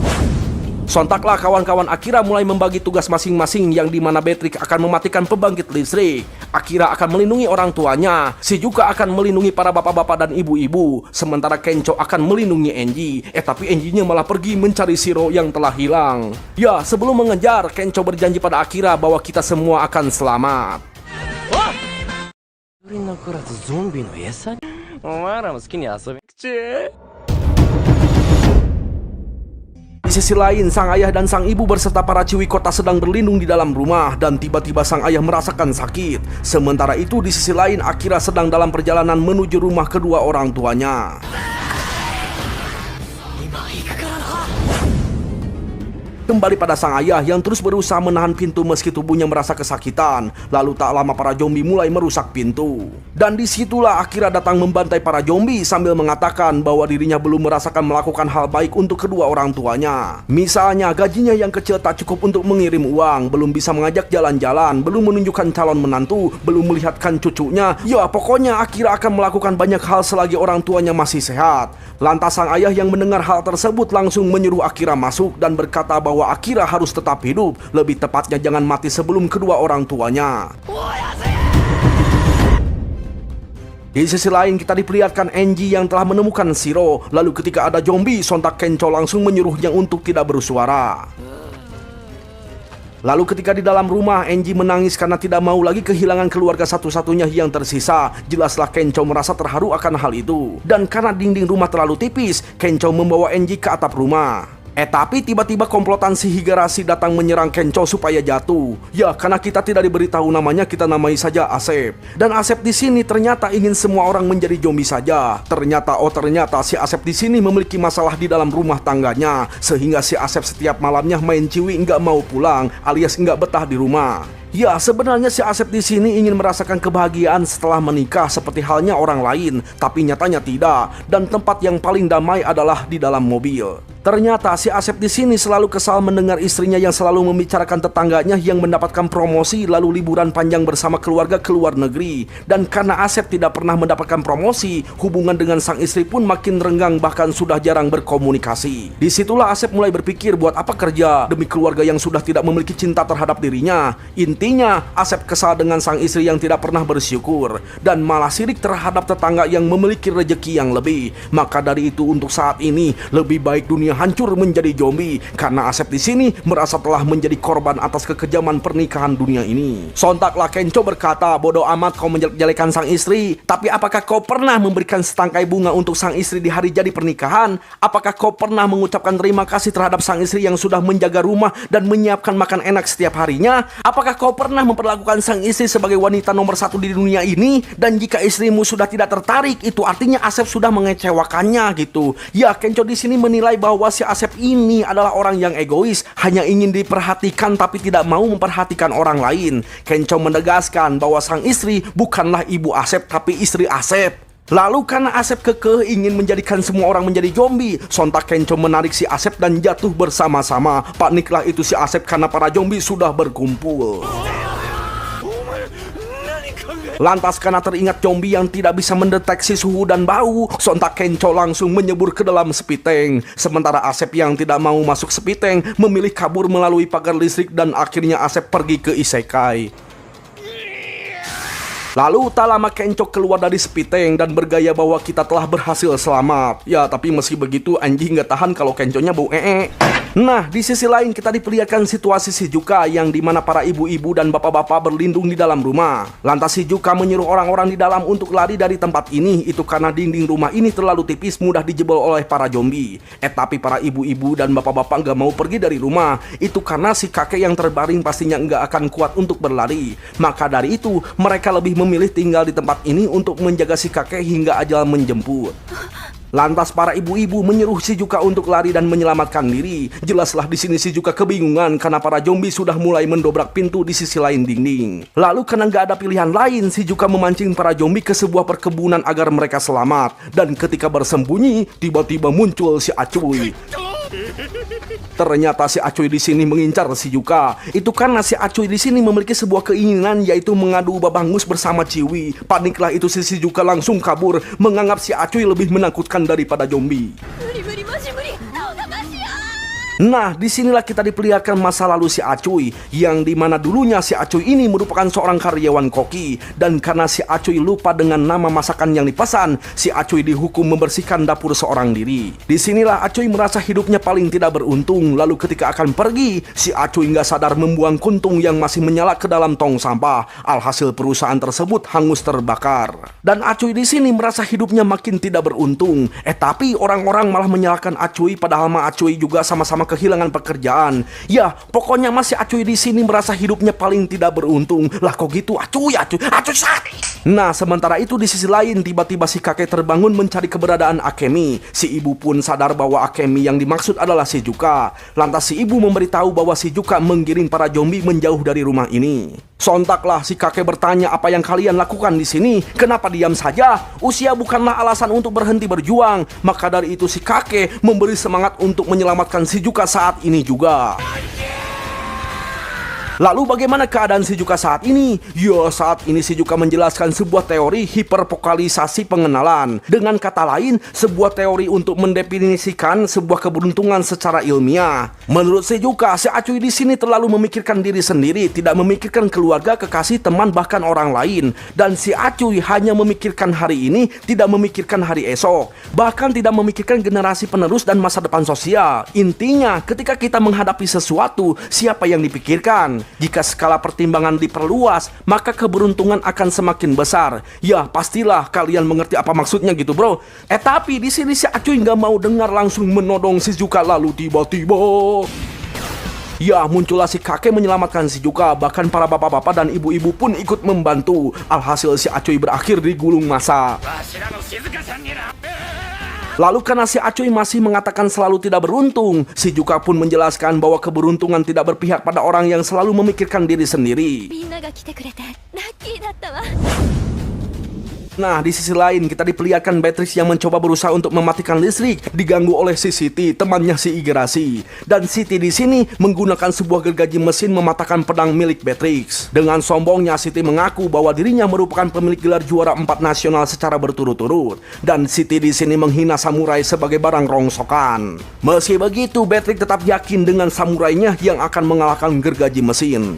Sontaklah kawan-kawan Akira mulai membagi tugas masing-masing, yang dimana Beatrix akan mematikan pembangkit listrik, Akira akan melindungi orang tuanya, Shizuka akan melindungi para bapak-bapak dan ibu-ibu, sementara Kencho akan melindungi Enji. Tapi Enjinya malah pergi mencari Shiro yang telah hilang. Ya, sebelum mengejar, Kencho berjanji pada Akira bahwa kita semua akan selamat. Di sisi lain, sang ayah dan sang ibu berserta para ciwi kota sedang berlindung di dalam rumah, dan tiba-tiba sang ayah merasakan sakit. Sementara itu di sisi lain, Akira sedang dalam perjalanan menuju rumah kedua orang tuanya. Kembali pada sang ayah yang terus berusaha menahan pintu meski tubuhnya merasa kesakitan. Lalu tak lama para zombie mulai merusak pintu. Dan disitulah Akira datang membantai para zombie sambil mengatakan bahwa dirinya belum merasakan melakukan hal baik untuk kedua orang tuanya. Misalnya gajinya yang kecil tak cukup untuk mengirim uang, belum bisa mengajak jalan-jalan, belum menunjukkan calon menantu, belum melihatkan cucunya. Ya pokoknya Akira akan melakukan banyak hal selagi orang tuanya masih sehat. Lantas sang ayah yang mendengar hal tersebut langsung menyuruh Akira masuk dan berkata bahwa Akira harus tetap hidup, lebih tepatnya jangan mati sebelum kedua orang tuanya. Di sisi lain kita diperlihatkan Enji yang telah menemukan Shiro. Lalu ketika ada zombie, sontak Kencho langsung menyuruhnya untuk tidak bersuara. Lalu ketika di dalam rumah, Enji menangis karena tidak mau lagi kehilangan keluarga satu-satunya yang tersisa. Jelaslah Kencho merasa terharu akan hal itu. Dan karena dinding rumah terlalu tipis, Kencho membawa Enji ke atap rumah. Tapi tiba-tiba komplotan si Higurashi datang menyerang Kencho supaya jatuh. Ya, karena kita tidak diberitahu namanya, kita namai saja Asep. Dan Asep di sini ternyata ingin semua orang menjadi zombie saja. Ternyata si Asep di sini memiliki masalah di dalam rumah tangganya, sehingga si Asep setiap malamnya main ciwi nggak mau pulang, alias nggak betah di rumah. Ya, sebenarnya si Asep di sini ingin merasakan kebahagiaan setelah menikah seperti halnya orang lain, tapi nyatanya tidak. Dan tempat yang paling damai adalah di dalam mobil. Ternyata si Asep di sini selalu kesal mendengar istrinya yang selalu membicarakan tetangganya yang mendapatkan promosi lalu liburan panjang bersama keluarga ke luar negeri. Dan karena Asep tidak pernah mendapatkan promosi, hubungan dengan sang istri pun makin renggang bahkan sudah jarang berkomunikasi. Disitulah Asep mulai berpikir buat apa kerja demi keluarga yang sudah tidak memiliki cinta terhadap dirinya. Intinya Asep kesal dengan sang istri yang tidak pernah bersyukur dan malah sirik terhadap tetangga yang memiliki rejeki yang lebih. Maka dari itu untuk saat ini lebih baik dunia hancur menjadi zombie karena Asep di sini merasa telah menjadi korban atas kekejaman pernikahan dunia ini. Sontaklah Kenco berkata, bodoh amat kau menjelek-jelekan sang istri, tapi apakah kau pernah memberikan setangkai bunga untuk sang istri di hari jadi pernikahan? Apakah kau pernah mengucapkan terima kasih terhadap sang istri yang sudah menjaga rumah dan menyiapkan makan enak setiap harinya? Apakah kau pernah memperlakukan sang istri sebagai wanita nomor satu di dunia ini? Dan jika istrimu sudah tidak tertarik, itu artinya Asep sudah mengecewakannya gitu. Ya, Kenco di sini menilai bahwa si Asep ini adalah orang yang egois, hanya ingin diperhatikan tapi tidak mau memperhatikan orang lain. Kenco menegaskan bahwa sang istri bukanlah ibu Asep tapi istri Asep. Lalu karena Asep kekeh ingin menjadikan semua orang menjadi zombie, sontak Kenco menarik si Asep dan jatuh bersama-sama. Paniklah itu si Asep karena para zombie sudah berkumpul. Lantas karena teringat zombie yang tidak bisa mendeteksi suhu dan bau, sontak Kenco langsung menyebur ke dalam sepiteng. Sementara Asep yang tidak mau masuk sepiteng memilih kabur melalui pagar listrik dan akhirnya Asep pergi ke isekai. Lalu tak lama Kenco keluar dari sepiteng dan bergaya bahwa kita telah berhasil selamat. Ya tapi meski begitu anjing gak tahan kalau Kenconya bau Nah di sisi lain kita diperlihatkan situasi Shizuka yang dimana para ibu-ibu dan bapak-bapak berlindung di dalam rumah. Lantas Shizuka menyuruh orang-orang di dalam untuk lari dari tempat ini. Itu karena dinding rumah ini terlalu tipis mudah dijebol oleh para zombie. Tapi para ibu-ibu dan bapak-bapak gak mau pergi dari rumah. Itu karena si kakek yang terbaring pastinya gak akan kuat untuk berlari. Maka dari itu mereka lebih memilih tinggal di tempat ini untuk menjaga si kakek hingga ajal menjemput. Lantas para ibu-ibu menyuruh Shizuka untuk lari dan menyelamatkan diri. Jelaslah di sini Shizuka kebingungan karena para zombie sudah mulai mendobrak pintu di sisi lain dinding. Lalu karena nggak ada pilihan lain, Shizuka memancing para zombie ke sebuah perkebunan agar mereka selamat. Dan ketika bersembunyi, tiba-tiba muncul si Acuy. Ternyata si Acuy di sini mengincar Shizuka. Itu karena si Acuy di sini memiliki sebuah keinginan yaitu mengadu babangus bersama Ciwi. Paniklah itu si Shizuka langsung kabur, menganggap si Acuy lebih menakutkan daripada zombie. Nah, disinilah kita diperlihatkan masa lalu si Acuy, yang dimana dulunya si Acuy ini merupakan seorang karyawan koki. Dan karena si Acuy lupa dengan nama masakan yang dipesan, si Acuy dihukum membersihkan dapur seorang diri. Disinilah Acuy merasa hidupnya paling tidak beruntung. Lalu ketika akan pergi, si Acuy nggak sadar membuang kuntung yang masih menyala ke dalam tong sampah. Alhasil perusahaan tersebut hangus terbakar. Dan Acuy di sini merasa hidupnya makin tidak beruntung. Tapi orang-orang malah menyalahkan Acuy, padahal mah Acuy juga sama-sama kehilangan pekerjaan. Ya, pokoknya masih Acuy di sini merasa hidupnya paling tidak beruntung. Lah kok gitu Acuy sakit. Nah, sementara itu di sisi lain tiba-tiba si kakek terbangun mencari keberadaan Akemi. Si ibu pun sadar bahwa Akemi yang dimaksud adalah Shizuka. Lantas si ibu memberitahu bahwa Shizuka menggiring para zombie menjauh dari rumah ini. Sontaklah si kakek bertanya, apa yang kalian lakukan di sini? Kenapa diam saja? Usia bukanlah alasan untuk berhenti berjuang. Maka dari itu si kakek memberi semangat untuk menyelamatkan Shizuka saat ini juga. Lalu bagaimana keadaan Shizuka saat ini? Ya, saat ini Shizuka menjelaskan sebuah teori hipervokalisasi pengenalan. Dengan kata lain, sebuah teori untuk mendefinisikan sebuah keberuntungan secara ilmiah. Menurut Shizuka, si Acuy di sini terlalu memikirkan diri sendiri, tidak memikirkan keluarga, kekasih, teman, bahkan orang lain. Dan si Acuy hanya memikirkan hari ini, tidak memikirkan hari esok. Bahkan tidak memikirkan generasi penerus dan masa depan sosial. Intinya, ketika kita menghadapi sesuatu, siapa yang dipikirkan? Jika skala pertimbangan diperluas, maka keberuntungan akan semakin besar. Ya, pastilah kalian mengerti apa maksudnya gitu, bro. Tapi di sini si Acuy nggak mau dengar, langsung menodong Shizuka. Lalu tiba-tiba, ya, muncullah si kakek menyelamatkan Shizuka. Bahkan para bapak-bapak dan ibu-ibu pun ikut membantu. Alhasil si Acuy berakhir digulung massa. Lalu karena si Acuy masih mengatakan selalu tidak beruntung, Shizuka pun menjelaskan bahwa keberuntungan tidak berpihak pada orang yang selalu memikirkan diri sendiri. Nah, di sisi lain kita diperlihatkan Beatrix yang mencoba berusaha untuk mematikan listrik, diganggu oleh si Siti, temannya si Igarashi. Dan Siti di sini menggunakan sebuah gergaji mesin mematahkan pedang milik Beatrix. Dengan sombongnya Siti mengaku bahwa dirinya merupakan pemilik gelar juara 4 nasional secara berturut-turut. Dan Siti di sini menghina samurai sebagai barang rongsokan. Meski begitu, Beatrix tetap yakin dengan samurainya yang akan mengalahkan gergaji mesin.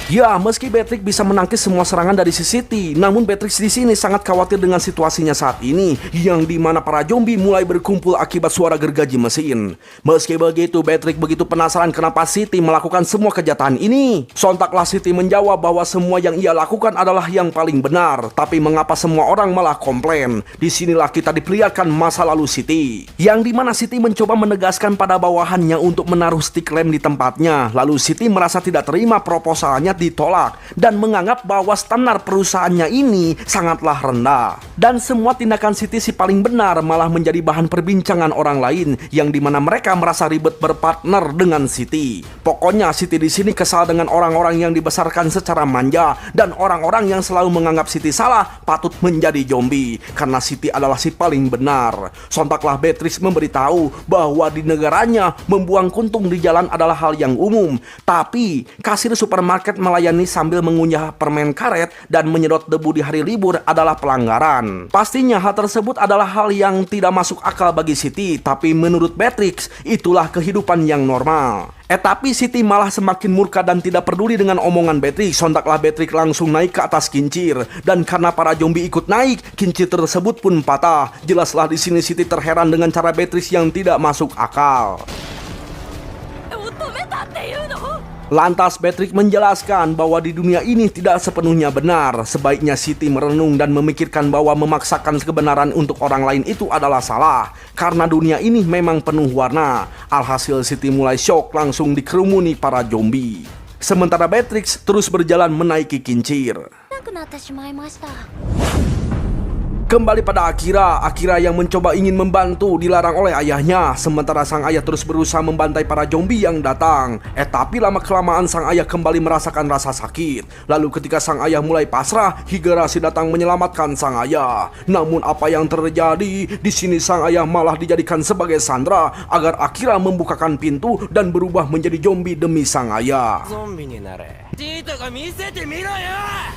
Ya, meski Beatrix bisa menangkis semua serangan dari si Siti, namun Beatrix di sini sangat khawatir dengan situasinya saat ini, yang dimana para zombie mulai berkumpul akibat suara gergaji mesin. Meski begitu, Beatrix begitu penasaran kenapa Siti melakukan semua kejahatan ini. Sontaklah Siti menjawab bahwa semua yang ia lakukan adalah yang paling benar, tapi mengapa semua orang malah komplain? Disinilah kita diperlihatkan masa lalu Siti, yang dimana Siti mencoba menegaskan pada bawahannya untuk menaruh stick lem di tempatnya. Lalu Siti merasa tidak terima proposalnya ditolak dan menganggap bahwa standar perusahaannya ini sangatlah rendah. Dan semua tindakan Siti si paling benar malah menjadi bahan perbincangan orang lain, yang dimana mereka merasa ribet berpartner dengan Siti. Pokoknya Siti di sini kesal dengan orang-orang yang dibesarkan secara manja dan orang-orang yang selalu menganggap Siti salah patut menjadi zombie karena Siti adalah si paling benar. Sontaklah Beatrix memberitahu bahwa di negaranya membuang kuntung di jalan adalah hal yang umum, tapi kasir supermarket melayani sambil mengunyah permen karet dan menyedot debu di hari libur adalah pelanggaran. Pastinya hal tersebut adalah hal yang tidak masuk akal bagi Siti, tapi menurut Beatrix itulah kehidupan yang normal. Tapi Siti malah semakin murka dan tidak peduli dengan omongan Beatrix. Sontaklah Beatrix langsung naik ke atas kincir, dan karena para zombie ikut naik, kincir tersebut pun patah. Jelaslah di sini Siti terheran dengan cara Beatrix yang tidak masuk akal. Lantas Beatrix menjelaskan bahwa di dunia ini tidak sepenuhnya benar. Sebaiknya Siti merenung dan memikirkan bahwa memaksakan kebenaran untuk orang lain itu adalah salah, karena dunia ini memang penuh warna. Alhasil Siti mulai syok langsung dikerumuni para zombie. Sementara Beatrix terus berjalan menaiki kincir. Kembali pada Akira yang mencoba ingin membantu dilarang oleh ayahnya, sementara sang ayah terus berusaha membantai para zombie yang datang. Tapi lama-kelamaan sang ayah kembali merasakan rasa sakit. Lalu ketika sang ayah mulai pasrah, Igarashi datang menyelamatkan sang ayah. Namun apa yang terjadi? Di sini sang ayah malah dijadikan sebagai sandera agar Akira membukakan pintu dan berubah menjadi zombie demi sang ayah.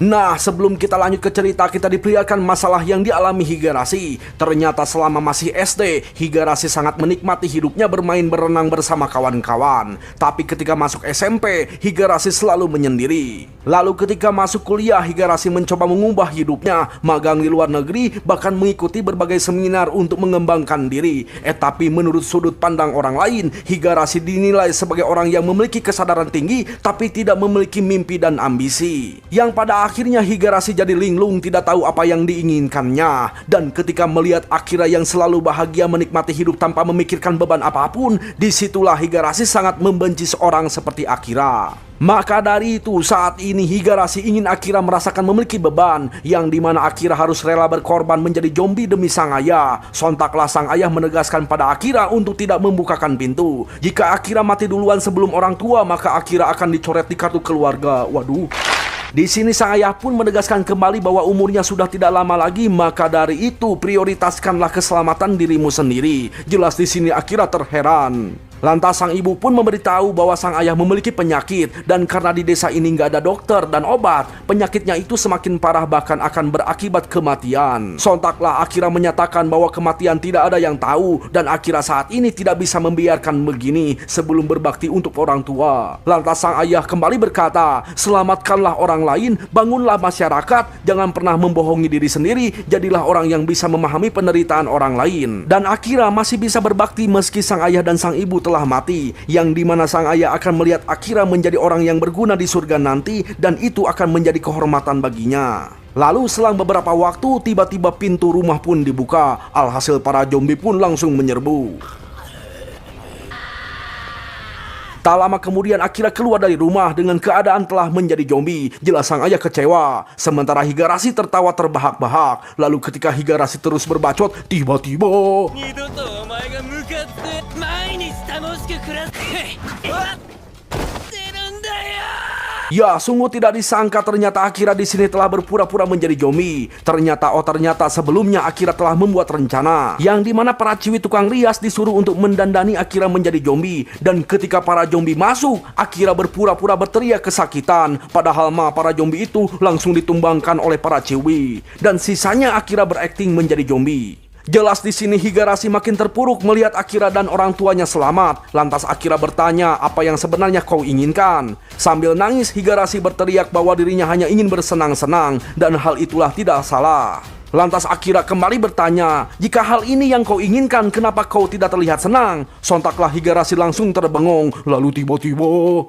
Nah, sebelum kita lanjut ke cerita, kita diperlihatkan masalah yang dialami Igarashi. Ternyata selama masih SD, Igarashi sangat menikmati hidupnya bermain berenang bersama kawan-kawan. Tapi ketika masuk SMP, Igarashi selalu menyendiri. Lalu ketika masuk kuliah, Igarashi mencoba mengubah hidupnya, magang di luar negeri, bahkan mengikuti berbagai seminar untuk mengembangkan diri. Tapi menurut sudut pandang orang lain, Igarashi dinilai sebagai orang yang memiliki kesadaran tinggi, tapi tidak memiliki mimpi dan ambisi. Yang pada akhirnya Igarashi jadi linglung, tidak tahu apa yang diinginkannya. Dan ketika melihat Akira yang selalu bahagia menikmati hidup tanpa memikirkan beban apapun, disitulah Igarashi sangat membenci seorang seperti Akira. Maka dari itu saat ini Igarashi ingin Akira merasakan memiliki beban, yang dimana Akira harus rela berkorban menjadi zombie demi sang ayah. Sontaklah sang ayah menegaskan pada Akira untuk tidak membukakan pintu. Jika Akira mati duluan sebelum orang tua, maka Akira akan dicoret di kartu keluarga. Waduh. Di sini sang ayah pun menegaskan kembali bahwa umurnya sudah tidak lama lagi, maka dari itu prioritaskanlah keselamatan dirimu sendiri. Jelas di sini Akira terheran. Lantas sang ibu pun memberitahu bahwa sang ayah memiliki penyakit, dan karena di desa ini nggak ada dokter dan obat, penyakitnya itu semakin parah bahkan akan berakibat kematian. Sontaklah Akira menyatakan bahwa kematian tidak ada yang tahu, dan Akira saat ini tidak bisa membiarkan begini sebelum berbakti untuk orang tua. Lantas sang ayah kembali berkata, selamatkanlah orang lain, bangunlah masyarakat, jangan pernah membohongi diri sendiri, jadilah orang yang bisa memahami penderitaan orang lain. Dan Akira masih bisa berbakti meski sang ayah dan sang ibu telah mati, yang dimana sang ayah akan melihat Akira menjadi orang yang berguna di surga nanti, dan itu akan menjadi kehormatan baginya. Lalu selang beberapa waktu, tiba-tiba pintu rumah pun dibuka. Alhasil para zombie pun langsung menyerbu. Tak lama kemudian Akira keluar dari rumah dengan keadaan telah menjadi zombie. Jelas sang ayah kecewa. Sementara Igarashi tertawa terbahak-bahak. Lalu ketika Igarashi terus berbacot, tiba-tiba Ya, sungguh tidak disangka ternyata Akira di sini telah berpura-pura menjadi zombie. Ternyata sebelumnya Akira telah membuat rencana yang dimana para ciwi tukang rias disuruh untuk mendandani Akira menjadi zombie. Dan ketika para zombie masuk, Akira berpura-pura berteriak kesakitan. Padahal para zombie itu langsung ditumbangkan oleh para ciwi. Dan sisanya Akira berakting menjadi zombie. Jelas di sini Higarashi makin terpuruk melihat Akira dan orang tuanya selamat. Lantas Akira bertanya apa yang sebenarnya kau inginkan. Sambil nangis Higarashi berteriak bahwa dirinya hanya ingin bersenang-senang dan hal itulah tidak salah. Lantas Akira kembali bertanya, jika hal ini yang kau inginkan, kenapa kau tidak terlihat senang? Sontaklah Higarashi langsung terbengong. Lalu tiba-tiba...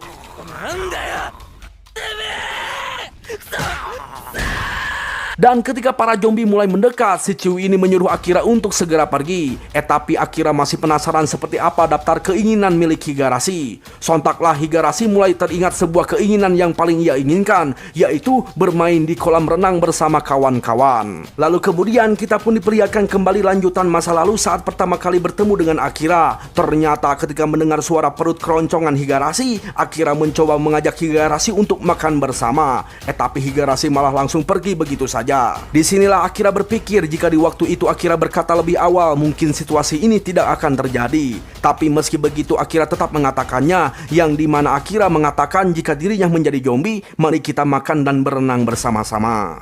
Dan ketika para zombie mulai mendekat, si Ciwi ini menyuruh Akira untuk segera pergi. Tapi Akira masih penasaran seperti apa daftar keinginan milik Higarashi. Sontaklah Higarashi mulai teringat sebuah keinginan yang paling ia inginkan, yaitu bermain di kolam renang bersama kawan-kawan. Lalu kemudian kita pun diperlihatkan kembali lanjutan masa lalu saat pertama kali bertemu dengan Akira. Ternyata ketika mendengar suara perut keroncongan Higarashi, Akira mencoba mengajak Higarashi untuk makan bersama. Tapi Higarashi malah langsung pergi begitu saja. Disinilah Akira berpikir jika di waktu itu Akira berkata lebih awal, mungkin situasi ini tidak akan terjadi. Tapi meski begitu Akira tetap mengatakannya, yang dimana Akira mengatakan jika dirinya menjadi zombie, mari kita makan dan berenang bersama-sama.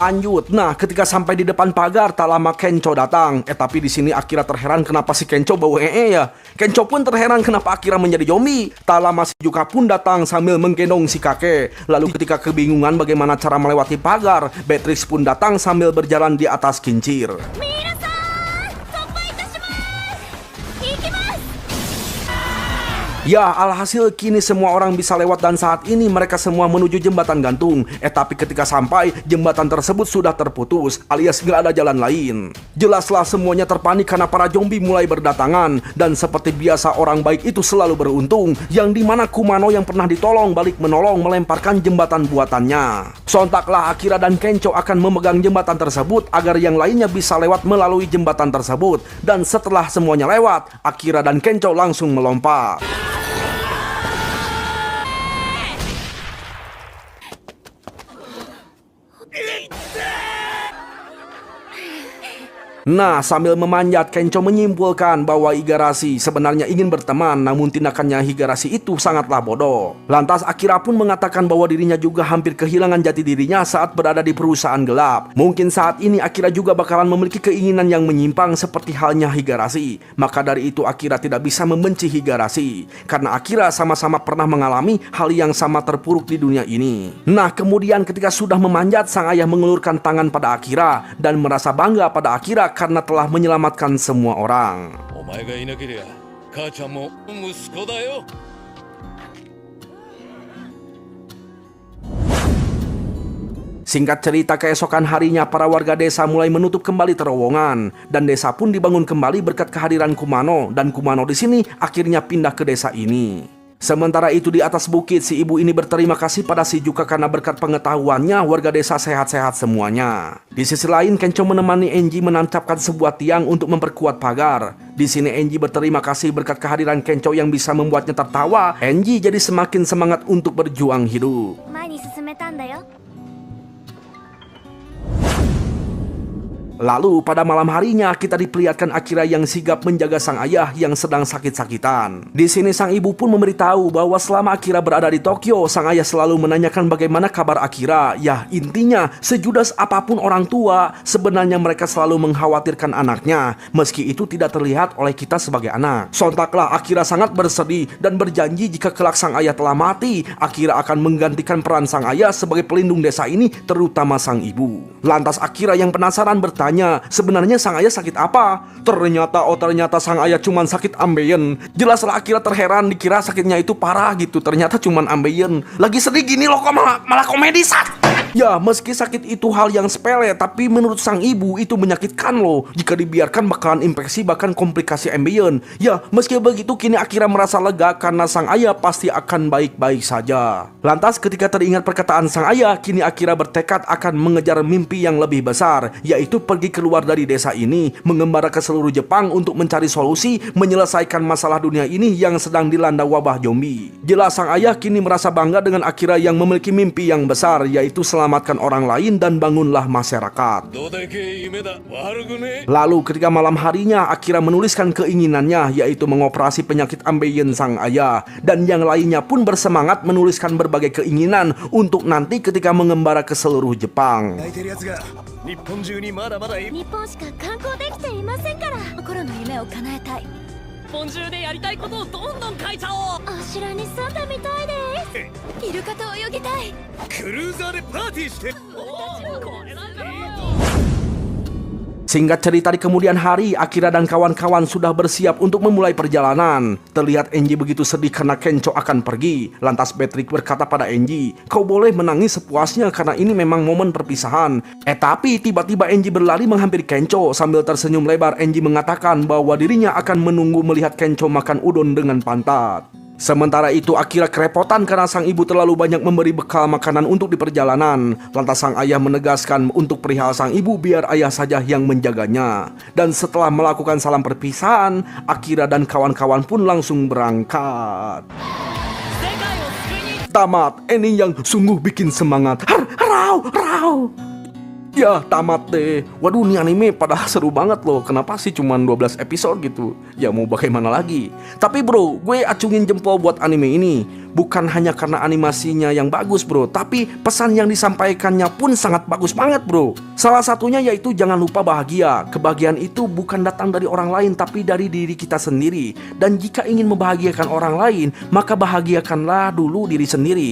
Lanjut. Nah, ketika sampai di depan pagar, tak lama Kencho datang. Tapi di sini Akira terheran kenapa si Kencho bau ya. Kencho pun terheran kenapa Akira menjadi zombie. Tak lama si Yuka pun datang sambil menggendong si kakek. Lalu ketika kebingungan bagaimana cara melewati pagar, Beatrix pun datang sambil berjalan di atas kincir. Ya, alhasil kini semua orang bisa lewat dan saat ini mereka semua menuju jembatan gantung. Tapi ketika sampai, jembatan tersebut sudah terputus, alias gak ada jalan lain. Jelaslah semuanya terpanik karena para zombie mulai berdatangan. Dan seperti biasa orang baik itu selalu beruntung, yang dimana Kumano yang pernah ditolong balik menolong melemparkan jembatan buatannya. Sontaklah Akira dan Kencho akan memegang jembatan tersebut agar yang lainnya bisa lewat melalui jembatan tersebut. Dan setelah semuanya lewat, Akira dan Kencho langsung melompat. Nah, sambil memanjat, Kencho menyimpulkan bahwa Higarashi sebenarnya ingin berteman, namun tindakannya Higarashi itu sangatlah bodoh. Lantas Akira pun mengatakan bahwa dirinya juga hampir kehilangan jati dirinya saat berada di perusahaan gelap. Mungkin saat ini Akira juga bakalan memiliki keinginan yang menyimpang seperti halnya Higarashi. Maka dari itu Akira tidak bisa membenci Higarashi, karena Akira sama-sama pernah mengalami hal yang sama terpuruk di dunia ini. Nah, kemudian ketika sudah memanjat, sang ayah mengulurkan tangan pada Akira dan merasa bangga pada Akira karena telah menyelamatkan semua orang. Singkat cerita, keesokan harinya para warga desa mulai menutup kembali terowongan dan desa pun dibangun kembali berkat kehadiran Kumano, dan Kumano di sini akhirnya pindah ke desa ini. Sementara itu di atas bukit, si ibu ini berterima kasih pada si Yuka karena berkat pengetahuannya warga desa sehat-sehat semuanya. Di sisi lain, Kencho menemani Enji menancapkan sebuah tiang untuk memperkuat pagar. Di sini Enji berterima kasih berkat kehadiran Kencho yang bisa membuatnya tertawa. Enji jadi semakin semangat untuk berjuang hidup. Lalu pada malam harinya kita diperlihatkan Akira yang sigap menjaga sang ayah yang sedang sakit-sakitan. Di sini sang ibu pun memberitahu bahwa selama Akira berada di Tokyo, sang ayah selalu menanyakan bagaimana kabar Akira. Ya, intinya sejudas apapun orang tua, sebenarnya mereka selalu mengkhawatirkan anaknya, meski itu tidak terlihat oleh kita sebagai anak. Sontaklah Akira sangat bersedih dan berjanji jika kelak sang ayah telah mati, Akira akan menggantikan peran sang ayah sebagai pelindung desa ini, terutama sang ibu. Lantas Akira yang penasaran bertanya, sebenarnya sang ayah sakit apa? Ternyata sang ayah cuman sakit ambeien. Jelaslah Akira terheran, dikira sakitnya itu parah gitu, ternyata cuman ambeien. Lagi sedih gini loh kok malah komedi sat. Ya, meski sakit itu hal yang sepele, tapi menurut sang ibu itu menyakitkan loh. Jika dibiarkan bakalan infeksi bahkan komplikasi ambien. Ya, meski begitu kini Akira merasa lega karena sang ayah pasti akan baik-baik saja. Lantas ketika teringat perkataan sang ayah, kini Akira bertekad akan mengejar mimpi yang lebih besar, yaitu pergi keluar dari desa ini, mengembara ke seluruh Jepang untuk mencari solusi menyelesaikan masalah dunia ini yang sedang dilanda wabah zombie. Jelas sang ayah kini merasa bangga dengan Akira yang memiliki mimpi yang besar, yaitu selamatkan orang lain dan bangunlah masyarakat. Lalu ketika malam harinya Akira menuliskan keinginannya, yaitu mengoperasi penyakit ambeien sang ayah, dan yang lainnya pun bersemangat menuliskan berbagai keinginan untuk nanti ketika mengembara ke seluruh Jepang. 日本しか観光できていませんから心の夢を叶えたい日本中でやりたいことをどんどん書いちゃおうお城に住んでみたいですイルカと泳ぎたいクルーザーでパーティーしてこれなんだよ Singkat cerita, di kemudian hari, Akira dan kawan-kawan sudah bersiap untuk memulai perjalanan. Terlihat Enji begitu sedih karena Kencho akan pergi. Lantas Patrick berkata pada Enji, "Kau boleh menangis sepuasnya karena ini memang momen perpisahan." Tapi tiba-tiba Enji berlari menghampiri Kencho. Sambil tersenyum lebar, Enji mengatakan bahwa dirinya akan menunggu melihat Kencho makan udon dengan pantat. Sementara itu Akira kerepotan karena sang ibu terlalu banyak memberi bekal makanan untuk di perjalanan. Lantas sang ayah menegaskan untuk perihal sang ibu biar ayah saja yang menjaganya. Dan setelah melakukan salam perpisahan, Akira dan kawan-kawan pun langsung berangkat. Tamat, ending yang sungguh bikin semangat. Rau. Ya tamat deh. Waduh, ini anime padahal seru banget loh. Kenapa sih cuma 12 episode gitu? Ya mau bagaimana lagi. Tapi bro, gue acungin jempol buat anime ini. Bukan hanya karena animasinya yang bagus bro, tapi pesan yang disampaikannya pun sangat bagus banget bro. Salah satunya yaitu jangan lupa bahagia. Kebahagiaan itu bukan datang dari orang lain, tapi dari diri kita sendiri. Dan jika ingin membahagiakan orang lain, maka bahagiakanlah dulu diri sendiri.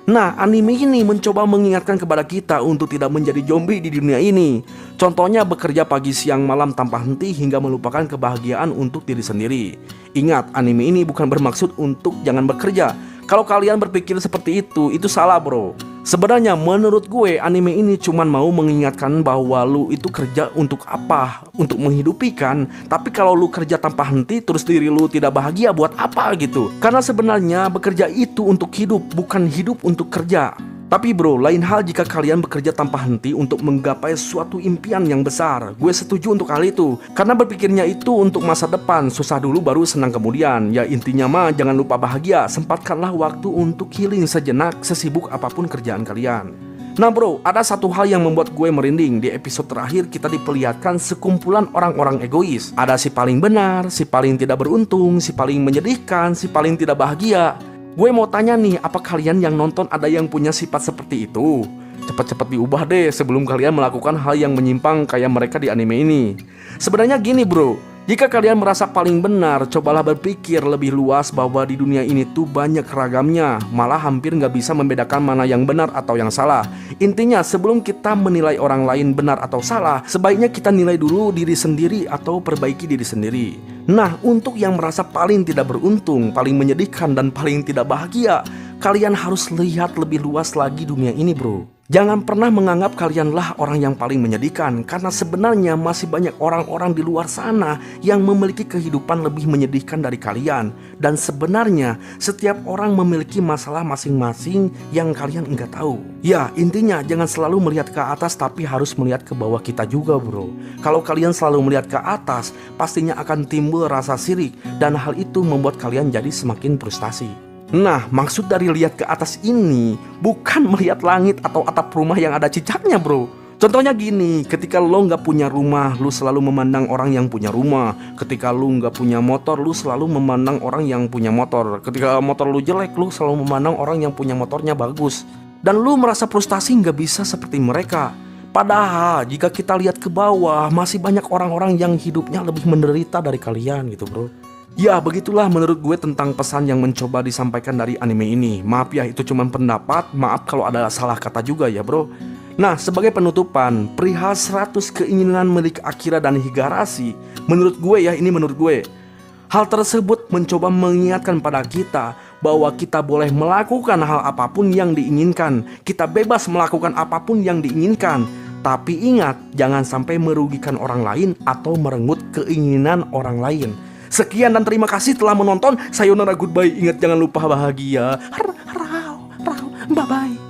Nah, anime ini mencoba mengingatkan kepada kita untuk tidak menjadi zombie di dunia ini. Contohnya bekerja pagi siang malam tanpa henti hingga melupakan kebahagiaan untuk diri sendiri. Ingat, anime ini bukan bermaksud untuk jangan bekerja. Kalau kalian berpikir seperti itu salah bro. Sebenarnya menurut gue anime ini cuman mau mengingatkan bahwa lu itu kerja untuk apa? Untuk menghidupi kan? Tapi kalau lu kerja tanpa henti terus diri lu tidak bahagia buat apa gitu? Karena sebenarnya bekerja itu untuk hidup, bukan hidup untuk kerja. Tapi bro, lain hal jika kalian bekerja tanpa henti untuk menggapai suatu impian yang besar. Gue setuju untuk hal itu, karena berpikirnya itu untuk masa depan. Susah dulu baru senang kemudian. Ya intinya mah jangan lupa bahagia. Sempatkanlah waktu untuk healing sejenak sesibuk apapun kerjaan kalian. Nah bro, ada satu hal yang membuat gue merinding. Di episode terakhir kita diperlihatkan sekumpulan orang-orang egois. Ada si paling benar, si paling tidak beruntung, si paling menyedihkan, si paling tidak bahagia. Gue mau tanya nih, apa kalian yang nonton ada yang punya sifat seperti itu? Cepat-cepat diubah deh sebelum kalian melakukan hal yang menyimpang kayak mereka di anime ini. Sebenarnya gini bro, jika kalian merasa paling benar, cobalah berpikir lebih luas bahwa di dunia ini tuh banyak ragamnya. Malah hampir gak bisa membedakan mana yang benar atau yang salah. Intinya sebelum kita menilai orang lain benar atau salah, sebaiknya kita nilai dulu diri sendiri atau perbaiki diri sendiri. Nah, untuk yang merasa paling tidak beruntung, paling menyedihkan, dan paling tidak bahagia, kalian harus lihat lebih luas lagi dunia ini bro. Jangan pernah menganggap kalianlah orang yang paling menyedihkan, karena sebenarnya masih banyak orang-orang di luar sana yang memiliki kehidupan lebih menyedihkan dari kalian. Dan sebenarnya setiap orang memiliki masalah masing-masing yang kalian enggak tahu. Ya intinya jangan selalu melihat ke atas, tapi harus melihat ke bawah kita juga bro. Kalau kalian selalu melihat ke atas, pastinya akan timbul rasa sirik, dan hal itu membuat kalian jadi semakin frustasi. Nah, maksud dari lihat ke atas ini bukan melihat langit atau atap rumah yang ada cicaknya bro. Contohnya gini, ketika lo gak punya rumah, lu selalu memandang orang yang punya rumah. Ketika lu gak punya motor, lu selalu memandang orang yang punya motor. Ketika motor lu jelek, lu selalu memandang orang yang punya motornya bagus. Dan lu merasa frustasi gak bisa seperti mereka. Padahal jika kita lihat ke bawah, masih banyak orang-orang yang hidupnya lebih menderita dari kalian gitu bro. Ya begitulah menurut gue tentang pesan yang mencoba disampaikan dari anime ini. Maaf ya, itu cuma pendapat. Maaf kalau ada salah kata juga ya bro. Nah, sebagai penutupan, perihal 100 keinginan milik Akira dan Higarashi, menurut gue ya, ini menurut gue, Hal tersebut mencoba mengingatkan pada kita bahwa kita boleh melakukan hal apapun yang diinginkan. Kita bebas melakukan apapun yang diinginkan. Tapi ingat, jangan sampai merugikan orang lain atau merenggut keinginan orang lain. Sekian dan terima kasih telah menonton. Sayonara, goodbye. Ingat, jangan lupa bahagia. Bye-bye.